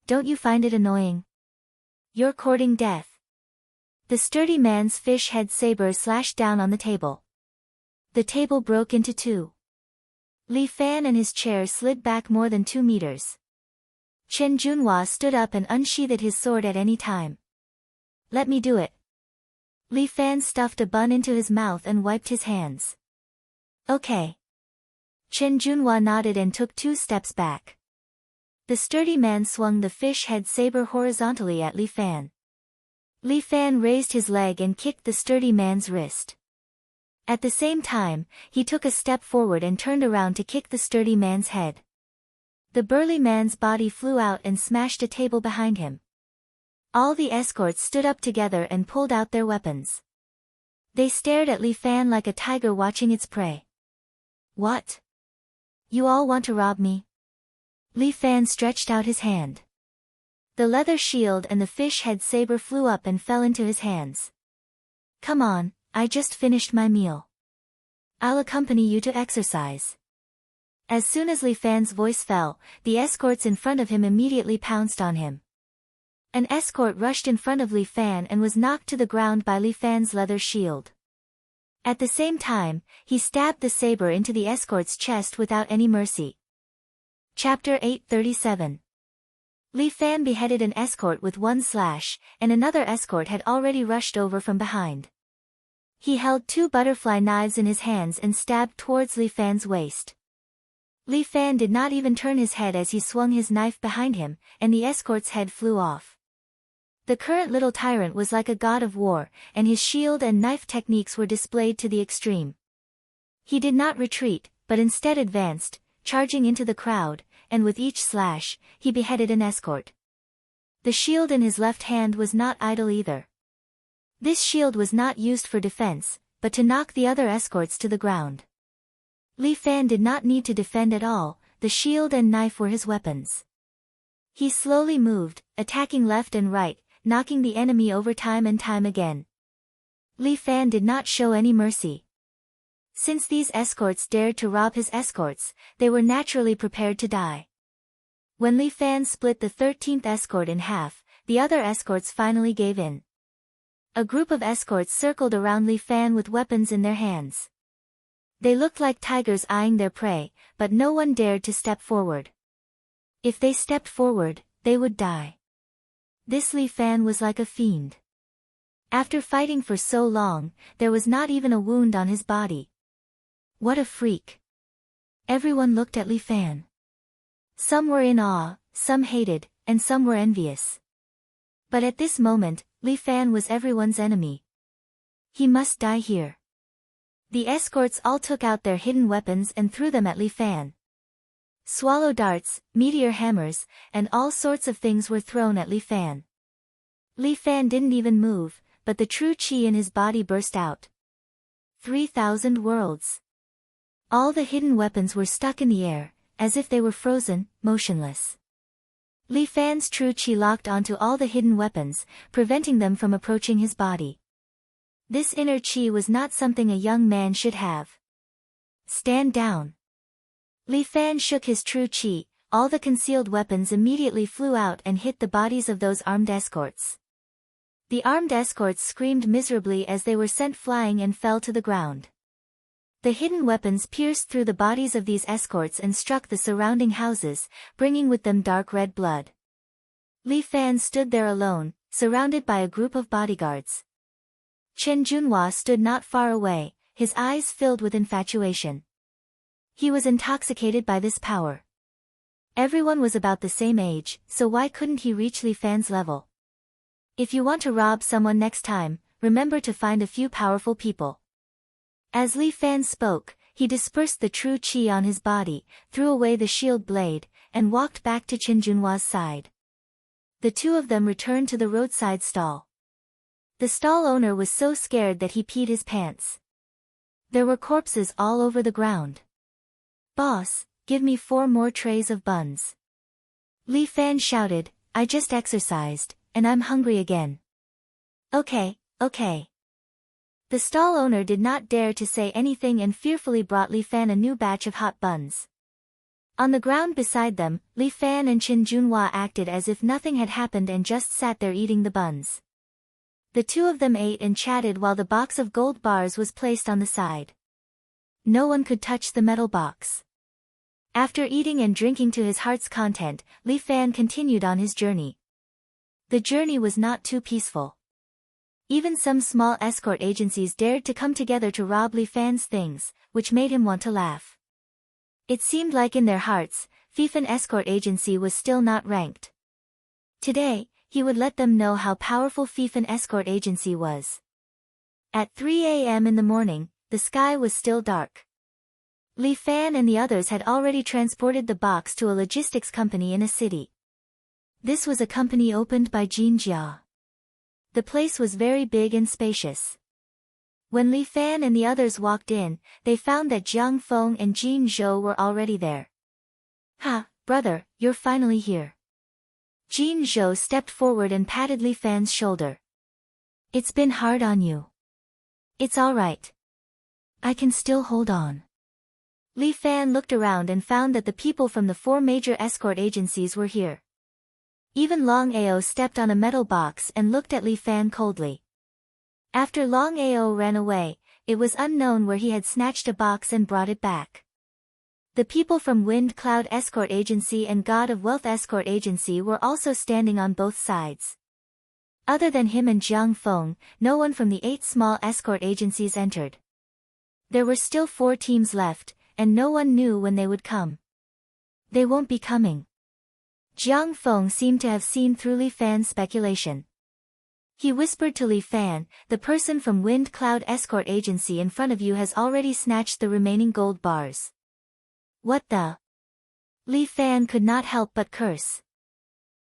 Speaker 1: Don't you find it annoying? You're courting death. The sturdy man's fish head saber slashed down on the table. The table broke into 2. Li Fan and his chair slid back more than 2 meters. Chen Junhua stood up and unsheathed his sword at any time. Let me do it. Li Fan stuffed a bun into his mouth and wiped his hands. Okay. Chen Junhua nodded and took 2 steps back. The sturdy man swung the fish head saber horizontally at Li Fan. Li Fan raised his leg and kicked the sturdy man's wrist. At the same time, he took a step forward and turned around to kick the sturdy man's head. The burly man's body flew out and smashed a table behind him. All the escorts stood up together and pulled out their weapons. They stared at Li Fan like a tiger watching its prey. What? You all want to rob me? Li Fan stretched out his hand. The leather shield and the fish head saber flew up and fell into his hands. Come on, I just finished my meal. I'll accompany you to exercise. As soon as Li Fan's voice fell, the escorts in front of him immediately pounced on him. An escort rushed in front of Li Fan and was knocked to the ground by Li Fan's leather shield. At the same time, he stabbed the saber into the escort's chest without any mercy. Chapter 837. Li Fan beheaded an escort with one slash, and another escort had already rushed over from behind. He held 2 butterfly knives in his hands and stabbed towards Li Fan's waist. Li Fan did not even turn his head as he swung his knife behind him, and the escort's head flew off. The current little tyrant was like a god of war, and his shield and knife techniques were displayed to the extreme. He did not retreat, but instead advanced, charging into the crowd, and with each slash, he beheaded an escort. The shield in his left hand was not idle either. This shield was not used for defense, but to knock the other escorts to the ground. Li Fan did not need to defend at all, the shield and knife were his weapons. He slowly moved, attacking left and right, knocking the enemy over time and time again. Li Fan did not show any mercy. Since these escorts dared to rob his escorts, they were naturally prepared to die. When Li Fan split the 13th escort in half, the other escorts finally gave in. A group of escorts circled around Li Fan with weapons in their hands. They looked like tigers eyeing their prey, but no one dared to step forward. If they stepped forward, they would die. This Li Fan was like a fiend. After fighting for so long, there was not even a wound on his body. What a freak! Everyone looked at Li Fan. Some were in awe, some hated, and some were envious. But at this moment, Li Fan was everyone's enemy. He must die here. The escorts all took out their hidden weapons and threw them at Li Fan. Swallow darts, meteor hammers, and all sorts of things were thrown at Li Fan. Li Fan didn't even move, but the true qi in his body burst out. 3,000 worlds. All the hidden weapons were stuck in the air, as if they were frozen, motionless. Li Fan's true qi locked onto all the hidden weapons, preventing them from approaching his body. This inner qi was not something a young man should have. Stand down. Li Fan shook his true qi, all the concealed weapons immediately flew out and hit the bodies of those armed escorts. The armed escorts screamed miserably as they were sent flying and fell to the ground. The hidden weapons pierced through the bodies of these escorts and struck the surrounding houses, bringing with them dark red blood. Li Fan stood there alone, surrounded by a group of bodyguards. Chen Junhua stood not far away, his eyes filled with infatuation. He was intoxicated by this power. Everyone was about the same age, so why couldn't he reach Li Fan's level? If you want to rob someone next time, remember to find a few powerful people. As Li Fan spoke, he dispersed the true qi on his body, threw away the shield blade, and walked back to Chen Junhua's side. The two of them returned to the roadside stall. The stall owner was so scared that he peed his pants. There were corpses all over the ground. "Boss, give me 4 more trays of buns." Li Fan shouted, "I just exercised, and I'm hungry again." Okay. The stall owner did not dare to say anything and fearfully brought Li Fan a new batch of hot buns. On the ground beside them, Li Fan and Chen Junhua acted as if nothing had happened and just sat there eating the buns. The two of them ate and chatted while the box of gold bars was placed on the side. No one could touch the metal box. After eating and drinking to his heart's content, Li Fan continued on his journey. The journey was not too peaceful. Even some small escort agencies dared to come together to rob Li Fan's things, which made him want to laugh. It seemed like in their hearts, Fifan Escort Agency was still not ranked. Today, he would let them know how powerful Fifan Escort Agency was. At 3 a.m. in the morning, the sky was still dark. Li Fan and the others had already transported the box to a logistics company in a city. This was a company opened by Jin Jia. The place was very big and spacious. When Li Fan and the others walked in, they found that Jiang Feng and Jin Zhou were already there. "Ha, brother, you're finally here." Jin Zhou stepped forward and patted Li Fan's shoulder. "It's been hard on you." "It's all right. I can still hold on." Li Fan looked around and found that the people from the 4 major escort agencies were here. Even Long Ao stepped on a metal box and looked at Li Fan coldly. After Long Ao ran away, it was unknown where he had snatched a box and brought it back. The people from Wind Cloud Escort Agency and God of Wealth Escort Agency were also standing on both sides. Other than him and Jiang Feng, no one from the 8 small escort agencies entered. There were still 4 teams left, and no one knew when they would come. They won't be coming. Jiang Feng seemed to have seen through Li Fan's speculation. He whispered to Li Fan, "The person from Wind Cloud Escort Agency in front of you has already snatched the remaining gold bars." What the? Li Fan could not help but curse.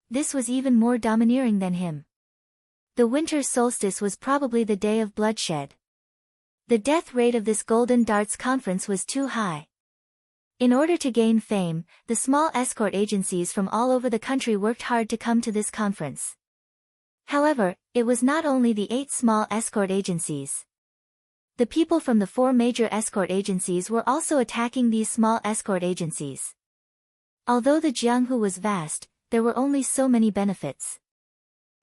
Speaker 1: This was even more domineering than him. The winter solstice was probably the day of bloodshed. The death rate of this Golden Darts conference was too high. In order to gain fame, the small escort agencies from all over the country worked hard to come to this conference. However, it was not only the 8 small escort agencies. The people from the 4 major escort agencies were also attacking these small escort agencies. Although the Jianghu was vast, there were only so many benefits.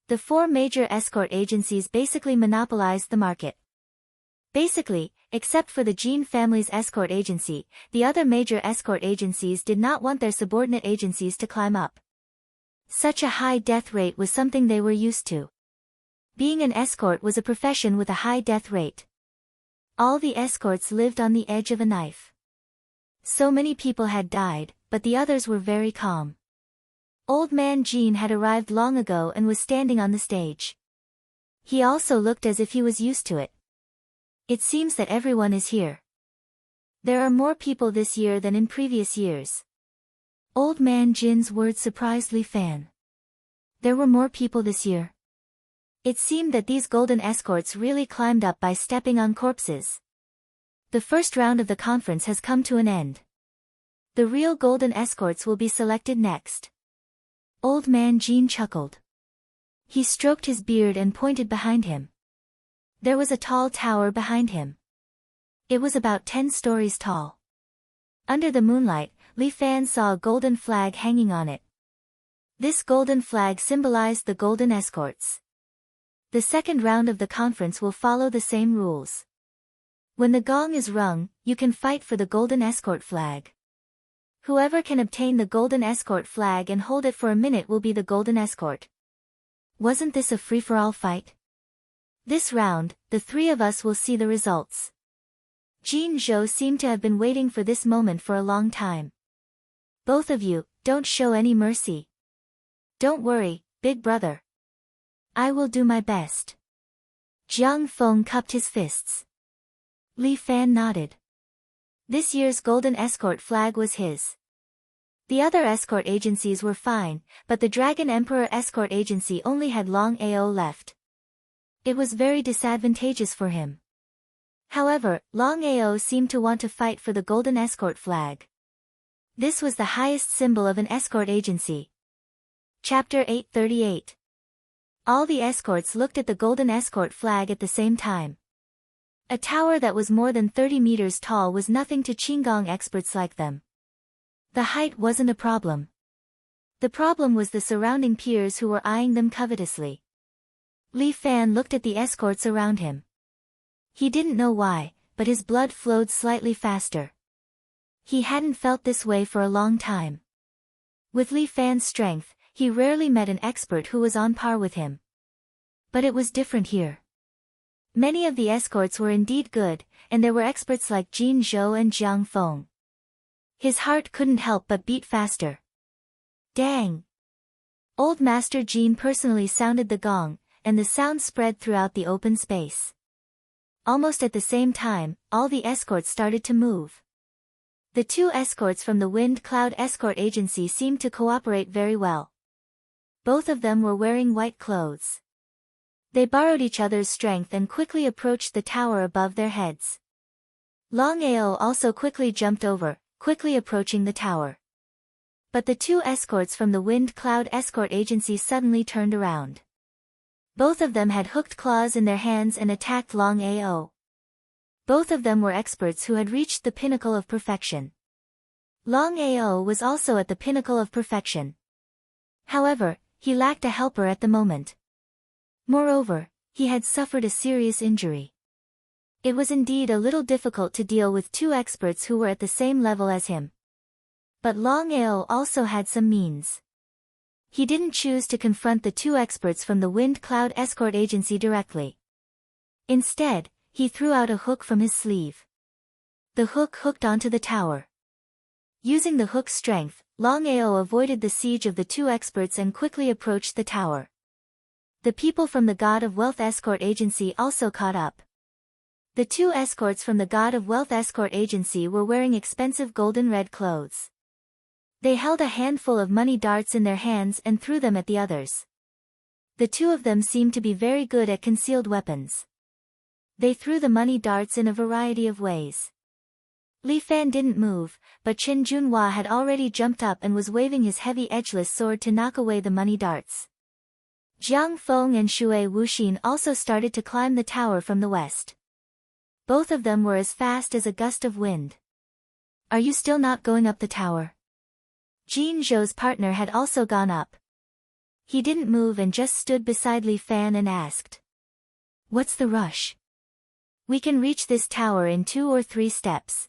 Speaker 1: The 4 major escort agencies basically monopolized the market. Basically, except for the Jin family's escort agency, the other major escort agencies did not want their subordinate agencies to climb up. Such a high death rate was something they were used to. Being an escort was a profession with a high death rate. All the escorts lived on the edge of a knife. So many people had died, but the others were very calm. Old man Jean had arrived long ago and was standing on the stage. He also looked as if he was used to it. It seems that everyone is here. There are more people this year than in previous years. Old man Jin's words surprised Li Fan. There were more people this year. It seemed that these golden escorts really climbed up by stepping on corpses. The first round of the conference has come to an end. The real golden escorts will be selected next. Old man Jean chuckled. He stroked his beard and pointed behind him. There was a tall tower behind him. It was about 10 stories tall. Under the moonlight, Li Fan saw a golden flag hanging on it. This golden flag symbolized the golden escorts. The second round of the conference will follow the same rules. When the gong is rung, you can fight for the golden escort flag. Whoever can obtain the golden escort flag and hold it for a minute will be the golden escort. Wasn't this a free-for-all fight? This round, the 3 of us will see the results. Jean Zhou seemed to have been waiting for this moment for a long time. Both of you, don't show any mercy. Don't worry, big brother. I will do my best. Jiang Feng cupped his fists. Li Fan nodded. This year's golden escort flag was his. The other escort agencies were fine, but the Dragon Emperor escort agency only had Long Ao left. It was very disadvantageous for him. However, Long Ao seemed to want to fight for the golden escort flag. This was the highest symbol of an escort agency. Chapter 838. All the escorts looked at the golden escort flag at the same time. A tower that was more than 30 meters tall was nothing to Qinggong experts like them. The height wasn't a problem. The problem was the surrounding peers who were eyeing them covetously. Li Fan looked at the escorts around him. He didn't know why, but his blood flowed slightly faster. He hadn't felt this way for a long time. With Li Fan's strength, he rarely met an expert who was on par with him. But it was different here. Many of the escorts were indeed good, and there were experts like Jin Zhou and Jiang Feng. His heart couldn't help but beat faster. Dang! Old Master Jin personally sounded the gong, and the sound spread throughout the open space. Almost at the same time, all the escorts started to move. The 2 escorts from the Wind Cloud Escort Agency seemed to cooperate very well. Both of them were wearing white clothes. They borrowed each other's strength and quickly approached the tower above their heads. Long Ao also quickly jumped over, quickly approaching the tower. But the 2 escorts from the Wind Cloud Escort Agency suddenly turned around. Both of them had hooked claws in their hands and attacked Long Ao. Both of them were experts who had reached the pinnacle of perfection. Long Ao was also at the pinnacle of perfection. However, he lacked a helper at the moment. Moreover, he had suffered a serious injury. It was indeed a little difficult to deal with two experts who were at the same level as him. But Long Ao also had some means. He didn't choose to confront the two experts from the Wind Cloud Escort Agency directly. Instead, he threw out a hook from his sleeve. The hook hooked onto the tower. Using the hook's strength, Long Ao avoided the siege of the two experts and quickly approached the tower. The people from the God of Wealth Escort Agency also caught up. The two escorts from the God of Wealth Escort Agency were wearing expensive golden red clothes. They held a handful of money darts in their hands and threw them at the others. The two of them seemed to be very good at concealed weapons. They threw the money darts in a variety of ways. Li Fan didn't move, but Chen Junhua had already jumped up and was waving his heavy edgeless sword to knock away the money darts. Jiang Feng and Shui Wuxin also started to climb the tower from the west. Both of them were as fast as a gust of wind. "Are you still not going up the tower?" Jin Zhou's partner had also gone up. He didn't move and just stood beside Li Fan and asked, "What's the rush? We can reach this tower in 2 or 3 steps."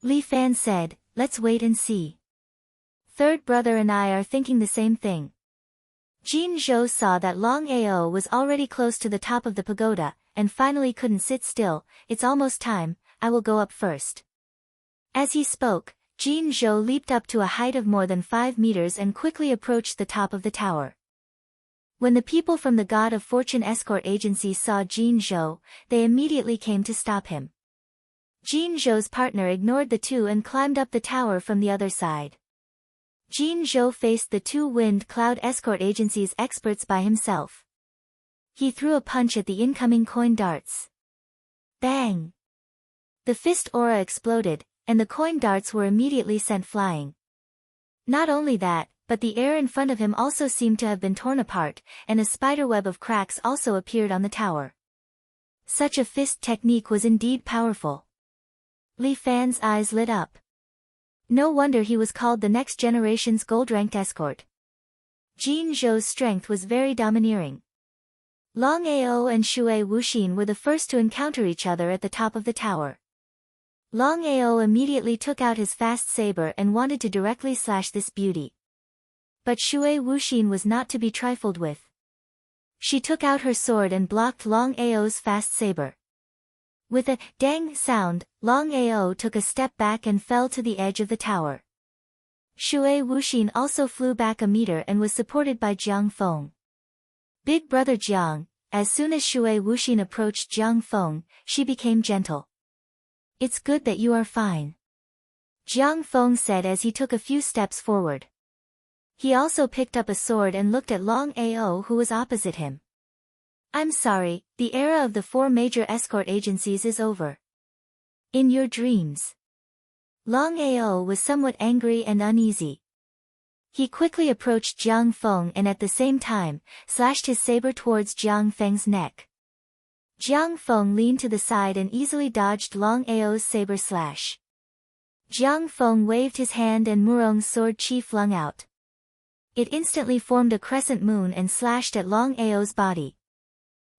Speaker 1: Li Fan said, "Let's wait and see. Third brother and I are thinking the same thing." Jin Zhou saw that Long Ao was already close to the top of the pagoda, and finally couldn't sit still. "It's almost time, I will go up first." As he spoke, Jin Zhou leaped up to a height of more than 5 meters and quickly approached the top of the tower. When the people from the God of Fortune Escort Agency saw Jin Zhou, they immediately came to stop him. Jin Zhou's partner ignored the two and climbed up the tower from the other side. Jin Zhou faced the two Wind Cloud Escort Agency's experts by himself. He threw a punch at the incoming coin darts. Bang! The fist aura exploded, and the coin darts were immediately sent flying. Not only that, but the air in front of him also seemed to have been torn apart, and a spiderweb of cracks also appeared on the tower. Such a fist technique was indeed powerful. Li Fan's eyes lit up. No wonder he was called the next generation's gold-ranked escort. Jin Zhou's strength was very domineering. Long Ao and Shui Wuxin were the first to encounter each other at the top of the tower. Long Ao immediately took out his fast saber and wanted to directly slash this beauty. But Shui Wuxin was not to be trifled with. She took out her sword and blocked Long Ao's fast saber. With a dang sound, Long Ao took a step back and fell to the edge of the tower. Shui Wuxin also flew back a meter and was supported by Jiang Feng. Big brother Jiang, as soon as Shui Wuxin approached Jiang Feng, she became gentle. "It's good that you are fine," Jiang Feng said as he took a few steps forward. He also picked up a sword and looked at Long Ao, who was opposite him. "I'm sorry, the era of the 4 major escort agencies is over. In your dreams." Long Ao was somewhat angry and uneasy. He quickly approached Jiang Feng and at the same time, slashed his saber towards Jiang Feng's neck. Jiang Feng leaned to the side and easily dodged Long Ao's saber slash. Jiang Feng waved his hand and Murong's sword chi flung out. It instantly formed a crescent moon and slashed at Long Ao's body.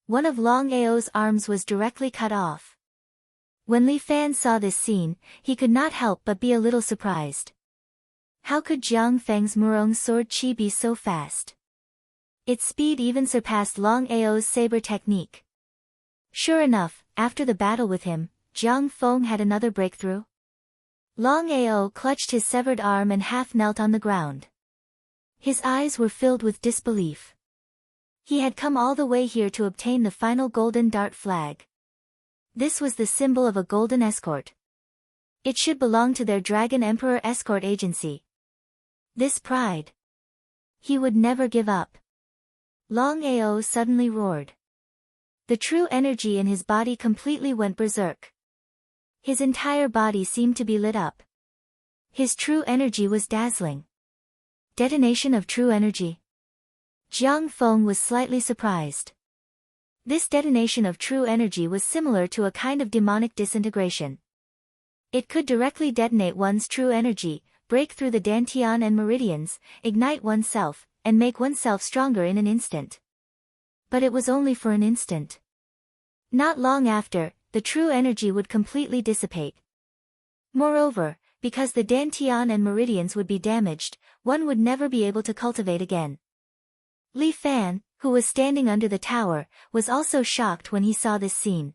Speaker 1: One of Long Ao's arms was directly cut off. When Li Fan saw this scene, he could not help but be a little surprised. How could Jiang Feng's Murong sword chi be so fast? Its speed even surpassed Long Ao's saber technique. Sure enough, after the battle with him, Jiang Feng had another breakthrough. Long Ao clutched his severed arm and half knelt on the ground. His eyes were filled with disbelief. He had come all the way here to obtain the final golden dart flag. This was the symbol of a golden escort. It should belong to their Dragon Emperor Escort Agency. This pride. He would never give up. Long Ao suddenly roared. The true energy in his body completely went berserk. His entire body seemed to be lit up. His true energy was dazzling. Detonation of true energy. Jiang Feng was slightly surprised. This detonation of true energy was similar to a kind of demonic disintegration. It could directly detonate one's true energy, break through the dantian and meridians, ignite oneself, and make oneself stronger in an instant. But it was only for an instant. Not long after, the true energy would completely dissipate. Moreover, because the dantian and meridians would be damaged, one would never be able to cultivate again. Li Fan, who was standing under the tower, was also shocked when he saw this scene.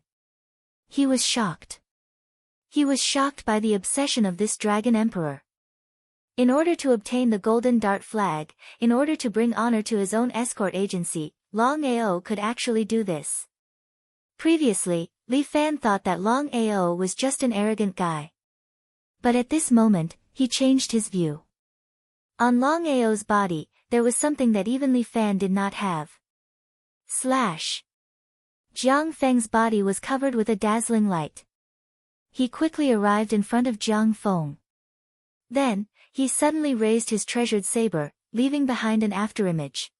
Speaker 1: He was shocked. He was shocked by the obsession of this dragon emperor. In order to obtain the golden dart flag, in order to bring honor to his own escort agency, Long Ao could actually do this. Previously, Li Fan thought that Long Ao was just an arrogant guy. But at this moment, he changed his view. On Long Ao's body, there was something that even Li Fan did not have. Jiang Feng's body was covered with a dazzling light. He quickly arrived in front of Jiang Feng. Then, he suddenly raised his treasured saber, leaving behind an afterimage.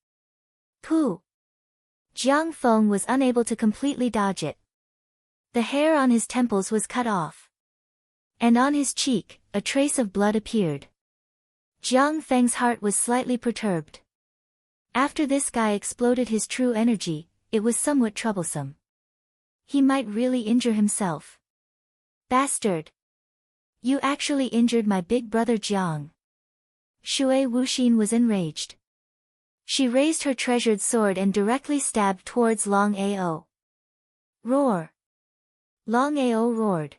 Speaker 1: Pooh! Jiang Feng was unable to completely dodge it. The hair on his temples was cut off. And on his cheek, a trace of blood appeared. Jiang Feng's heart was slightly perturbed. After this guy exploded his true energy, it was somewhat troublesome. He might really injure himself. Bastard! You actually injured my big brother Jiang. Shui Wuxin was enraged. She raised her treasured sword and directly stabbed towards Long Ao. Roar! Long Ao roared.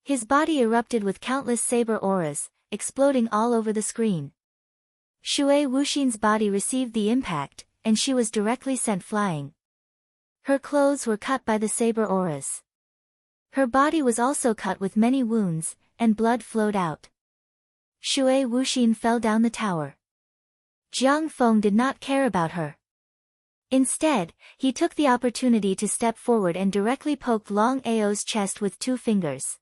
Speaker 1: His body erupted with countless saber auras, exploding all over the screen. Shui Wuxin's body received the impact, and she was directly sent flying. Her clothes were cut by the saber auras. Her body was also cut with many wounds, and blood flowed out. Shui Wuxin fell down the tower. Jiang Feng did not care about her. Instead, he took the opportunity to step forward and directly poked Long Ao's chest with 2 fingers.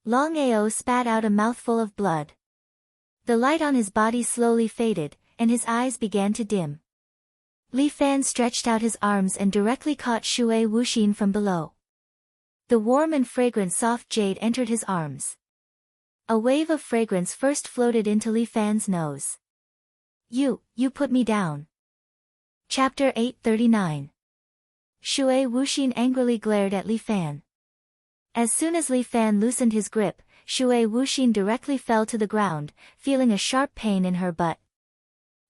Speaker 1: Long Ao spat out a mouthful of blood. The light on his body slowly faded, and his eyes began to dim. Li Fan stretched out his arms and directly caught Shui Wuxin from below. The warm and fragrant soft jade entered his arms. A wave of fragrance first floated into Li Fan's nose. You put me down. Chapter 839. Shui Wuxin angrily glared at Li Fan. As soon as Li Fan loosened his grip, Shui Wuxin directly fell to the ground, feeling a sharp pain in her butt.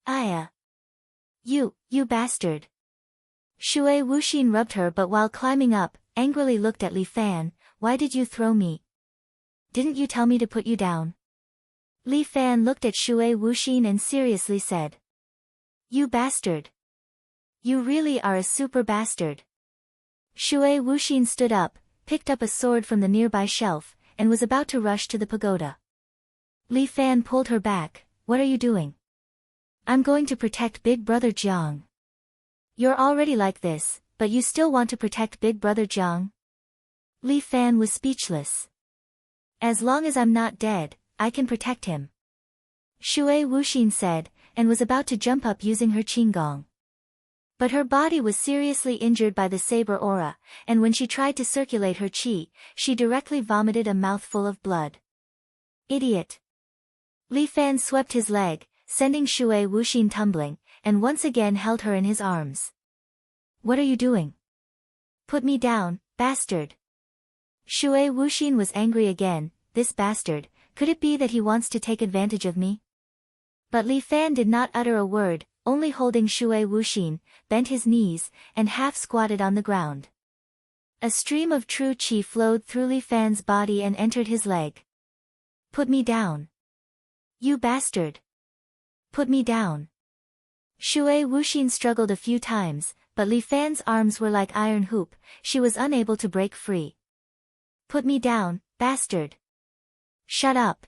Speaker 1: Aya! You bastard! Shui Wuxin rubbed her but while climbing up, angrily looked at Li Fan. Why did you throw me? Didn't you tell me to put you down? Li Fan looked at Shui Wuxin and seriously said. You bastard! You really are a super bastard. Shui Wuxin stood up, picked up a sword from the nearby shelf, and was about to rush to the pagoda. Li Fan pulled her back. What are you doing? I'm going to protect Big Brother Jiang. You're already like this, but you still want to protect Big Brother Jiang? Li Fan was speechless. As long as I'm not dead, I can protect him. Shui Wuxin said, and was about to jump up using her qinggong. But her body was seriously injured by the saber aura, and when she tried to circulate her qi, she directly vomited a mouthful of blood. Idiot! Li Fan swept his leg, sending Shui Wuxin tumbling, and once again held her in his arms. What are you doing? Put me down, bastard! Shui Wuxin was angry again. This bastard, could it be that he wants to take advantage of me? But Li Fan did not utter a word, only holding Shui Wuxin, bent his knees, and half squatted on the ground. A stream of true qi flowed through Li Fan's body and entered his leg. Put me down. You bastard! Put me down. Shui Wuxin struggled a few times, but Li Fan's arms were like iron hoop, she was unable to break free. Put me down, bastard! Shut up!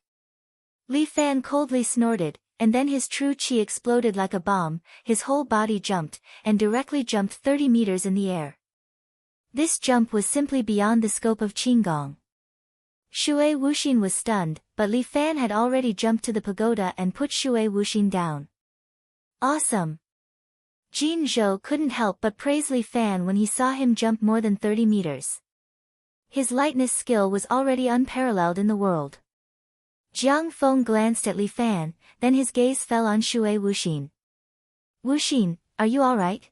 Speaker 1: Li Fan coldly snorted, and then his true qi exploded like a bomb, his whole body jumped, and directly jumped 30 meters in the air. This jump was simply beyond the scope of qinggong. Shui Wuxin was stunned, but Li Fan had already jumped to the pagoda and put Shui Wuxin down. Awesome! Jin Zhou couldn't help but praise Li Fan when he saw him jump more than 30 meters. His lightness skill was already unparalleled in the world. Jiang Feng glanced at Li Fan, then his gaze fell on Shui Wuxin. Wuxin, are you alright?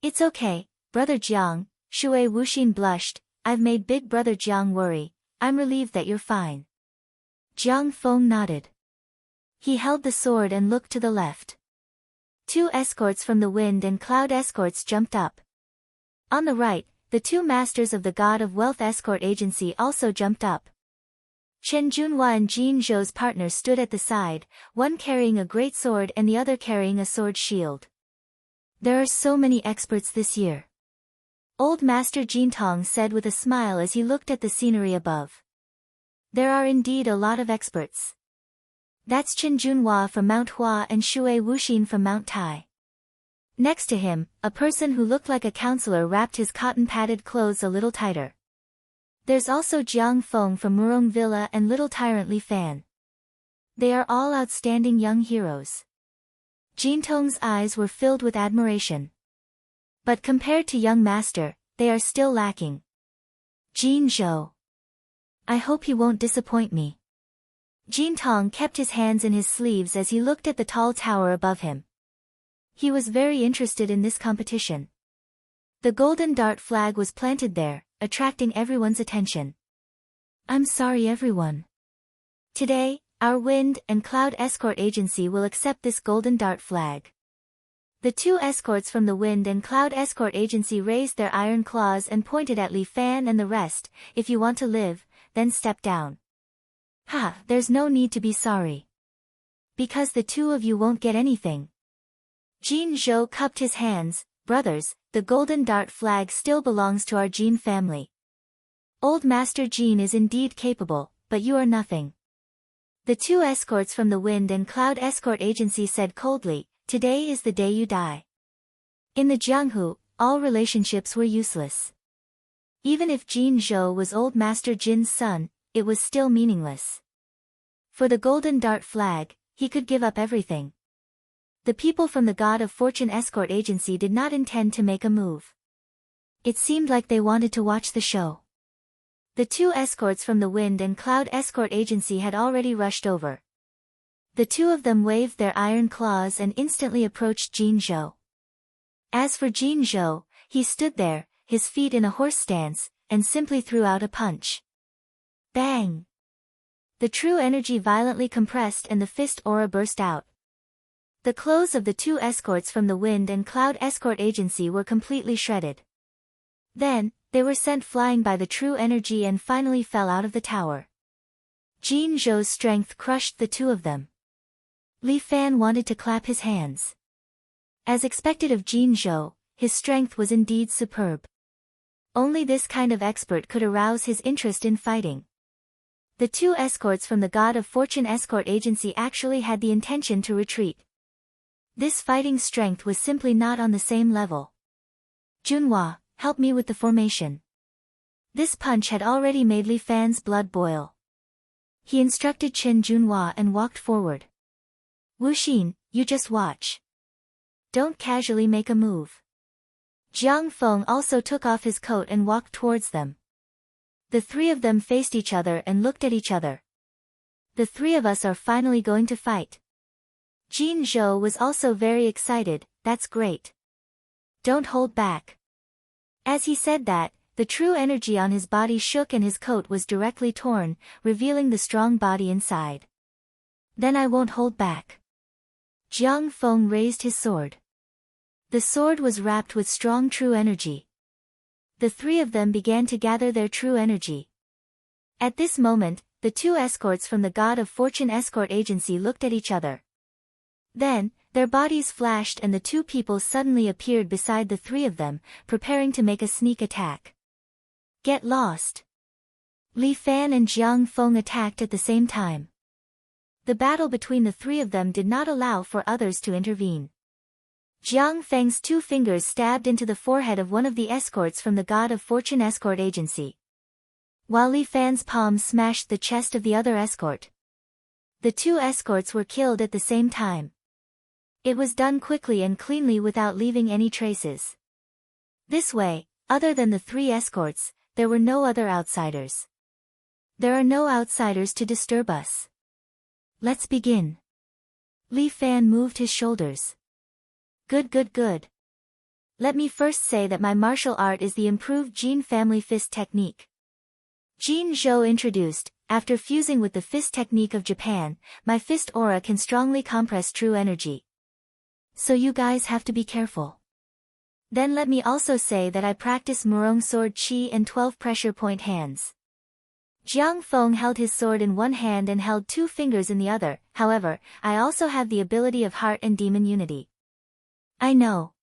Speaker 1: It's okay, Brother Jiang, Shui Wuxin blushed. I've made Big Brother Jiang worry. I'm relieved that you're fine. Jiang Feng nodded. He held the sword and looked to the left. 2 escorts from the wind and cloud escorts jumped up. On the right, the 2 masters of the God of Wealth escort agency also jumped up. Chen Junhua and Jin Zhou's partner stood at the side, one carrying a great sword and the other carrying a sword shield. There are so many experts this year. Old Master Jintong said with a smile as he looked at the scenery above. There are indeed a lot of experts. That's Chen Junhua from Mount Hua and Shui Wuxin from Mount Tai. Next to him, a person who looked like a counselor wrapped his cotton-padded clothes a little tighter. There's also Jiang Feng from Murong Villa and Little Tyrant Li Fan. They are all outstanding young heroes. Jintong's eyes were filled with admiration. But compared to young master, they are still lacking. Jin Zhou. I hope he won't disappoint me. Jintong kept his hands in his sleeves as he looked at the tall tower above him. He was very interested in this competition. The golden dart flag was planted there, attracting everyone's attention. I'm sorry everyone. Today, our wind and cloud escort agency will accept this golden dart flag. The 2 escorts from the wind and cloud escort agency raised their iron claws and pointed at Li Fan and the rest. If you want to live, then step down. Ha, there's no need to be sorry. Because the 2 of you won't get anything. Jin Zhou cupped his hands. Brothers, the golden dart flag still belongs to our Jin family. Old Master Jin is indeed capable, but you are nothing. The 2 escorts from the wind and cloud escort agency said coldly, today is the day you die. In the Jianghu, all relationships were useless. Even if Jin Zhou was Old Master Jin's son, it was still meaningless. For the golden dart flag, he could give up everything. The people from the God of Fortune escort agency did not intend to make a move. It seemed like they wanted to watch the show. The 2 escorts from the wind and cloud escort agency had already rushed over. The 2 of them waved their iron claws and instantly approached Jin Zhou. As for Jin Zhou, he stood there, his feet in a horse stance, and simply threw out a punch. Bang! The true energy violently compressed and the fist aura burst out. The clothes of the 2 escorts from the wind and cloud escort agency were completely shredded. Then, they were sent flying by the true energy and finally fell out of the tower. Jin Zhou's strength crushed the 2 of them. Li Fan wanted to clap his hands. As expected of Jin Zhou, his strength was indeed superb. Only this kind of expert could arouse his interest in fighting. The 2 escorts from the God of Fortune escort agency actually had the intention to retreat. This fighting strength was simply not on the same level. Junhua, help me with the formation. This punch had already made Li Fan's blood boil. He instructed Chen Junhua and walked forward. Wuxin, you just watch. Don't casually make a move. Jiang Feng also took off his coat and walked towards them. The 3 of them faced each other and looked at each other. The 3 of us are finally going to fight. Jin Zhou was also very excited. That's great. Don't hold back. As he said that, the true energy on his body shook and his coat was directly torn, revealing the strong body inside. Then I won't hold back. Jiang Feng raised his sword. The sword was wrapped with strong true energy. The 3 of them began to gather their true energy. At this moment, the 2 escorts from the God of Fortune escort agency looked at each other. Then, their bodies flashed and the 2 people suddenly appeared beside the 3 of them, preparing to make a sneak attack. Get lost! Li Fan and Jiang Feng attacked at the same time. The battle between the 3 of them did not allow for others to intervene. Jiang Feng's 2 fingers stabbed into the forehead of one of the escorts from the God of Fortune escort agency, while Li Fan's palm smashed the chest of the other escort. The 2 escorts were killed at the same time. It was done quickly and cleanly without leaving any traces. This way, other than the 3 escorts, there were no other outsiders. There are no outsiders to disturb us. Let's begin. Li Fan moved his shoulders. Good. Let me first say that my martial art is the improved Jin family fist technique. Jin Zhou introduced, after fusing with the fist technique of Japan, my fist aura can strongly compress true energy. So you guys have to be careful. Then let me also say that I practice Murong sword chi and 12 pressure point hands. Jiang Feng held his sword in one hand and held 2 fingers in the other. However, I also have the ability of heart and demon unity. I know.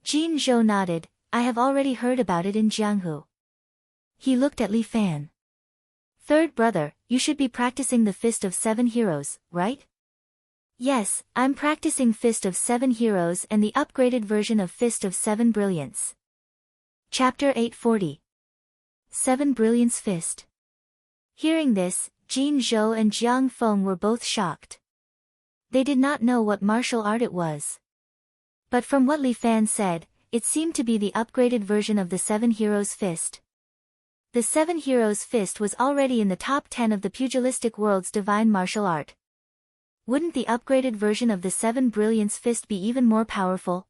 Speaker 1: Jin Zhou nodded. I have already heard about it in Jianghu. He looked at Li Fan. Third brother, you should be practicing the Fist of 7 Heroes, right? Yes, I'm practicing Fist of 7 Heroes and the upgraded version of Fist of 7 Brilliance. Chapter 840. 7 Brilliance Fist. Hearing this, Jin Zhou and Jiang Feng were both shocked. They did not know what martial art it was. But from what Li Fan said, it seemed to be the upgraded version of the 7 Heroes Fist. The 7 Heroes Fist was already in the top 10 of the pugilistic world's divine martial art. Wouldn't the upgraded version of the 7 Brilliance Fist be even more powerful?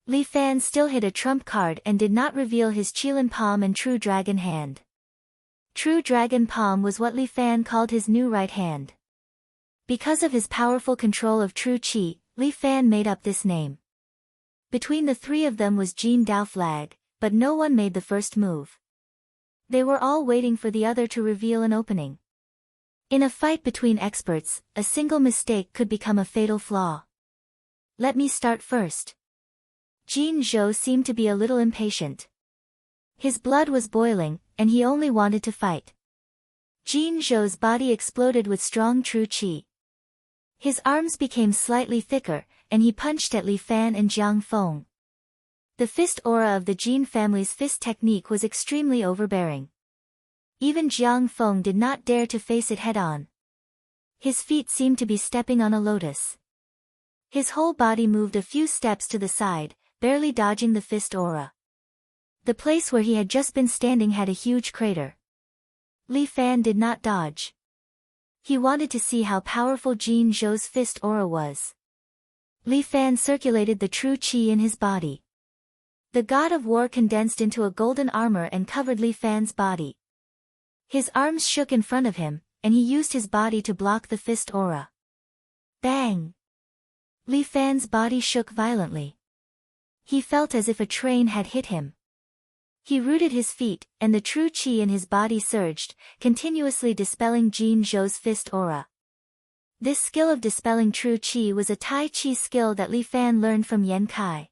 Speaker 1: Li Fan still hid a trump card and did not reveal his Qilin Palm and True Dragon Hand. True Dragon Palm was what Li Fan called his new right hand. Because of his powerful control of True Qi, Li Fan made up this name. Between the 3 of them was Jin Dao Flag, but no one made the first move. They were all waiting for the other to reveal an opening. In a fight between experts, a single mistake could become a fatal flaw. Let me start first. Jin Zhou seemed to be a little impatient. His blood was boiling, and he only wanted to fight. Jin Zhou's body exploded with strong true qi. His arms became slightly thicker, and he punched at Li Fan and Jiang Feng. The fist aura of the Jin family's fist technique was extremely overbearing. Even Jiang Feng did not dare to face it head-on. His feet seemed to be stepping on a lotus. His whole body moved a few steps to the side, barely dodging the fist aura. The place where he had just been standing had a huge crater. Li Fan did not dodge. He wanted to see how powerful Jin Zhou's fist aura was. Li Fan circulated the true qi in his body. The god of war condensed into a golden armor and covered Li Fan's body. His arms shook in front of him, and he used his body to block the fist aura. Bang! Li Fan's body shook violently. He felt as if a train had hit him. He rooted his feet, and the true qi in his body surged, continuously dispelling Jin Zhou's fist aura. This skill of dispelling true qi was a Tai Chi skill that Li Fan learned from Yan Kai.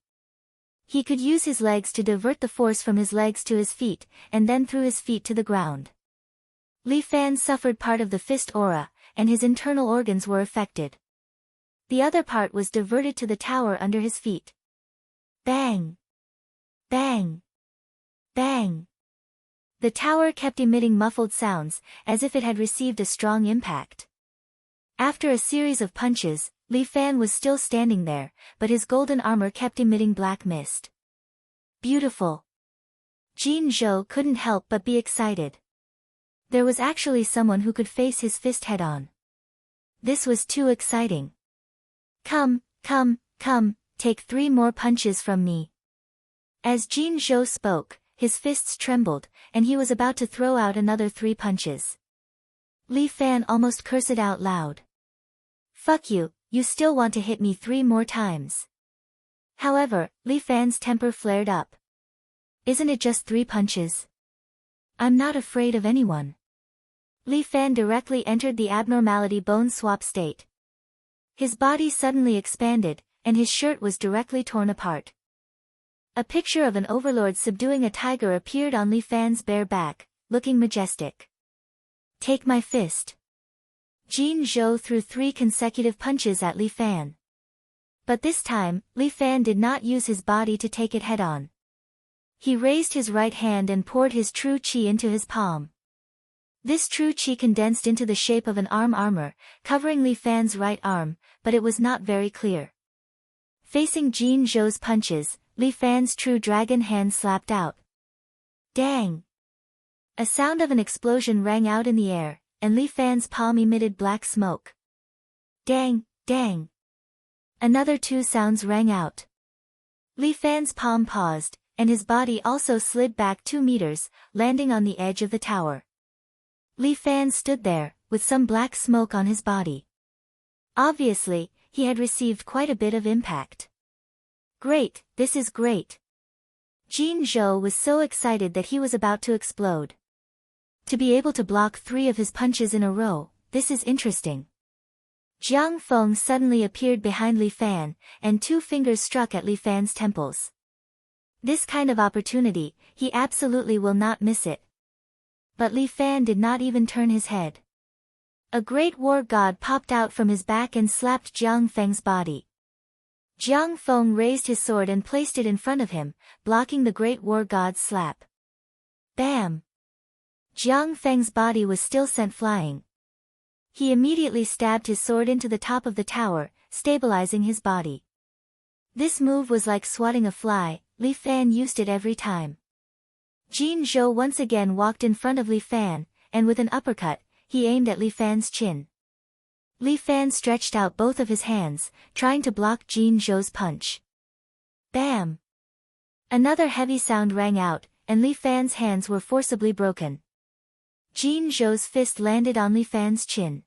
Speaker 1: He could use his legs to divert the force from his legs to his feet, and then through his feet to the ground. Li Fan suffered part of the fist aura, and his internal organs were affected. The other part was diverted to the tower under his feet. Bang! Bang! Bang! The tower kept emitting muffled sounds, as if it had received a strong impact. After a series of punches, Li Fan was still standing there, but his golden armor kept emitting black mist. Beautiful! Jin Zhou couldn't help but be excited. There was actually someone who could face his fist head-on. This was too exciting. Come, take 3 more punches from me. As Jin Zhou spoke, his fists trembled, and he was about to throw out another 3 punches. Li Fan almost cursed out loud. Fuck you, you still want to hit me 3 more times. However, Li Fan's temper flared up. Isn't it just 3 punches? I'm not afraid of anyone. Li Fan directly entered the abnormality bone swap state. His body suddenly expanded, and his shirt was directly torn apart. A picture of an overlord subduing a tiger appeared on Li Fan's bare back, looking majestic. Take my fist. Jin Zhou threw 3 consecutive punches at Li Fan. But this time, Li Fan did not use his body to take it head-on. He raised his right hand and poured his true qi into his palm. This true qi condensed into the shape of an arm armor, covering Li Fan's right arm, but it was not very clear. Facing Jin Zhou's punches, Li Fan's true dragon hand slapped out. Dang! A sound of an explosion rang out in the air, and Li Fan's palm emitted black smoke. Dang! Another 2 sounds rang out. Li Fan's palm paused, and his body also slid back 2 meters, landing on the edge of the tower. Li Fan stood there, with some black smoke on his body. Obviously, he had received quite a bit of impact. Great, this is great. Jin Zhou was so excited that he was about to explode. To be able to block 3 of his punches in a row, this is interesting. Jiang Feng suddenly appeared behind Li Fan, and 2 fingers struck at Li Fan's temples. This kind of opportunity, he absolutely will not miss it. But Li Fan did not even turn his head. A great war god popped out from his back and slapped Jiang Feng's body. Jiang Feng raised his sword and placed it in front of him, blocking the great war god's slap. Bam! Jiang Feng's body was still sent flying. He immediately stabbed his sword into the top of the tower, stabilizing his body. This move was like swatting a fly. Li Fan used it every time. Jin Zhou once again walked in front of Li Fan, and with an uppercut, he aimed at Li Fan's chin. Li Fan stretched out both of his hands, trying to block Jin Zhou's punch. Bam! Another heavy sound rang out, and Li Fan's hands were forcibly broken. Jin Zhou's fist landed on Li Fan's chin.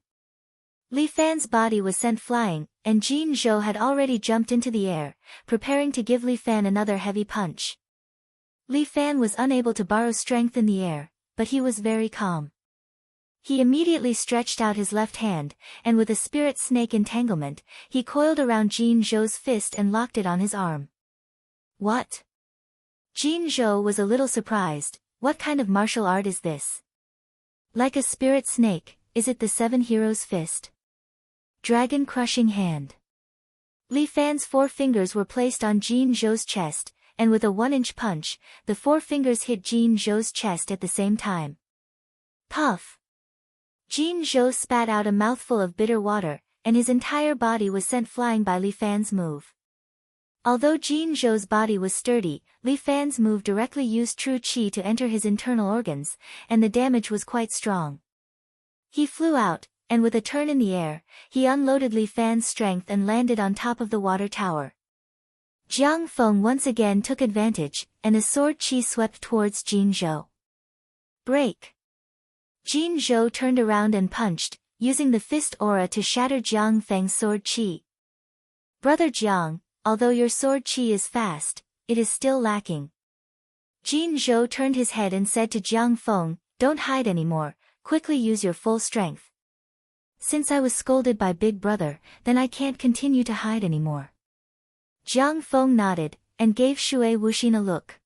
Speaker 1: Li Fan's body was sent flying, and Jin Zhou had already jumped into the air, preparing to give Li Fan another heavy punch. Li Fan was unable to borrow strength in the air, but he was very calm. He immediately stretched out his left hand, and with a spirit snake entanglement, he coiled around Jin Zhou's fist and locked it on his arm. What? Jin Zhou was a little surprised. What kind of martial art is this? Like a spirit snake, is it the 7 Heroes' Fist? Dragon Crushing Hand. Li Fan's 4 fingers were placed on Jin Zhou's chest, and with a 1-inch punch, the 4 fingers hit Jin Zhou's chest at the same time. Puff! Jin Zhou spat out a mouthful of bitter water, and his entire body was sent flying by Li Fan's move. Although Jin Zhou's body was sturdy, Li Fan's move directly used true qi to enter his internal organs, and the damage was quite strong. He flew out, and with a turn in the air, he unloaded Li Fan's strength and landed on top of the water tower. Jiang Feng once again took advantage, and a sword qi swept towards Jin Zhou. Break! Jin Zhou turned around and punched, using the fist aura to shatter Jiang Feng's sword qi. Brother Jiang, although your sword qi is fast, it is still lacking. Jin Zhou turned his head and said to Jiang Feng, don't hide anymore, quickly use your full strength. Since I was scolded by Big Brother, then I can't continue to hide anymore. Jiang Feng nodded, and gave Shui Wuxin a look.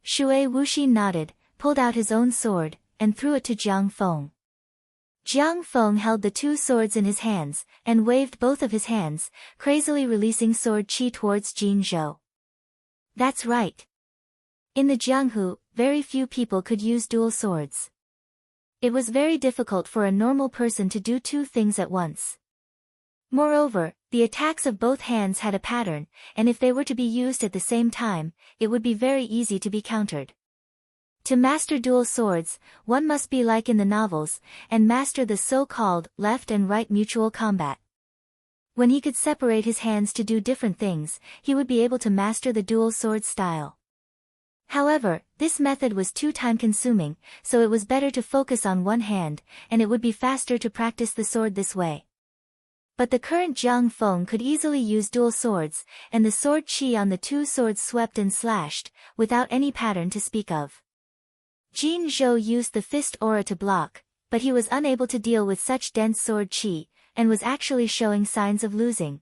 Speaker 1: Shui Wuxin nodded, pulled out his own sword, and threw it to Jiang Feng. Jiang Feng held the 2 swords in his hands, and waved both of his hands, crazily releasing sword qi towards Jin Zhou. That's right. In the Jianghu, very few people could use dual swords. It was very difficult for a normal person to do 2 things at once. Moreover, the attacks of both hands had a pattern, and if they were to be used at the same time, it would be very easy to be countered. To master dual swords, one must be like in the novels, and master the so-called left and right mutual combat. When he could separate his hands to do different things, he would be able to master the dual sword style. However, this method was too time-consuming, so it was better to focus on one hand, and it would be faster to practice the sword this way. But the current Jiang Feng could easily use dual swords, and the sword qi on the 2 swords swept and slashed, without any pattern to speak of. Jin Zhou used the fist aura to block, but he was unable to deal with such dense sword qi, and was actually showing signs of losing.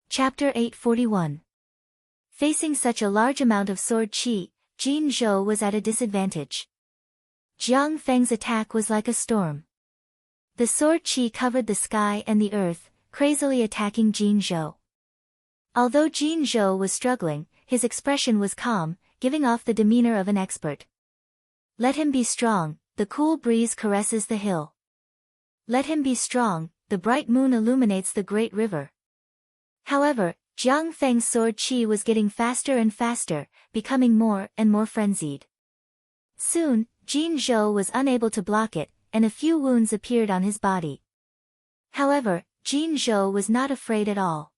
Speaker 1: Chapter 841. Facing such a large amount of sword qi, Jin Zhou was at a disadvantage. Jiang Feng's attack was like a storm. The sword qi covered the sky and the earth, crazily attacking Jin Zhou. Although Jin Zhou was struggling, his expression was calm, giving off the demeanor of an expert. Let him be strong, the cool breeze caresses the hill. Let him be strong, the bright moon illuminates the great river. However, Jiang Feng's sword qi was getting faster and faster, becoming more and more frenzied. Soon, Jin Zhou was unable to block it, and a few wounds appeared on his body. However, Jin Zhou was not afraid at all.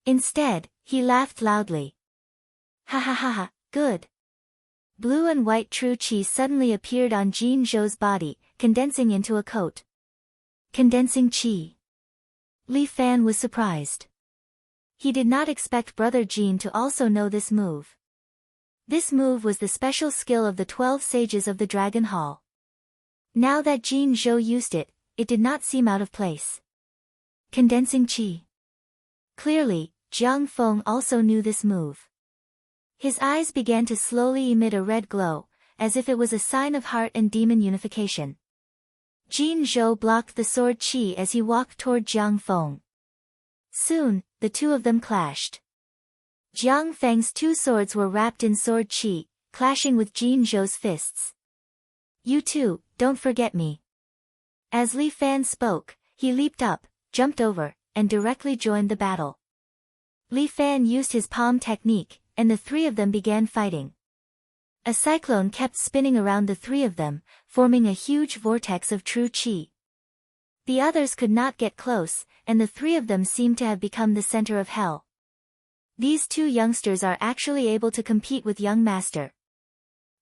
Speaker 1: Instead, he laughed loudly. Ha ha ha ha, good. Blue and white true chi suddenly appeared on Jin Zhou's body, condensing into a coat. Condensing chi. Li Fan was surprised. He did not expect brother Jin to also know this move. This move was the special skill of the 12 sages of the Dragon Hall. Now that Jin Zhou used it, it did not seem out of place. Condensing chi. Clearly, Jiang Feng also knew this move. His eyes began to slowly emit a red glow, as if it was a sign of heart and demon unification. Jin Zhou blocked the sword chi as he walked toward Jiang Feng. Soon, the two of them clashed. Jiang Feng's two swords were wrapped in sword chi, clashing with Jin Zhou's fists. You too, don't forget me. As Li Fan spoke, he leaped up, jumped over, and directly joined the battle. Li Fan used his palm technique, and the three of them began fighting. A cyclone kept spinning around the three of them, forming a huge vortex of true chi. The others could not get close, and the three of them seemed to have become the center of hell. These two youngsters are actually able to compete with young master.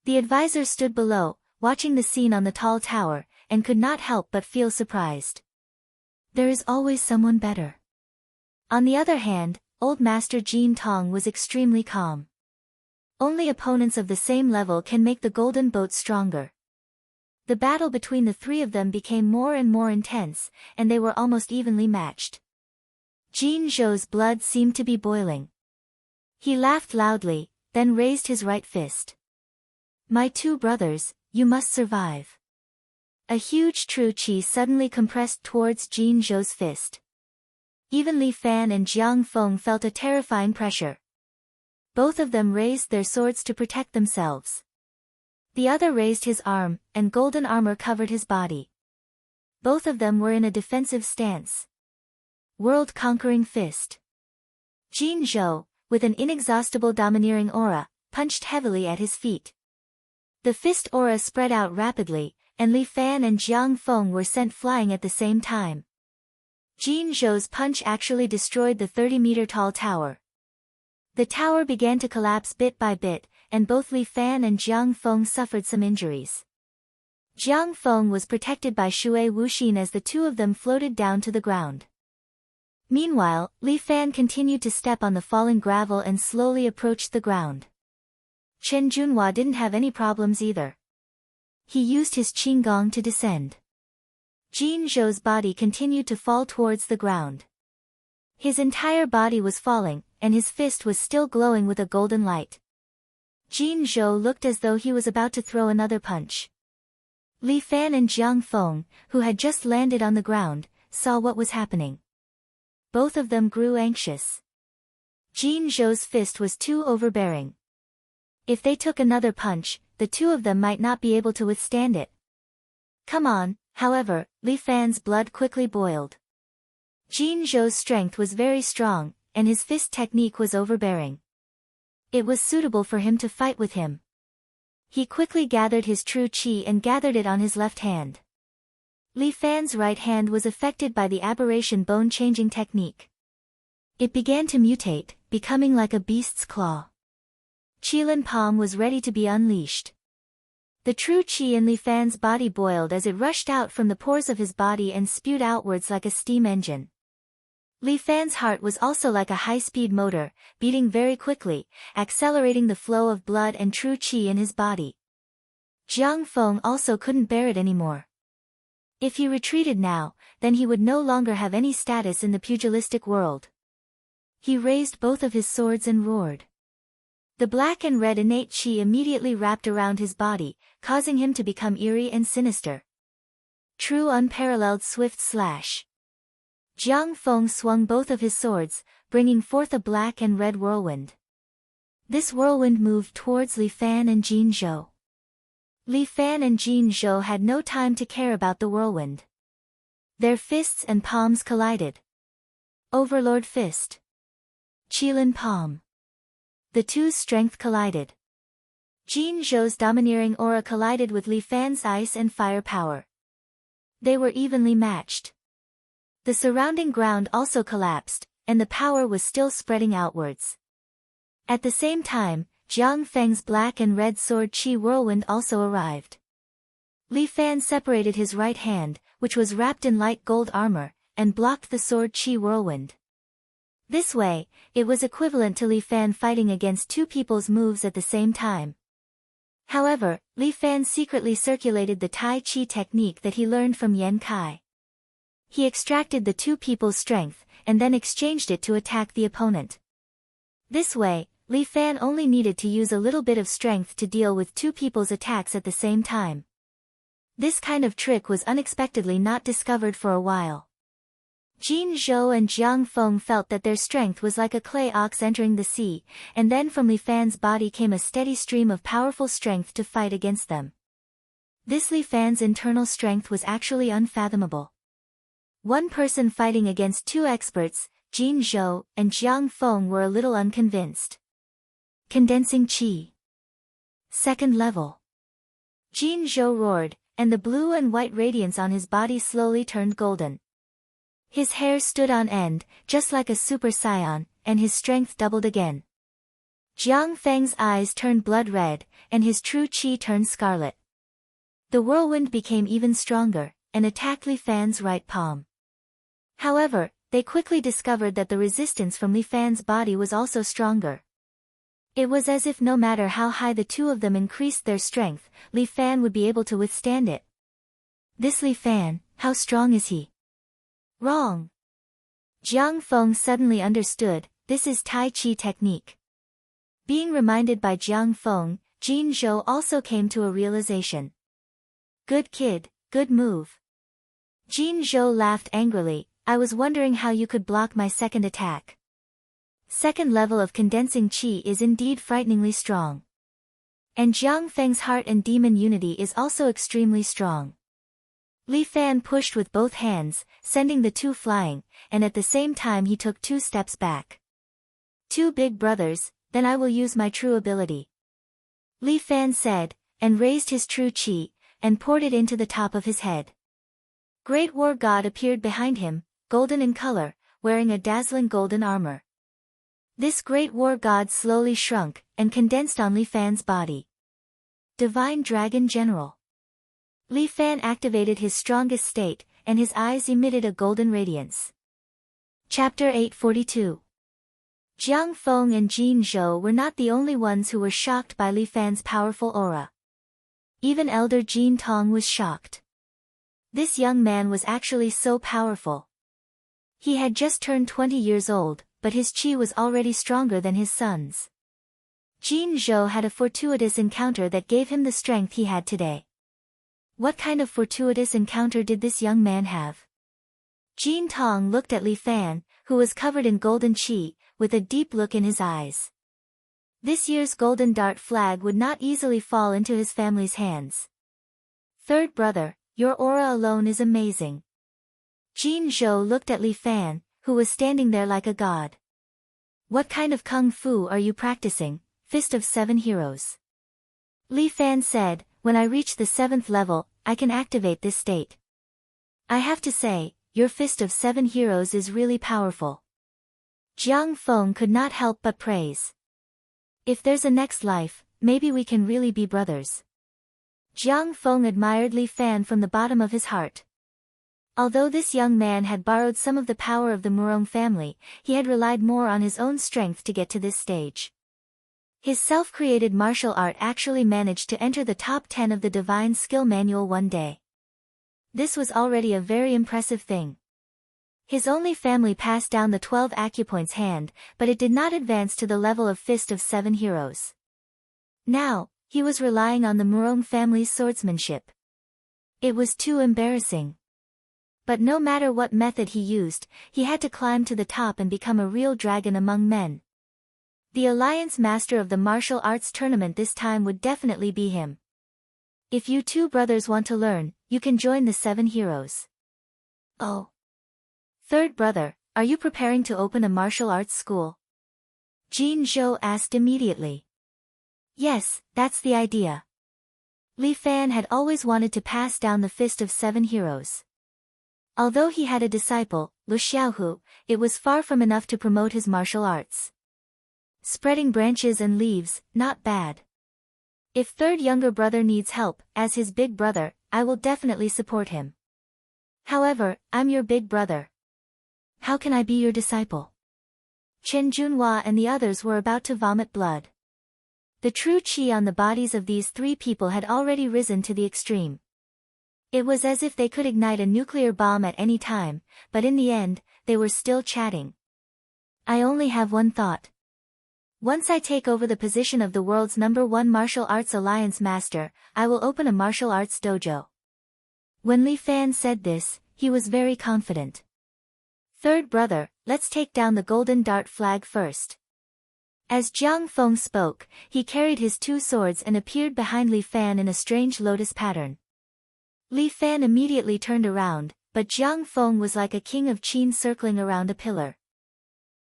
Speaker 1: The advisor stood below, watching the scene on the tall tower, and could not help but feel surprised. There is always someone better. On the other hand, old master Jin Tong was extremely calm. Only opponents of the same level can make the golden boat stronger. The battle between the three of them became more and more intense, and they were almost evenly matched. Jin Zhou's blood seemed to be boiling. He laughed loudly, then raised his right fist. My two brothers, you must survive. A huge true chi suddenly compressed towards Jin Zhou's fist. Even Li Fan and Jiang Feng felt a terrifying pressure. Both of them raised their swords to protect themselves. The other raised his arm, and golden armor covered his body. Both of them were in a defensive stance. World-conquering fist. Jin Zhou, with an inexhaustible domineering aura, punched heavily at his feet. The fist aura spread out rapidly, and Li Fan and Jiang Feng were sent flying at the same time. Jin Zhou's punch actually destroyed the 30-meter-tall tower. The tower began to collapse bit by bit, and both Li Fan and Jiang Feng suffered some injuries. Jiang Feng was protected by Shui Wuxin as the two of them floated down to the ground. Meanwhile, Li Fan continued to step on the falling gravel and slowly approached the ground. Chen Junhua didn't have any problems either. He used his qinggong to descend. Jin Zhou's body continued to fall towards the ground. His entire body was falling, and his fist was still glowing with a golden light. Jin Zhou looked as though he was about to throw another punch. Li Fan and Jiang Feng, who had just landed on the ground, saw what was happening. Both of them grew anxious. Jin Zhou's fist was too overbearing. If they took another punch, the two of them might not be able to withstand it. Come on, however, Li Fan's blood quickly boiled. Jin Zhou's strength was very strong, and his fist technique was overbearing. It was suitable for him to fight with him. He quickly gathered his true chi and gathered it on his left hand. Li Fan's right hand was affected by the aberration bone-changing technique. It began to mutate, becoming like a beast's claw. Qilin palm was ready to be unleashed. The true chi in Li Fan's body boiled as it rushed out from the pores of his body and spewed outwards like a steam engine. Li Fan's heart was also like a high-speed motor, beating very quickly, accelerating the flow of blood and true chi in his body. Jiang Feng also couldn't bear it anymore. If he retreated now, then he would no longer have any status in the pugilistic world. He raised both of his swords and roared. The black and red innate chi immediately wrapped around his body, causing him to become eerie and sinister. True unparalleled swift slash. Jiang Feng swung both of his swords, bringing forth a black and red whirlwind. This whirlwind moved towards Li Fan and Jin Zhou. Li Fan and Jin Zhou had no time to care about the whirlwind. Their fists and palms collided. Overlord Fist. Qilin Palm. The two's strength collided. Jin Zhou's domineering aura collided with Li Fan's ice and fire power. They were evenly matched. The surrounding ground also collapsed, and the power was still spreading outwards. At the same time, Jiang Feng's black and red sword Qi Whirlwind also arrived. Li Fan separated his right hand, which was wrapped in light gold armor, and blocked the sword Qi Whirlwind. This way, it was equivalent to Li Fan fighting against two people's moves at the same time. However, Li Fan secretly circulated the Tai Chi technique that he learned from Yan Kai. He extracted the two people's strength, and then exchanged it to attack the opponent. This way, Li Fan only needed to use a little bit of strength to deal with two people's attacks at the same time. This kind of trick was unexpectedly not discovered for a while. Jin Zhou and Jiang Feng felt that their strength was like a clay ox entering the sea, and then from Li Fan's body came a steady stream of powerful strength to fight against them. This Li Fan's internal strength was actually unfathomable. One person fighting against two experts, Jin Zhou and Jiang Feng, were a little unconvinced. Condensing Qi. Second level. Jin Zhou roared, and the blue and white radiance on his body slowly turned golden. His hair stood on end, just like a super saiyan, and his strength doubled again. Jiang Feng's eyes turned blood red, and his true qi turned scarlet. The whirlwind became even stronger, and attacked Li Fan's right palm. However, they quickly discovered that the resistance from Li Fan's body was also stronger. It was as if no matter how high the two of them increased their strength, Li Fan would be able to withstand it. This Li Fan, how strong is he? Wrong. Jiang Feng suddenly understood, this is Tai Chi technique. Being reminded by Jiang Feng, Jin Zhou also came to a realization. Good kid, good move. Jin Zhou laughed angrily, I was wondering how you could block my second attack. Second level of condensing Qi is indeed frighteningly strong. And Jiang Feng's heart and demon unity is also extremely strong. Li Fan pushed with both hands, sending the two flying, and at the same time he took 2 steps back. Two big brothers, then I will use my true ability. Li Fan said, and raised his true qi, and poured it into the top of his head. Great War God appeared behind him, golden in color, wearing a dazzling golden armor. This Great War God slowly shrunk, and condensed on Li Fan's body. Divine Dragon General. Li Fan activated his strongest state, and his eyes emitted a golden radiance. Chapter 842. Jiang Feng and Jin Zhou were not the only ones who were shocked by Li Fan's powerful aura. Even elder Jin Tong was shocked. This young man was actually so powerful. He had just turned 20 years old, but his qi was already stronger than his son's. Jin Zhou had a fortuitous encounter that gave him the strength he had today. What kind of fortuitous encounter did this young man have? Jin Tong looked at Li Fan, who was covered in golden qi, with a deep look in his eyes. This year's golden dart flag would not easily fall into his family's hands. Third brother, your aura alone is amazing. Jin Zhou looked at Li Fan, who was standing there like a god. What kind of kung fu are you practicing, Fist of 7 Heroes? Li Fan said, when I reach the 7th level, I can activate this state. I have to say, your Fist of 7 Heroes is really powerful. Jiang Feng could not help but praise. If there's a next life, maybe we can really be brothers. Jiang Feng admired Li Fan from the bottom of his heart. Although this young man had borrowed some of the power of the Murong family, he had relied more on his own strength to get to this stage. His self-created martial art actually managed to enter the top 10 of the Divine Skill Manual one day. This was already a very impressive thing. His only family passed down the 12 acupoints hand, but it did not advance to the level of Fist of 7 Heroes. Now, he was relying on the Murong family's swordsmanship. It was too embarrassing. But no matter what method he used, he had to climb to the top and become a real dragon among men. The Alliance Master of the Martial Arts Tournament this time would definitely be him. If you two brothers want to learn, you can join the 7 Heroes. Oh. Third brother, are you preparing to open a martial arts school? Jin Zhou asked immediately. Yes, that's the idea. Li Fan had always wanted to pass down the Fist of 7 Heroes. Although he had a disciple, Lu Xiaohu, it was far from enough to promote his martial arts. Spreading branches and leaves, not bad. If third younger brother needs help, as his big brother, I will definitely support him. However, I'm your big brother. How can I be your disciple? Chen Junhua and the others were about to vomit blood. The true qi on the bodies of these three people had already risen to the extreme. It was as if they could ignite a nuclear bomb at any time, but in the end, they were still chatting. I only have one thought. Once I take over the position of the world's #1 martial arts alliance master, I will open a martial arts dojo. When Li Fan said this, he was very confident. Third brother, let's take down the golden dart flag first. As Jiang Feng spoke, he carried his two swords and appeared behind Li Fan in a strange lotus pattern. Li Fan immediately turned around, but Jiang Feng was like a king of Qin circling around a pillar.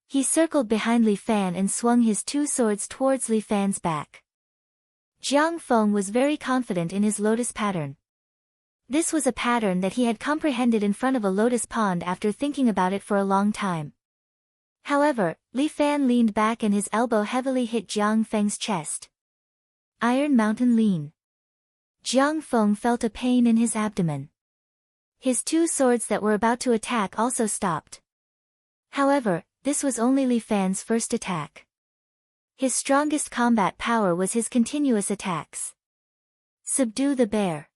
Speaker 1: He circled behind Li Fan and swung his two swords towards Li Fan's back. Jiang Feng was very confident in his lotus pattern. This was a pattern that he had comprehended in front of a lotus pond after thinking about it for a long time. However, Li Fan leaned back and his elbow heavily hit Jiang Feng's chest. Iron Mountain Lean. Jiang Feng felt a pain in his abdomen. His two swords that were about to attack also stopped. However, this was only Li Fan's first attack. His strongest combat power was his continuous attacks. Subdue the bear.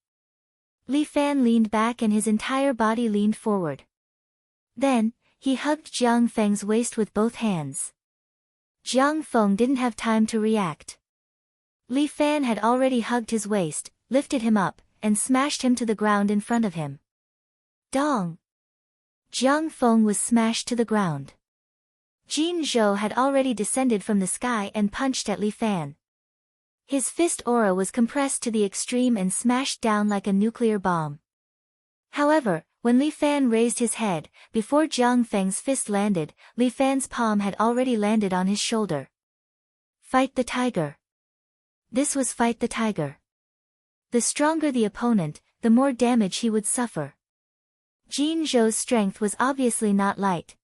Speaker 1: Li Fan leaned back and his entire body leaned forward. Then, he hugged Jiang Feng's waist with both hands. Jiang Feng didn't have time to react. Li Fan had already hugged his waist, lifted him up, and smashed him to the ground in front of him. Dong! Jiang Feng was smashed to the ground. Jin Zhou had already descended from the sky and punched at Li Fan. His fist aura was compressed to the extreme and smashed down like a nuclear bomb. However, when Li Fan raised his head, before Jiang Feng's fist landed, Li Fan's palm had already landed on his shoulder. Fight the tiger. This was Fight the Tiger. The stronger the opponent, the more damage he would suffer. Jin Zhou's strength was obviously not light.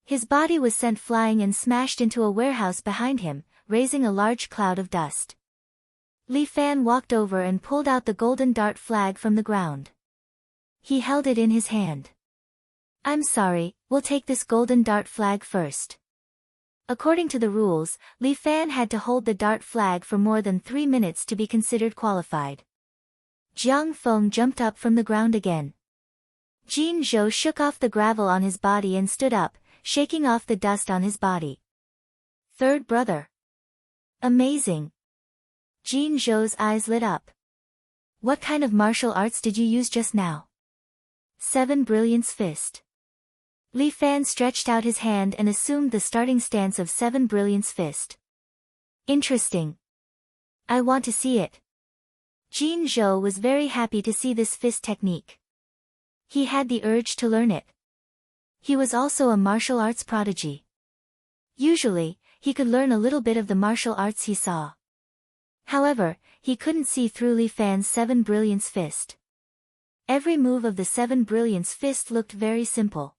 Speaker 1: His body was sent flying and smashed into a warehouse behind him, raising a large cloud of dust. Li Fan walked over and pulled out the golden dart flag from the ground. He held it in his hand. I'm sorry, we'll take this golden dart flag first. According to the rules, Li Fan had to hold the dart flag for more than 3 minutes to be considered qualified. Jiang Feng jumped up from the ground again. Jin Zhou shook off the gravel on his body and stood up, shaking off the dust on his body. Third brother. Amazing. Jin Zhou's eyes lit up. What kind of martial arts did you use just now? 7 Brilliance Fist. Li Fan stretched out his hand and assumed the starting stance of 7 Brilliance Fist. Interesting. I want to see it. Jin Zhou was very happy to see this fist technique. He had the urge to learn it. He was also a martial arts prodigy. Usually, he could learn a little bit of the martial arts he saw. However, he couldn't see through Li Fan's 7 Brilliance Fist. Every move of the 7 Brilliance Fist looked very simple.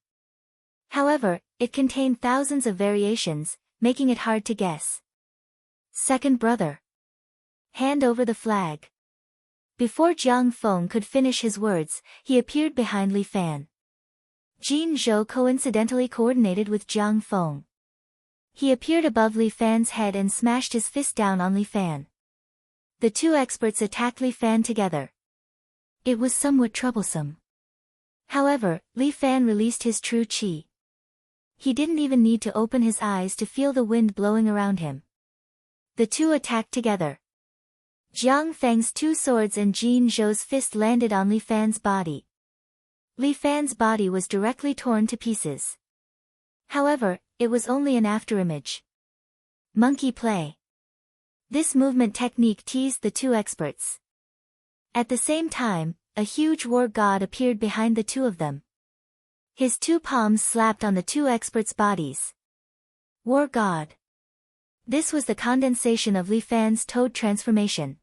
Speaker 1: However, it contained thousands of variations, making it hard to guess. Second brother. Hand over the flag. Before Jiang Feng could finish his words, he appeared behind Li Fan. Jin Zhou coincidentally coordinated with Jiang Feng. He appeared above Li Fan's head and smashed his fist down on Li Fan. The two experts attacked Li Fan together. It was somewhat troublesome. However, Li Fan released his true qi. He didn't even need to open his eyes to feel the wind blowing around him. The two attacked together. Jiang Feng's two swords and Jin Zhou's fist landed on Li Fan's body. Li Fan's body was directly torn to pieces. However, it was only an afterimage. Monkey play. This movement technique teased the two experts. At the same time, a huge war god appeared behind the two of them. His two palms slapped on the two experts' bodies. War god. This was the condensation of Li Fan's toad transformation.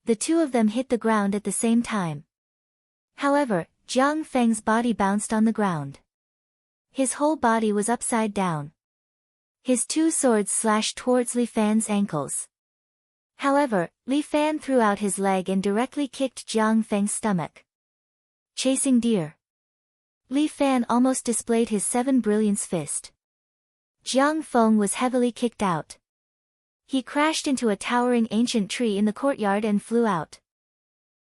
Speaker 1: The two of them hit the ground at the same time. However, Jiang Feng's body bounced on the ground. His whole body was upside down. His two swords slashed towards Li Fan's ankles. However, Li Fan threw out his leg and directly kicked Jiang Feng's stomach. Chasing deer. Li Fan almost displayed his 7 brilliance fist. Jiang Feng was heavily kicked out. He crashed into a towering ancient tree in the courtyard and flew out.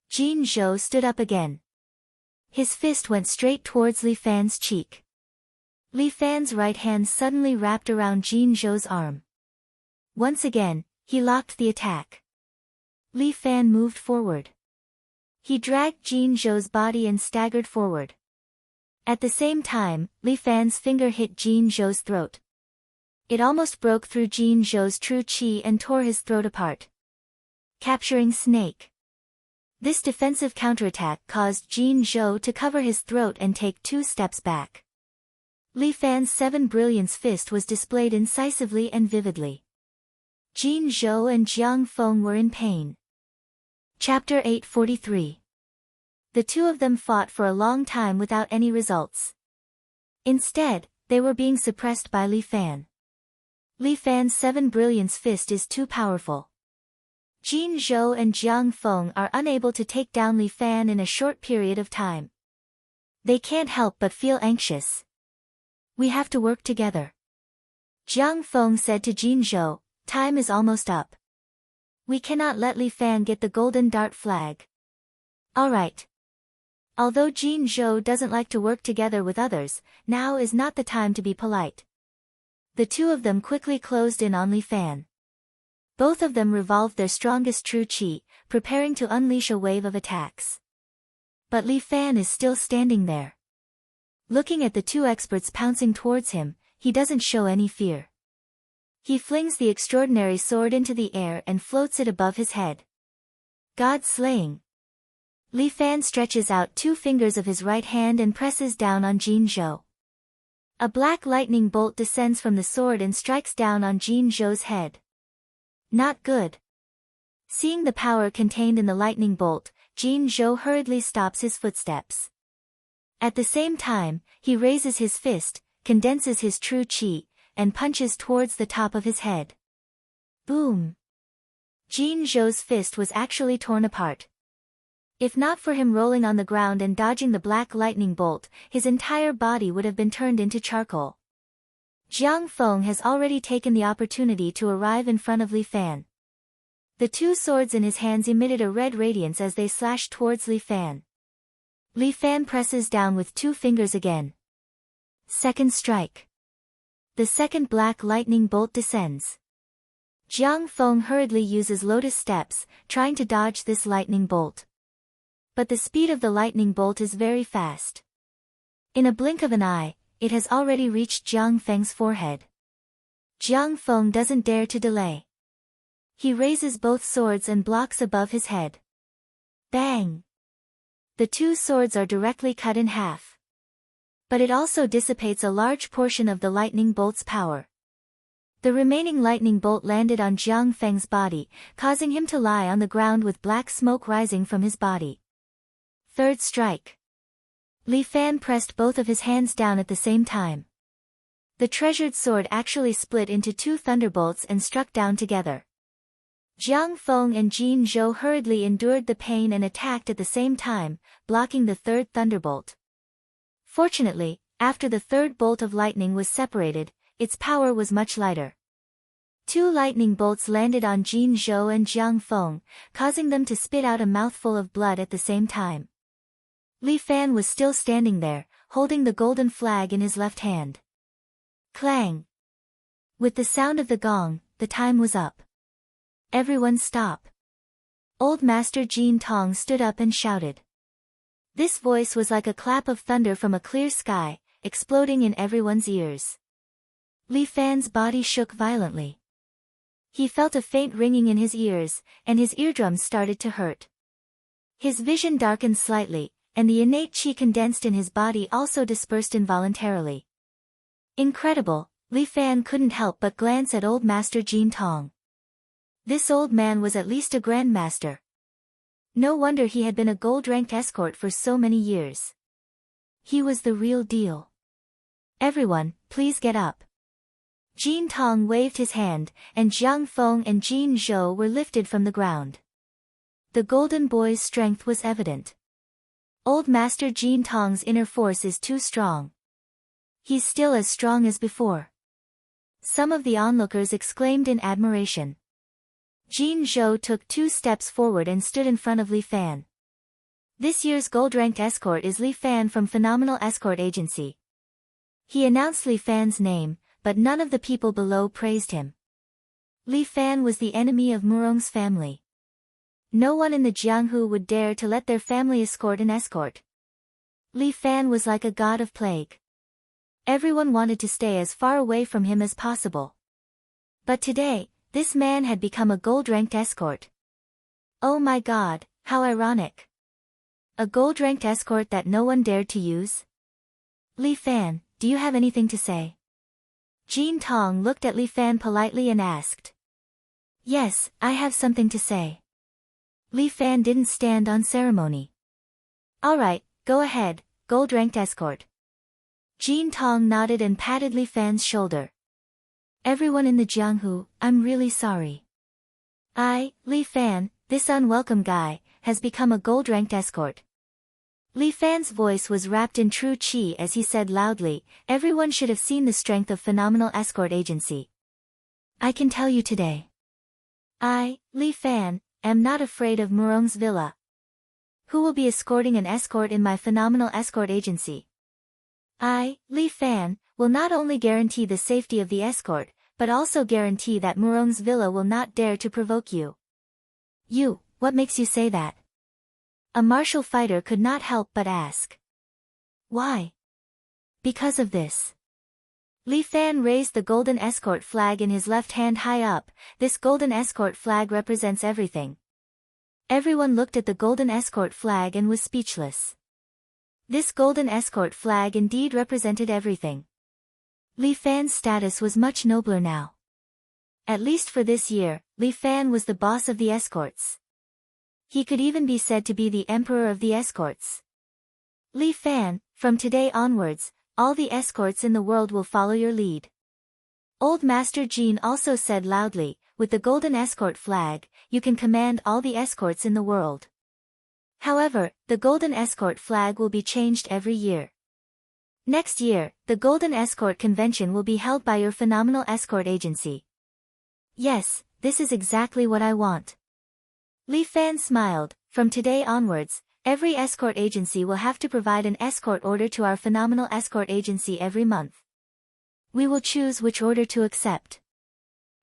Speaker 1: Jin Zhou stood up again. His fist went straight towards Li Fan's cheek. Li Fan's right hand suddenly wrapped around Jin Zhou's arm. Once again, he locked the attack. Li Fan moved forward. He dragged Jin Zhou's body and staggered forward. At the same time, Li Fan's finger hit Jin Zhou's throat. It almost broke through Jin Zhou's true qi and tore his throat apart. Capturing Snake. This defensive counterattack caused Jin Zhou to cover his throat and take 2 steps back. Li Fan's 7 brilliance fist was displayed incisively and vividly. Jin Zhou and Jiang Feng were in pain. Chapter 843. The two of them fought for a long time without any results. Instead, they were being suppressed by Li Fan. Li Fan's 7 brilliance fist is too powerful. Jin Zhou and Jiang Feng are unable to take down Li Fan in a short period of time. They can't help but feel anxious. We have to work together. Jiang Feng said to Jin Zhou, time is almost up. We cannot let Li Fan get the golden dart flag. Alright. Although Jin Zhou doesn't like to work together with others, now is not the time to be polite. The two of them quickly closed in on Li Fan. Both of them revolved their strongest true qi, preparing to unleash a wave of attacks. But Li Fan is still standing there. Looking at the two experts pouncing towards him, he doesn't show any fear. He flings the extraordinary sword into the air and floats it above his head. God slaying. Li Fan stretches out 2 fingers of his right hand and presses down on Jin Zhou. A black lightning bolt descends from the sword and strikes down on Jin Zhou's head. Not good. Seeing the power contained in the lightning bolt, Jin Zhou hurriedly stops his footsteps. At the same time, he raises his fist, condenses his true qi, and punches towards the top of his head. Boom! Jin Zhou's fist was actually torn apart. If not for him rolling on the ground and dodging the black lightning bolt, his entire body would have been turned into charcoal. Jiang Feng has already taken the opportunity to arrive in front of Li Fan. The 2 swords in his hands emitted a red radiance as they slashed towards Li Fan. Li Fan presses down with 2 fingers again. Second strike. The second black lightning bolt descends. Jiang Feng hurriedly uses lotus steps, trying to dodge this lightning bolt. But the speed of the lightning bolt is very fast. In a blink of an eye, it has already reached Jiang Feng's forehead. Jiang Feng doesn't dare to delay. He raises both swords and blocks above his head. Bang! The 2 swords are directly cut in half. But it also dissipates a large portion of the lightning bolt's power. The remaining lightning bolt landed on Jiang Feng's body, causing him to lie on the ground with black smoke rising from his body. Third strike. Li Fan pressed both of his hands down at the same time. The treasured sword actually split into 2 thunderbolts and struck down together. Jiang Feng and Jin Zhou hurriedly endured the pain and attacked at the same time, blocking the 3rd thunderbolt. Fortunately, after the 3rd bolt of lightning was separated, its power was much lighter. 2 lightning bolts landed on Jin Zhou and Jiang Feng, causing them to spit out a mouthful of blood at the same time. Li Fan was still standing there, holding the golden flag in his left hand. Clang! With the sound of the gong, the time was up. Everyone stop. Old Master Jin Tong stood up and shouted. This voice was like a clap of thunder from a clear sky, exploding in everyone's ears. Li Fan's body shook violently. He felt a faint ringing in his ears, and his eardrums started to hurt. His vision darkened slightly, and the innate qi condensed in his body also dispersed involuntarily. Incredible, Li Fan couldn't help but glance at old Master Jin Tong. This old man was at least a grandmaster. No wonder he had been a gold-ranked escort for so many years. He was the real deal. Everyone, please get up. Jin Tong waved his hand, and Jiang Feng and Jin Zhou were lifted from the ground. The golden boy's strength was evident. Old Master Jin Tong's inner force is too strong. He's still as strong as before. Some of the onlookers exclaimed in admiration. Jin Zhou took 2 steps forward and stood in front of Li Fan. This year's gold-ranked escort is Li Fan from Phenomenal Escort Agency. He announced Li Fan's name, but none of the people below praised him. Li Fan was the enemy of Murong's family. No one in the Jianghu would dare to let their family escort an escort. Li Fan was like a god of plague. Everyone wanted to stay as far away from him as possible. But today, this man had become a gold-ranked escort. Oh my god, how ironic. A gold-ranked escort that no one dared to use? Li Fan, do you have anything to say? Jin Tong looked at Li Fan politely and asked. Yes, I have something to say. Li Fan didn't stand on ceremony. Alright, go ahead, gold-ranked escort. Jin Tong nodded and patted Li Fan's shoulder. Everyone in the Jianghu, I'm really sorry. Li Fan, this unwelcome guy, has become a gold-ranked escort. Li Fan's voice was wrapped in true qi as he said loudly, everyone should have seen the strength of Phenomenal Escort Agency. I can tell you today. Li Fan, am not afraid of Murong's villa. Who will be escorting an escort in my Phenomenal Escort Agency? Li Fan, will not only guarantee the safety of the escort, but also guarantee that Murong's villa will not dare to provoke you. What makes you say that? A martial fighter could not help but ask. Why? Because of this. Li Fan raised the golden escort flag in his left hand high up. This golden escort flag represents everything. Everyone looked at the golden escort flag and was speechless. This golden escort flag indeed represented everything. Li Fan's status was much nobler now. At least for this year, Li Fan was the boss of the escorts. He could even be said to be the emperor of the escorts. Li Fan, from today onwards, all the escorts in the world will follow your lead. Old Master Jin also said loudly, with the golden escort flag, you can command all the escorts in the world. However, the golden escort flag will be changed every year. Next year, the Golden Escort Convention will be held by your Phenomenal Escort Agency. Yes, this is exactly what I want. Li Fan smiled, from today onwards, every escort agency will have to provide an escort order to our Phenomenal Escort Agency every month. We will choose which order to accept.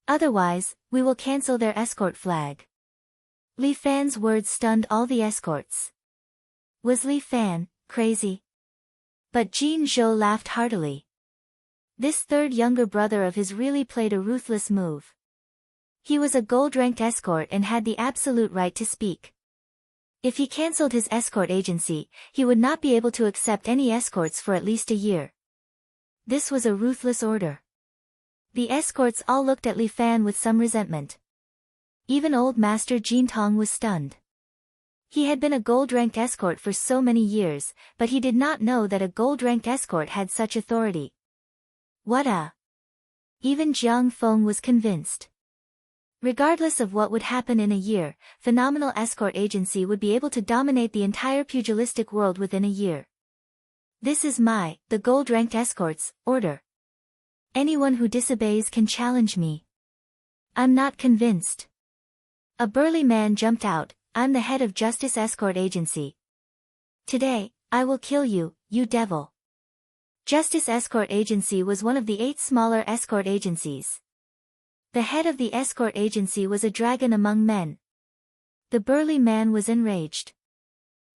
Speaker 1: Otherwise, we will cancel their escort flag. Li Fan's words stunned all the escorts. Was Li Fan crazy? But Jin Zhou laughed heartily. This third younger brother of his really played a ruthless move. He was a gold-ranked escort and had the absolute right to speak. If he cancelled his escort agency, he would not be able to accept any escorts for at least a year. This was a ruthless order. The escorts all looked at Li Fan with some resentment. Even old Master Jin Tong was stunned. He had been a gold-ranked escort for so many years, but he did not know that a gold-ranked escort had such authority. Even Jiang Feng was convinced. Regardless of what would happen in a year, Phenomenal Escort Agency would be able to dominate the entire pugilistic world within a year. This is the gold-ranked escorts, order. Anyone who disobeys can challenge me. I'm not convinced. A burly man jumped out, I'm the head of Justice Escort Agency. Today, I will kill you, you devil. Justice Escort Agency was one of the 8 smaller escort agencies. The head of the escort agency was a dragon among men. The burly man was enraged.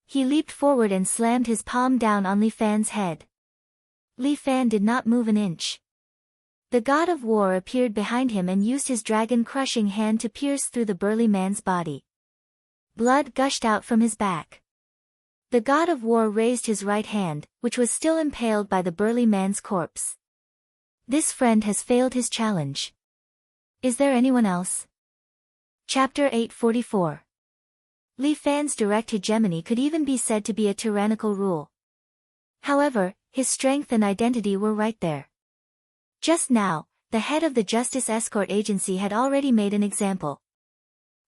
Speaker 1: He leaped forward and slammed his palm down on Li Fan's head. Li Fan did not move an inch. The god of war appeared behind him and used his dragon-crushing hand to pierce through the burly man's body. Blood gushed out from his back. The god of war raised his right hand, which was still impaled by the burly man's corpse. This friend has failed his challenge. Is there anyone else? Chapter 844. Li Fan's direct hegemony could even be said to be a tyrannical rule. However, his strength and identity were right there. Just now, the head of the Justice Escort Agency had already made an example.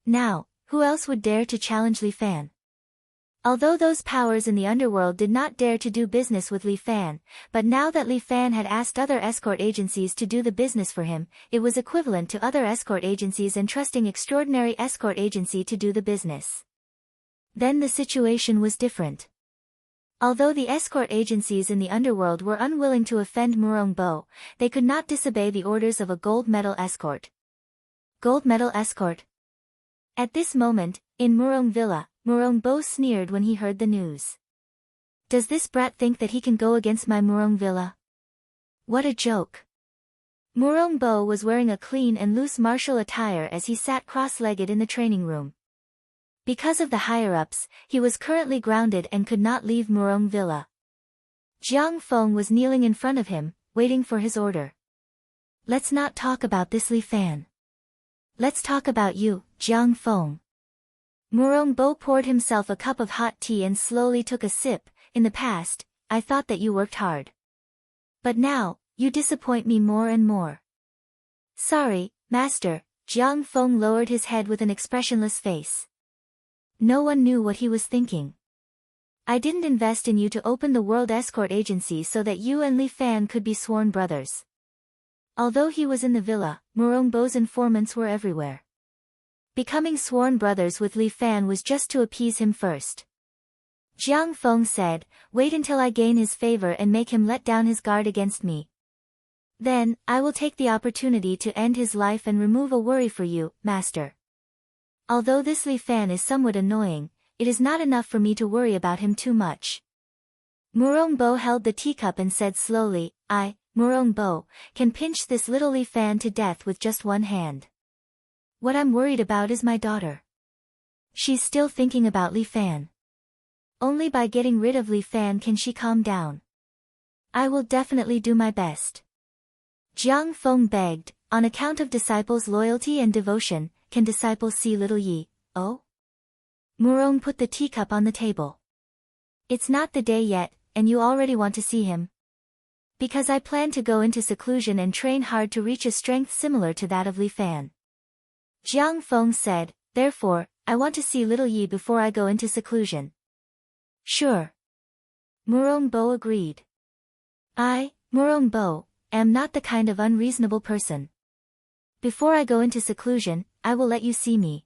Speaker 1: Now, who else would dare to challenge Li Fan? Although those powers in the underworld did not dare to do business with Li Fan, but now that Li Fan had asked other escort agencies to do the business for him, it was equivalent to other escort agencies entrusting extraordinary escort agency to do the business. Then the situation was different. Although the escort agencies in the underworld were unwilling to offend Murong Bo, they could not disobey the orders of a gold medal escort. Gold medal escort? At this moment, in Murong Villa, Murong Bo sneered when he heard the news. Does this brat think that he can go against my Murong Villa? What a joke. Murong Bo was wearing a clean and loose martial attire as he sat cross-legged in the training room. Because of the higher-ups, he was currently grounded and could not leave Murong Villa. Jiang Feng was kneeling in front of him, waiting for his order. Let's not talk about this Li Fan. Let's talk about you, Jiang Feng. Murong Bo poured himself a cup of hot tea and slowly took a sip. In the past, I thought that you worked hard. But now, you disappoint me more and more. Sorry, master, Jiang Feng lowered his head with an expressionless face. No one knew what he was thinking. I didn't invest in you to open the World Escort Agency so that you and Li Fan could be sworn brothers. Although he was in the villa, Murong Bo's informants were everywhere. Becoming sworn brothers with Li Fan was just to appease him first. Jiang Feng said, wait until I gain his favor and make him let down his guard against me. Then, I will take the opportunity to end his life and remove a worry for you, master. Although this Li Fan is somewhat annoying, it is not enough for me to worry about him too much. Murong Bo held the teacup and said slowly, I, Murong Bo, can pinch this little Li Fan to death with just one hand. What I'm worried about is my daughter. She's still thinking about Li Fan. Only by getting rid of Li Fan can she calm down. I will definitely do my best. Jiang Feng begged, on account of disciples' loyalty and devotion, can disciples see little Yi, oh? Murong put the teacup on the table. It's not the day yet, and you already want to see him. Because I plan to go into seclusion and train hard to reach a strength similar to that of Li Fan. Jiang Feng said, therefore, I want to see little Yi before I go into seclusion. Sure. Murong Bo agreed. I, Murong Bo, am not the kind of unreasonable person. Before I go into seclusion, I will let you see me.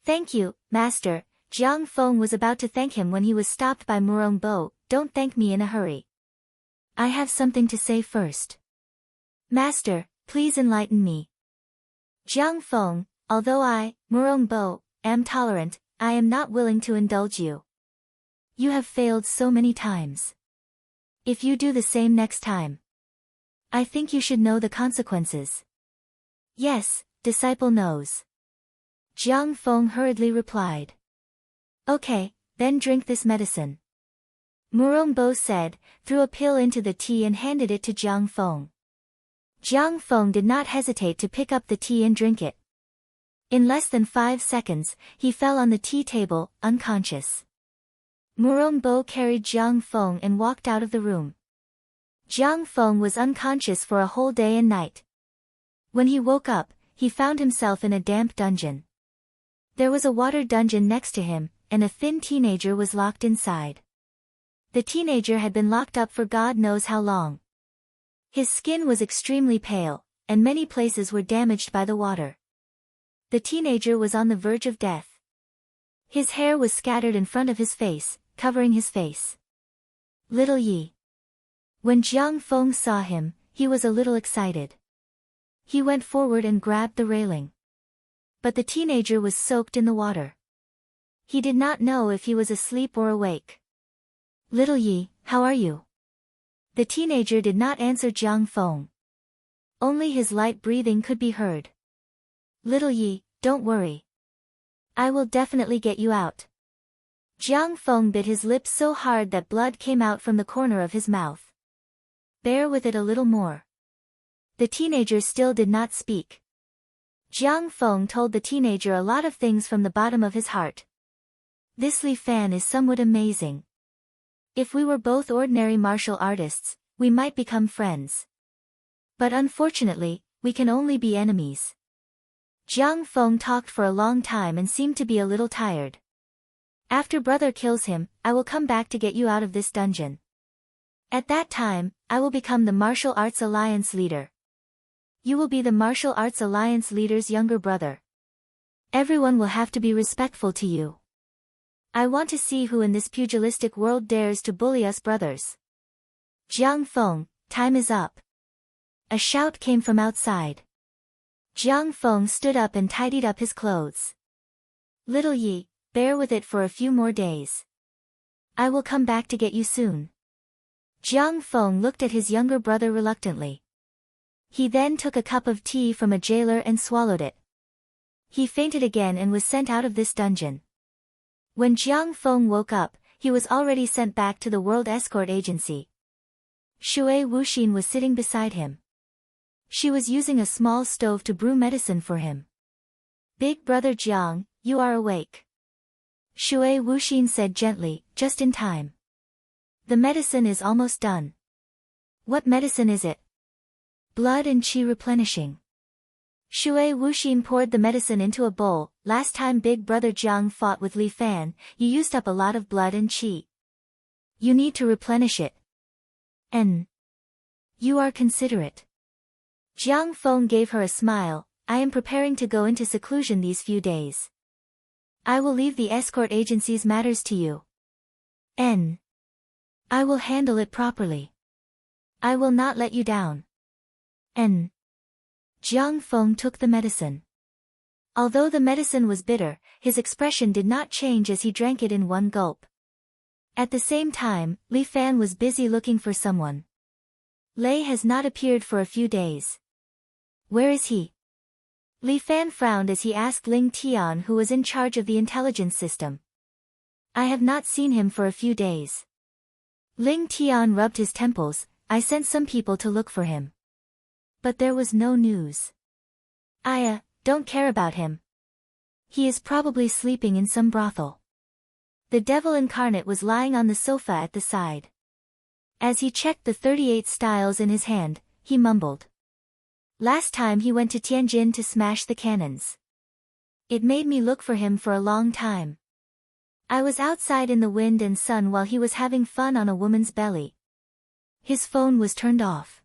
Speaker 1: Thank you, master. Jiang Feng was about to thank him when he was stopped by Murong Bo. Don't thank me in a hurry. I have something to say first. Master, please enlighten me. Jiang Feng, although I, Murong Bo, am tolerant, I am not willing to indulge you. You have failed so many times. If you do the same next time, I think you should know the consequences. Yes, disciple knows. Jiang Feng hurriedly replied. Okay, then drink this medicine. Murong Bo said, threw a pill into the tea and handed it to Jiang Feng. Jiang Feng did not hesitate to pick up the tea and drink it. In less than 5 seconds, he fell on the tea table, unconscious. Murong Bo carried Jiang Feng and walked out of the room. Jiang Feng was unconscious for a whole day and night. When he woke up, he found himself in a damp dungeon. There was a water dungeon next to him, and a thin teenager was locked inside. The teenager had been locked up for God knows how long. His skin was extremely pale, and many places were damaged by the water. The teenager was on the verge of death. His hair was scattered in front of his face, covering his face. Little Yi. When Jiang Feng saw him, he was a little excited. He went forward and grabbed the railing. But the teenager was soaked in the water. He did not know if he was asleep or awake. Little Yi, how are you? The teenager did not answer Jiang Feng. Only his light breathing could be heard. Little Yi, don't worry. I will definitely get you out. Jiang Feng bit his lips so hard that blood came out from the corner of his mouth. Bear with it a little more. The teenager still did not speak. Jiang Feng told the teenager a lot of things from the bottom of his heart. This Li Fan is somewhat amazing. If we were both ordinary martial artists, we might become friends. But unfortunately, we can only be enemies. Jiang Feng talked for a long time and seemed to be a little tired. After brother kills him, I will come back to get you out of this dungeon. At that time, I will become the Martial Arts Alliance leader. You will be the Martial Arts Alliance leader's younger brother. Everyone will have to be respectful to you. I want to see who in this pugilistic world dares to bully us brothers. Jiang Feng, time is up. A shout came from outside. Jiang Feng stood up and tidied up his clothes. Little Yi, bear with it for a few more days. I will come back to get you soon. Jiang Feng looked at his younger brother reluctantly. He then took a cup of tea from a jailer and swallowed it. He fainted again and was sent out of this dungeon. When Jiang Feng woke up, he was already sent back to the World Escort Agency. Shui Wuxin was sitting beside him. She was using a small stove to brew medicine for him. Big brother Jiang, you are awake. Shui Wuxin said gently, just in time. The medicine is almost done. What medicine is it? Blood and qi replenishing. Shui Wuxin poured the medicine into a bowl. Last time big brother Jiang fought with Li Fan, you used up a lot of blood and qi. You need to replenish it. You are considerate. Jiang Feng gave her a smile. I am preparing to go into seclusion these few days. I will leave the escort agency's matters to you. I will handle it properly. I will not let you down. Jiang Feng took the medicine. Although the medicine was bitter, his expression did not change as he drank it in one gulp. At the same time, Li Fan was busy looking for someone. Lei has not appeared for a few days. Where is he? Li Fan frowned as he asked Ling Tian, who was in charge of the intelligence system. I have not seen him for a few days. Ling Tian rubbed his temples. I sent some people to look for him. But there was no news. I don't care about him. He is probably sleeping in some brothel. The devil incarnate was lying on the sofa at the side. As he checked the 38 styles in his hand, he mumbled. Last time he went to Tianjin to smash the cannons. It made me look for him for a long time. I was outside in the wind and sun while he was having fun on a woman's belly. His phone was turned off.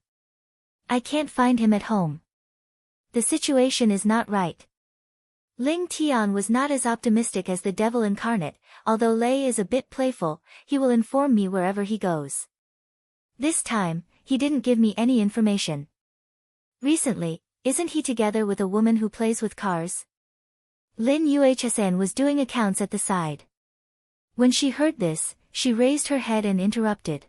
Speaker 1: I can't find him at home. The situation is not right. Ling Tian was not as optimistic as the devil incarnate. Although Lei is a bit playful, he will inform me wherever he goes. This time, he didn't give me any information. Recently, isn't he together with a woman who plays with cars? Lin Yuhsn was doing accounts at the side. When she heard this, she raised her head and interrupted.